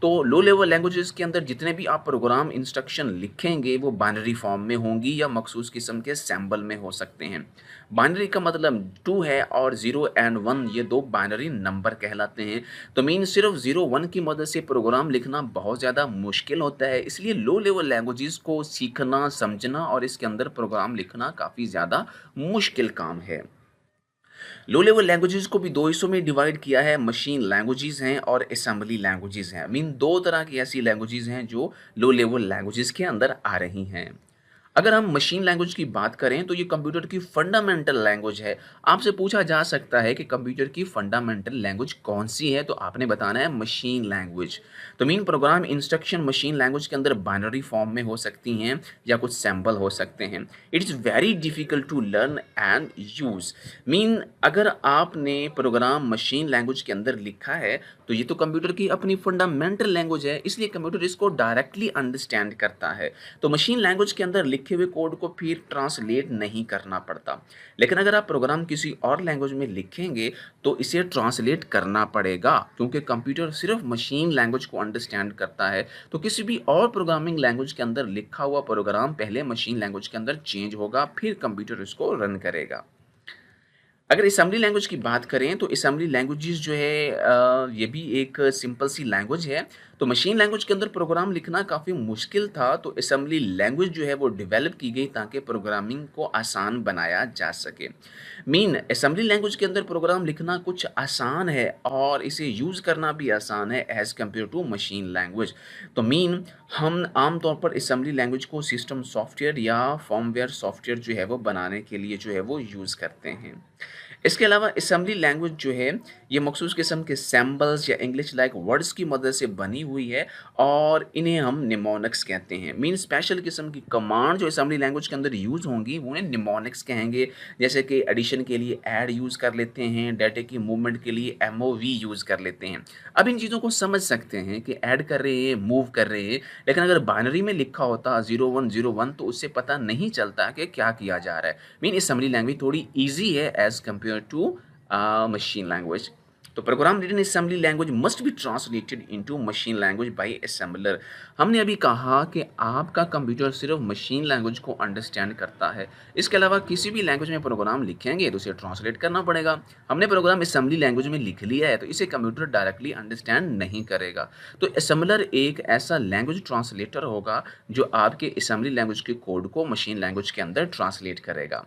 तो लो लेवल लैंग्वेजेस के अंदर जितने भी आप प्रोग्राम इंस्ट्रक्शन लिखेंगे वो बाइनरी फॉर्म में होंगी या मखसूस किस्म के सैम्बल में हो सकते हैं। बाइनरी का मतलब 2 है और 0 एंड 1 ये दो बाइनरी नंबर कहलाते हैं। तो मीन सिर्फ 0 1 की मदद से प्रोग्राम लिखना बहुत ज़्यादा मुश्किल होता है, इसलिए लो लेवल लैंग्वेजेस को सीखना, समझना और इसके अंदर प्रोग्राम लिखना काफ़ी ज़्यादा मुश्किल काम है। लो लेवल लैंग्वेजेस को भी दो हिस्सों में डिवाइड किया है, मशीन लैंग्वेजेस हैं और असेंबली लैंग्वेजेस हैं। मीन दो तरह की ऐसी लैंग्वेजेस हैं जो लो लेवल लैंग्वेजेस के अंदर आ रही हैं। अगर हम मशीन लैंग्वेज की बात करें तो ये कंप्यूटर की फंडामेंटल लैंग्वेज है। आपसे पूछा जा सकता है कि कंप्यूटर की फंडामेंटल लैंग्वेज कौन सी है, तो आपने बताना है मशीन लैंग्वेज। तो mean programme instruction machine language के अंदर बाइनरी फॉर्म में हो सकती हैं या कुछ सैम्पल हो सकते हैं। It is very difficult to learn and use. Mean अगर आपने प्रोग्राम मशीन लैंग्वेज के अंदर लिखा है तो ये तो कंप्यूटर की अपनी फंडामेंटल लैंग्वेज है, इसलिए कंप्यूटर इसको डायरेक्टली अंडरस्टैंड करता है। तो मशीन लैंग्वेज के अंदर लिखे हुए कोड को फिर ट्रांसलेट नहीं करना पड़ता। लेकिन अगर आप प्रोग्राम किसी और लैंग्वेज में लिखेंगे तो इसे ट्रांसलेट करना पड़ेगा, क्योंकि कंप्यूटर सिर्फ मशीन लैंग्वेज को अंडरस्टैंड करता है। तो किसी भी और प्रोग्रामिंग लैंग्वेज के अंदर लिखा हुआ प्रोग्राम पहले मशीन लैंग्वेज के अंदर चेंज होगा, फिर कंप्यूटर इसको रन करेगा। अगर असेंबली लैंग्वेज की बात करें तो असेंबली लैंग्वेजेस जो है ये भी एक सिंपल सी लैंग्वेज है। तो मशीन लैंग्वेज के अंदर प्रोग्राम लिखना काफ़ी मुश्किल था, तो असेंबली लैंग्वेज जो है वो डेवलप की गई ताकि प्रोग्रामिंग को आसान बनाया जा सके। मीन असेंबली लैंग्वेज के अंदर प्रोग्राम लिखना कुछ आसान है और इसे यूज़ करना भी आसान है as compare to machine language. तो मीन हम आम तौर पर असेंबली लैंग्वेज को सिस्टम सॉफ्टवेयर या फर्मवेयर सॉफ्टवेयर जो है वो बनाने के लिए जो है वो यूज़ करते हैं। इसके अलावा असेंबली लैंग्वेज जो है ये मखसूस किस्म के सैम्बल्स या इंग्लिश लाइक वर्ड्स की मदद से बनी हुई है और इन्हें हम निमोनिक्स कहते हैं। मीन स्पेशल किस्म की कमांड जो असेंबली लैंग्वेज के अंदर यूज़ होंगी वो उन्हें निमोनिक्स कहेंगे। जैसे कि एडिशन के लिए ऐड यूज़ कर लेते हैं, डाटा की मूवमेंट के लिए एमओवी यूज़ कर लेते हैं। अब इन चीज़ों को समझ सकते हैं कि ऐड कर रहे हैं, मूव कर रहे हैं, लेकिन अगर बाइनरी में लिखा होता 0101 तो उससे पता नहीं चलता कि क्या किया जा रहा है। मीन असेंबली लैंग्वेज थोड़ी ईजी है as compare to machine language. तो program written assembly language must be translated into machine language by assembler. हमने अभी कहा कि आपका कंप्यूटर सिर्फ मशीन लैंग्वेज को अंडरस्टैंड करता है, इसके अलावा किसी भी लैंग्वेज में प्रोग्राम लिखेंगे तो उसे ट्रांसलेट करना पड़ेगा। हमने प्रोग्राम असेंबली लैंग्वेज में लिख लिया है तो इसे कंप्यूटर डायरेक्टली अंडरस्टैंड नहीं करेगा। तो असेंबलर एक ऐसा लैंग्वेज ट्रांसलेटर होगा जो आपके असेंबली लैंग्वेज के कोड को मशीन लैंग्वेज के अंदर ट्रांसलेट करेगा।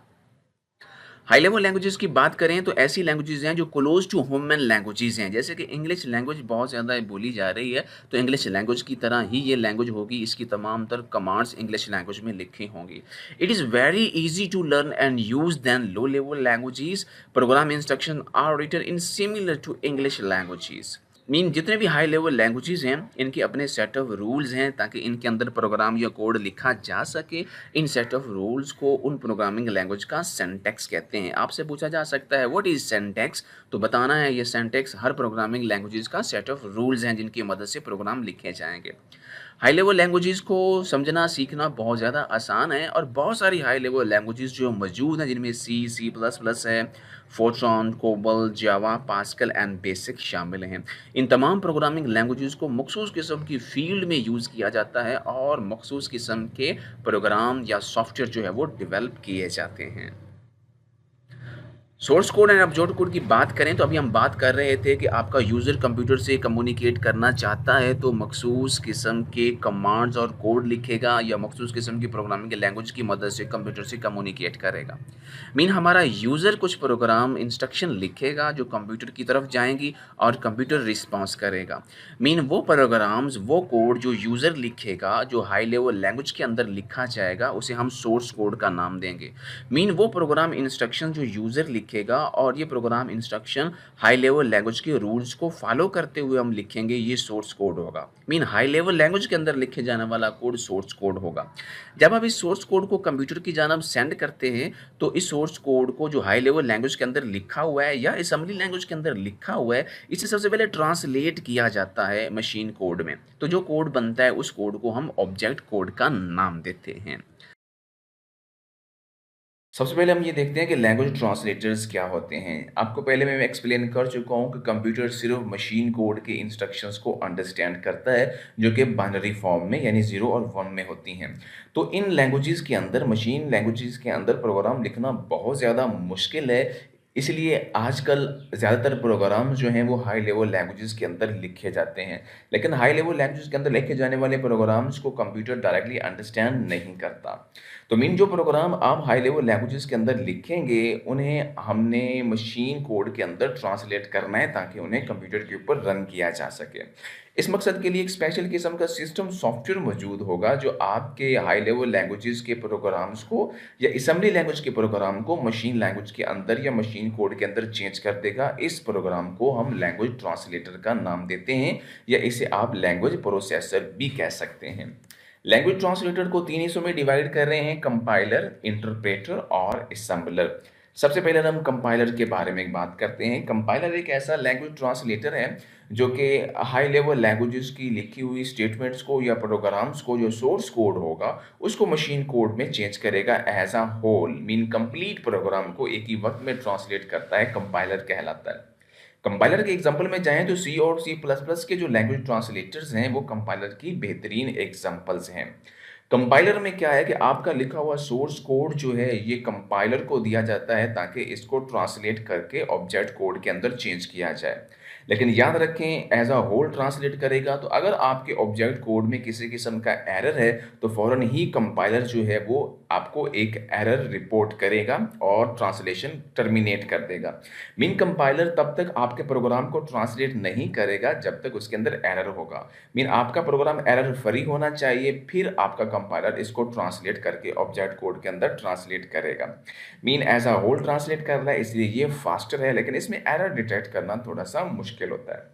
हाई लेवल लैंग्वेजेस की बात करें तो ऐसी लैंग्वेजेस हैं जो क्लोज टू ह्यूमन लैंग्वेजेस हैं। जैसे कि इंग्लिश लैंग्वेज बहुत ज़्यादा बोली जा रही है तो इंग्लिश लैंग्वेज की तरह ही ये लैंग्वेज होगी, इसकी तमाम तर कमांड्स इंग्लिश लैंग्वेज में लिखी होंगी। It is very easy to learn and use than low level languages. Program instruction are written in similar to English languages. Mean जितने भी हाई लेवल लैंग्वेजेस हैं इनके अपने सेट ऑफ रूल्स हैं ताकि इनके अंदर प्रोग्राम या कोड लिखा जा सके। इन सेट ऑफ रूल्स को उन प्रोग्रामिंग लैंग्वेज का सिंटैक्स कहते हैं। आपसे पूछा जा सकता है व्हाट इज सिंटैक्स, तो बताना है ये सिंटैक्स हर प्रोग्रामिंग लैंग्वेजेस का सेट ऑफ रूल्स हैं जिनकी मदद से प्रोग्राम लिखे जाएंगे। हाई लेवल लैंग्वेजेस को समझना सीखना बहुत ज़्यादा आसान है और बहुत सारी हाई लेवल लैंग्वेजेस जो मौजूद हैं जिनमें सी प्लस प्लस है, Fortran, COBOL, Java, Pascal and BASIC शामिल हैं। इन तमाम प्रोग्रामिंग लैंग्वेजेस को मखसूस किस्म की फील्ड में यूज़ किया जाता है और मखसूस किस्म के प्रोग्राम या सॉफ्टवेयर जो है वो डेवलप किए जाते हैं। Source code and object code की बात करें तो अभी हम बात कर रहे थे कि आपका यूज़र कंप्यूटर से कम्युनिकेट करना चाहता है तो मखसूस किस्म के कमांड्स और कोड लिखेगा या मखसूस किस्म की प्रोग्रामिंग के लैंग्वेज की मदद से कंप्यूटर से कम्युनिकेट करेगा। मीन हमारा यूज़र कुछ प्रोग्राम इंस्ट्रक्शन लिखेगा जो कंप्यूटर की तरफ जाएंगी और कंप्यूटर रिस्पॉन्स करेगा। मीन वो प्रोग्राम्स वो कोड जो यूज़र लिखेगा जो हाई लेवल लैंग्वेज के अंदर लिखा जाएगा उसे हम सोर्स कोड का नाम देंगे। मीन वो प्रोग्राम इंस्ट्रक्शन जो यूज़र लिखेगा और ये programme instruction high level language के रूल्स को फॉलो करते हुए हम लिखेंगे, ये सोर्स कोड होगा। मीन हाई लेवल लैंग्वेज के अंदर लिखे जाने वाला कोड सोर्स कोड होगा। जब आप इस सोर्स कोड को कंप्यूटर की जानब सेंड करते हैं तो इस सोर्स कोड को जो हाई लेवल लैंग्वेज के अंदर लिखा हुआ है या असेंबली लैंग्वेज के अंदर लिखा हुआ है इसे सबसे पहले ट्रांसलेट किया जाता है मशीन कोड में। तो जो कोड बनता है उस कोड को हम ऑब्जेक्ट कोड का नाम देते हैं। सबसे पहले हम ये देखते हैं कि लैंग्वेज ट्रांसलेटर्स क्या होते हैं। आपको पहले मैं एक्सप्लेन कर चुका हूँ कि कंप्यूटर सिर्फ मशीन कोड के इंस्ट्रक्शंस को अंडरस्टैंड करता है जो कि बाइनरी फॉर्म में यानी 0 और 1 में होती हैं। तो इन लैंग्वेजेस के अंदर मशीन लैंग्वेजेस के अंदर प्रोग्राम लिखना बहुत ज़्यादा मुश्किल है, इसलिए आजकल ज़्यादातर प्रोग्राम्स जो हैं वो हाई लेवल लैंग्वेजेस के अंदर लिखे जाते हैं। लेकिन हाई लेवल लैंग्वेजेस के अंदर लिखे जाने वाले प्रोग्राम्स को कंप्यूटर डायरेक्टली अंडरस्टैंड नहीं करता। तो मीन जो प्रोग्राम आप हाई लेवल लैंग्वेजेस के अंदर लिखेंगे उन्हें हमने मशीन कोड के अंदर ट्रांसलेट करना है ताकि उन्हें कंप्यूटर के ऊपर रन किया जा सके। इस मकसद के लिए एक स्पेशल किस्म का सिस्टम सॉफ्टवेयर मौजूद होगा जो आपके हाई लेवल लैंग्वेजेस के प्रोग्राम्स को या असेंबली लैंग्वेज के प्रोग्राम को मशीन लैंग्वेज के अंदर या मशीन कोड के अंदर चेंज कर देगा। इस प्रोग्राम को हम लैंग्वेज ट्रांसलेटर का नाम देते हैं या इसे आप लैंग्वेज प्रोसेसर भी कह सकते हैं। लैंग्वेज ट्रांसलेटर को 3 हिस्सों में डिवाइड कर रहे हैं, कंपाइलर, इंटरप्रेटर और असेंबलर। सबसे पहले हम कंपाइलर के बारे में बात करते हैं। कंपाइलर एक ऐसा लैंग्वेज ट्रांसलेटर है जो कि हाई लेवल लैंग्वेजेस की लिखी हुई स्टेटमेंट्स को या प्रोग्राम्स को जो सोर्स कोड होगा उसको मशीन कोड में चेंज करेगा as a whole. Mean complete program को एक ही वक्त में ट्रांसलेट करता है, कंपाइलर कहलाता है। कंपाइलर के एग्जांपल में जाएं तो सी और सी प्लस प्लस के जो लैंग्वेज ट्रांसलेटर्स हैं वो कंपाइलर की बेहतरीन एग्जांपल्स हैं। कंपाइलर में क्या है कि आपका लिखा हुआ सोर्स कोड जो है ये कंपाइलर को दिया जाता है ताकि इसको ट्रांसलेट करके ऑब्जेक्ट कोड के अंदर चेंज किया जाए। लेकिन याद रखें एज अ होल ट्रांसलेट करेगा, तो अगर आपके ऑब्जेक्ट कोड में किसी किस्म का एरर है तो फ़ौरन ही कंपाइलर जो है वो आपको एक एरर रिपोर्ट करेगा और ट्रांसलेशन टर्मिनेट कर देगा। मीन कंपाइलर तब तक आपके प्रोग्राम को ट्रांसलेट नहीं करेगा जब तक उसके अंदर एरर होगा। मीन आपका प्रोग्राम एरर फ्री होना चाहिए, फिर आपका कंपाइलर इसको ट्रांसलेट करके ऑब्जेक्ट कोड के अंदर ट्रांसलेट करेगा। Mean as a whole translate कर रहा है इसलिए ये फास्टर है, लेकिन इसमें एरर डिटेक्ट करना थोड़ा सा मुश्किल होता है।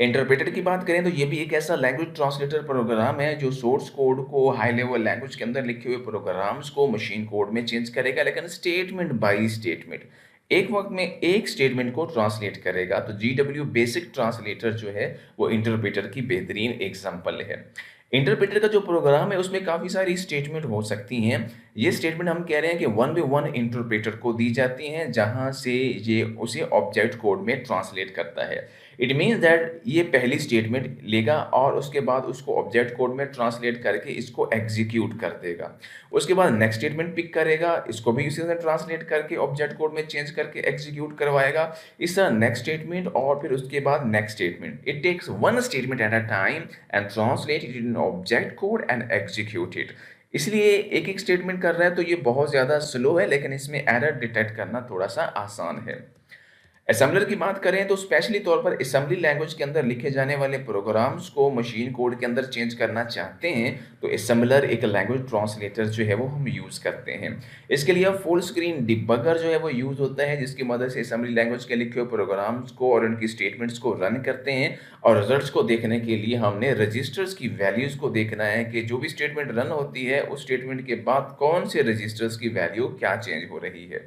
इंटरप्रेटर की बात करें तो ये भी एक ऐसा लैंग्वेज ट्रांसलेटर प्रोग्राम है जो सोर्स कोड को हाई लेवल लैंग्वेज के अंदर लिखे हुए प्रोग्राम्स को मशीन कोड में चेंज करेगा, लेकिन स्टेटमेंट बाय स्टेटमेंट एक वक्त में एक स्टेटमेंट को ट्रांसलेट करेगा। तो GW बेसिक ट्रांसलेटर जो है वो इंटरप्रेटर की बेहतरीन एग्जांपल है। इंटरप्रेटर का जो प्रोग्राम है उसमें काफ़ी सारी स्टेटमेंट हो सकती हैं। ये स्टेटमेंट हम कह रहे हैं कि वन बाय वन इंटरप्रेटर को दी जाती हैं, जहां से ये उसे ऑब्जेक्ट कोड में ट्रांसलेट करता है। इट मीन्स दैट ये पहली स्टेटमेंट लेगा और उसके बाद उसको ऑब्जेक्ट कोड में ट्रांसलेट करके इसको एग्जीक्यूट कर देगा। उसके बाद नेक्स्ट स्टेटमेंट पिक करेगा, इसको भी उसी से ट्रांसलेट करके ऑब्जेक्ट कोड में चेंज करके एग्जीक्यूट करवाएगा। इस तरह नेक्स्ट स्टेटमेंट और फिर उसके बाद next statement. It takes one statement at a time and translate it in object code and execute it. इसलिए एक एक स्टेटमेंट कर रहा है तो ये बहुत ज़्यादा स्लो है, लेकिन इसमें एरर डिटेक्ट करना थोड़ा सा आसान है। असेंबलर की बात करें तो स्पेशली तौर पर असेंबली लैंग्वेज के अंदर लिखे जाने वाले प्रोग्राम्स को मशीन कोड के अंदर चेंज करना चाहते हैं तो असेंबलर एक लैंग्वेज ट्रांसलेटर जो है वो हम यूज़ करते हैं। इसके लिए फुल स्क्रीन डिबगर जो है वो यूज़ होता है, जिसकी मदद से असेंबली लैंग्वेज के लिखे हुए प्रोग्राम्स को और उनकी स्टेटमेंट्स को रन करते हैं। और रिजल्ट्स को देखने के लिए हमने रजिस्टर्स की वैल्यूज़ को देखना है कि जो भी स्टेटमेंट रन होती है उस स्टेटमेंट के बाद कौन से रजिस्टर्स की वैल्यू क्या चेंज हो रही है।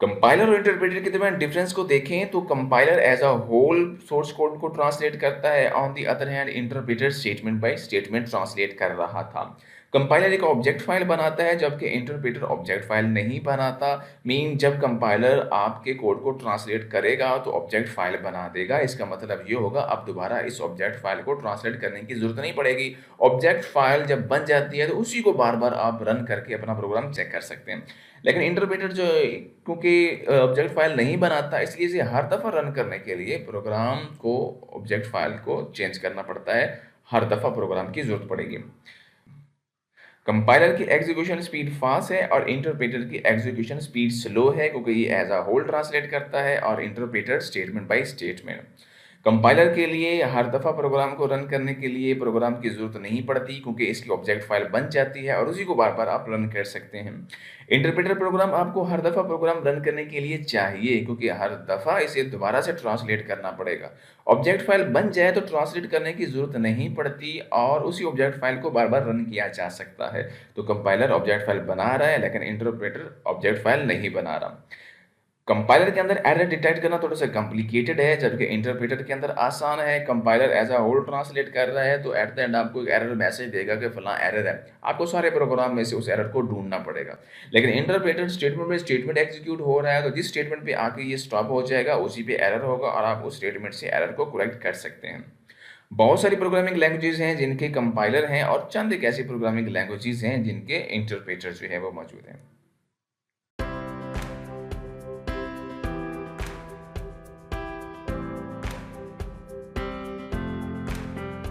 कंपाइलर और इंटरप्रेटर के दरमियान डिफरेंस को देखें तो compiler as a whole source code को ट्रांसलेट करता है, on the other hand interpreter statement by statement translate कर रहा था। कंपाइलर एक ऑब्जेक्ट फाइल बनाता है जबकि इंटरप्रेटर ऑब्जेक्ट फाइल नहीं बनाता। मीन जब कंपाइलर आपके कोड को ट्रांसलेट करेगा तो ऑब्जेक्ट फाइल बना देगा। इसका मतलब ये होगा अब दोबारा इस ऑब्जेक्ट फाइल को ट्रांसलेट करने की जरूरत नहीं पड़ेगी। ऑब्जेक्ट फाइल जब बन जाती है तो उसी को बार बार आप रन करके अपना प्रोग्राम चेक कर सकते हैं। लेकिन इंटरप्रेटर जो क्योंकि ऑब्जेक्ट फाइल नहीं बनाता इसलिए इसे हर दफ़ा रन करने के लिए प्रोग्राम को ऑब्जेक्ट फाइल को चेंज करना पड़ता है, हर दफ़ा प्रोग्राम की ज़रूरत पड़ेगी। कंपाइलर की एग्जीक्यूशन स्पीड फास्ट है और इंटरप्रेटर की एग्जीक्यूशन स्पीड स्लो है, क्योंकि ये एज अ होल ट्रांसलेट करता है और interpreter statement by statement. Compiler के लिए हर दफ़ा प्रोग्राम को रन करने के लिए प्रोग्राम की ज़रूरत नहीं पड़ती, क्योंकि इसकी ऑब्जेक्ट फाइल बन जाती है और उसी को बार बार आप रन कर सकते हैं। इंटरप्रेटर प्रोग्राम आपको हर दफ़ा प्रोग्राम रन करने के लिए चाहिए, क्योंकि हर दफ़ा इसे दोबारा से ट्रांसलेट करना पड़ेगा। ऑब्जेक्ट फाइल बन जाए तो ट्रांसलेट करने की ज़रूरत नहीं पड़ती और उसी ऑब्जेक्ट फाइल को बार बार रन किया जा सकता है। तो कंपाइलर ऑब्जेक्ट फाइल बना रहा है लेकिन इंटरप्रेटर ऑब्जेक्ट फाइल नहीं बना रहा। कंपाइलर के अंदर एरर डिटेक्ट करना थोड़ा सा कॉम्प्लिकेटेड है, जबकि इंटरप्रेटर के अंदर आसान है। Compiler as a whole translate कर रहा है तो एट द एंड आपको एक एरर मैसेज देगा कि फलां एरर है, आपको सारे प्रोग्राम में से उस एरर को ढूंढना पड़ेगा। लेकिन इंटरप्रेटर स्टेटमेंट में स्टेटमेंट एग्जीक्यूट हो रहा है तो जिस स्टेटमेंट पे आके ये स्टॉप हो जाएगा उसी पे एरर होगा और आप उस स्टेटमेंट से एरर को करेक्ट कर सकते हैं। बहुत सारी प्रोग्रामिंग लैंग्वेजेस हैं जिनके कंपाइलर हैं और चंद एक ऐसी प्रोग्रामिंग लैंग्वेजेस हैं जिनके इंटरप्रेटर जो है वो मौजूद हैं।